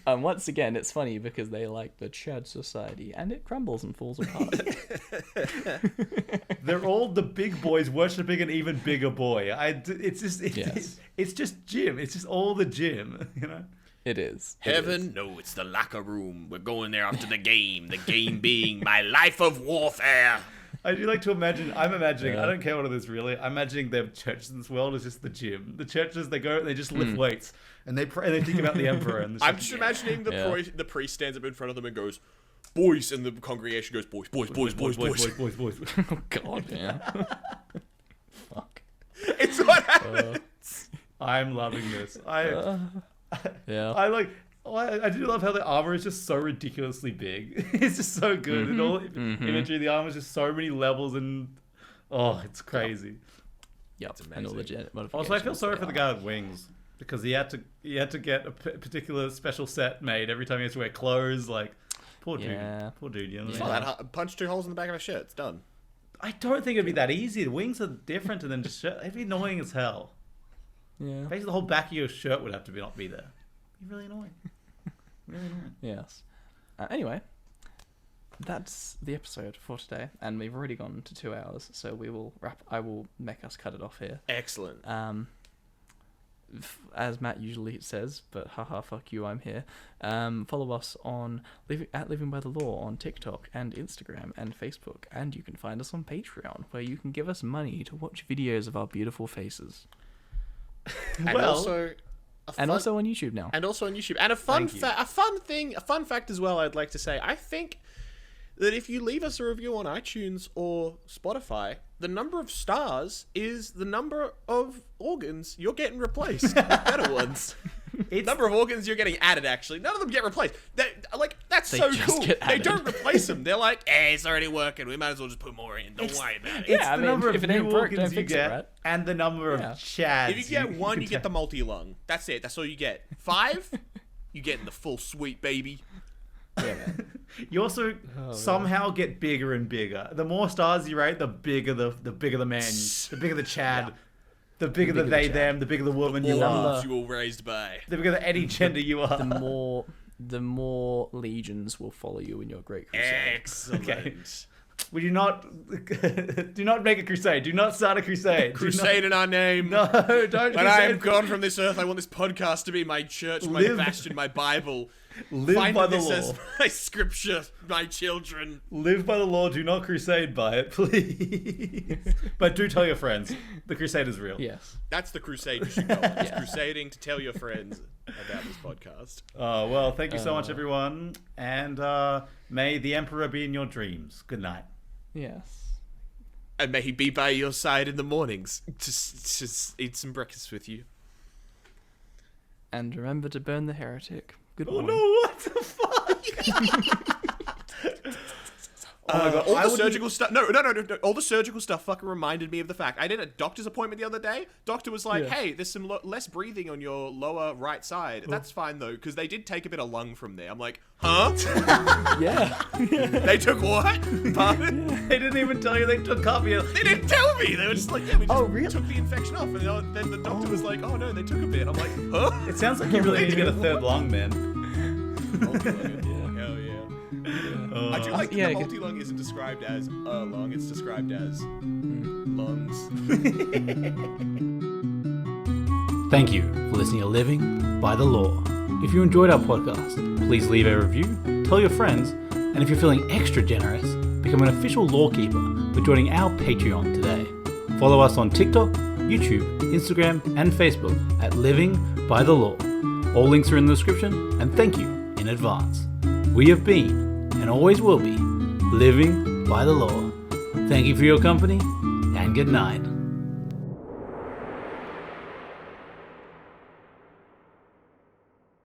Once again, it's funny because they like the Chad society, and it crumbles and falls apart. They're all the big boys worshipping an even bigger boy. It's just Jim. It's just all the Jim. You know. It is. Heaven? No, it's the locker room. We're going there after the game. The game being my life of warfare. I do like to imagine. I'm imagining. I don't care what it is really. I'm imagining the churches in this world is just the gym. The churches, they go and they just lift weights and they pray and they think about the emperor. And I'm just imagining the priest stands up in front of them and goes, "Boys," and the congregation goes, "Boys, boys, boys, boys, boys." Oh God, yeah. Fuck. It's what happens. I'm loving this. Yeah. I do love how the armor is just so ridiculously big. It's just so good. And all imagery of the armor is just so many levels and it's crazy. Yep. And all the modifications. Also, I feel sorry for the guy with wings because he had to get a particular special set made every time he has to wear clothes. Like, poor dude. Poor dude. You know It's what I not mean? that hard. Punch 2 holes in the back of a shirt. It's done. I don't think it'd be that easy. The wings are different, and then just shirt. It'd be annoying as hell. Yeah. Basically, the whole back of your shirt would have to not be there. It'd be really annoying. Really annoying. Yes. Anyway, that's the episode for today, and we've already gone to 2 hours, so we will wrap. I will make us cut it off here. Excellent. As Matt usually says, but haha, fuck you, I'm here. Follow us on Living by the Law on TikTok and Instagram and Facebook, and you can find us on Patreon, where you can give us money to watch videos of our beautiful faces. And also on YouTube now. And also on YouTube. And a fun fact as well, I'd like to say. I think that if you leave us a review on iTunes or Spotify, the number of stars is the number of organs you're getting replaced with better ones. It's number of organs you're getting added, actually. None of them get replaced. That's so cool. They don't replace them. They're like, hey, it's already working. We might as well just put more in. Don't worry about it. It's the number of new organs you it, get right? and the number of chads. If you get one, you get the multi-lung. That's it. That's all you get. 5, you get the full suite, baby. Yeah, man. You also somehow get bigger and bigger. The more stars you rate, the bigger the man, the bigger the chad, the bigger the they them, the bigger the woman you are. You were raised by. The bigger the any gender you are. The more legions will follow you in your great crusade. Excellent. Okay. Would you not do not make a crusade? Do not start a crusade. Crusade in our name. No, don't. When I am gone from this earth, I want this podcast to be my church, my bastion, my Bible. Live by the law. As my scripture, my children. Live by the law. Do not crusade by it, please. But do tell your friends. The crusade is real. Yes. That's the crusade you should go on. It's crusading to tell your friends about this podcast. Well, thank you so much, everyone. And may the Emperor be in your dreams. Good night. Yes. And may he be by your side in the mornings. Just eat some breakfast with you. And remember to burn the heretic. Good Oh morning. no, what the fuck? my God. All I the wouldn't- surgical stuff. No. All the surgical stuff fucking reminded me of the fact I did a doctor's appointment the other day. Doctor was like, "Hey, there's some less breathing on your lower right side. That's fine though, because they did take a bit of lung from there." I'm like, "Huh? Yeah. They took what? Pardon? They didn't even tell you they took copy of. They didn't tell me. They were just like, "Yeah, we just really? took the infection off." And then the doctor was like, "Oh no, they took a bit." I'm like, "Huh?" It sounds like you really need to get a third lung, man. Hell yeah. I do like that yeah, the it could- multi-lung isn't described as a lung, it's described as lungs. Thank you for listening to Living by the Law. If you enjoyed our podcast, please leave a review, tell your friends, and if you're feeling extra generous, become an official lawkeeper by joining our Patreon today. Follow us on TikTok, YouTube, Instagram, and Facebook at Living by the Law. All links are in the description, and thank you in advance. We have been, and always will be, living by the law. Thank you for your company, and good night.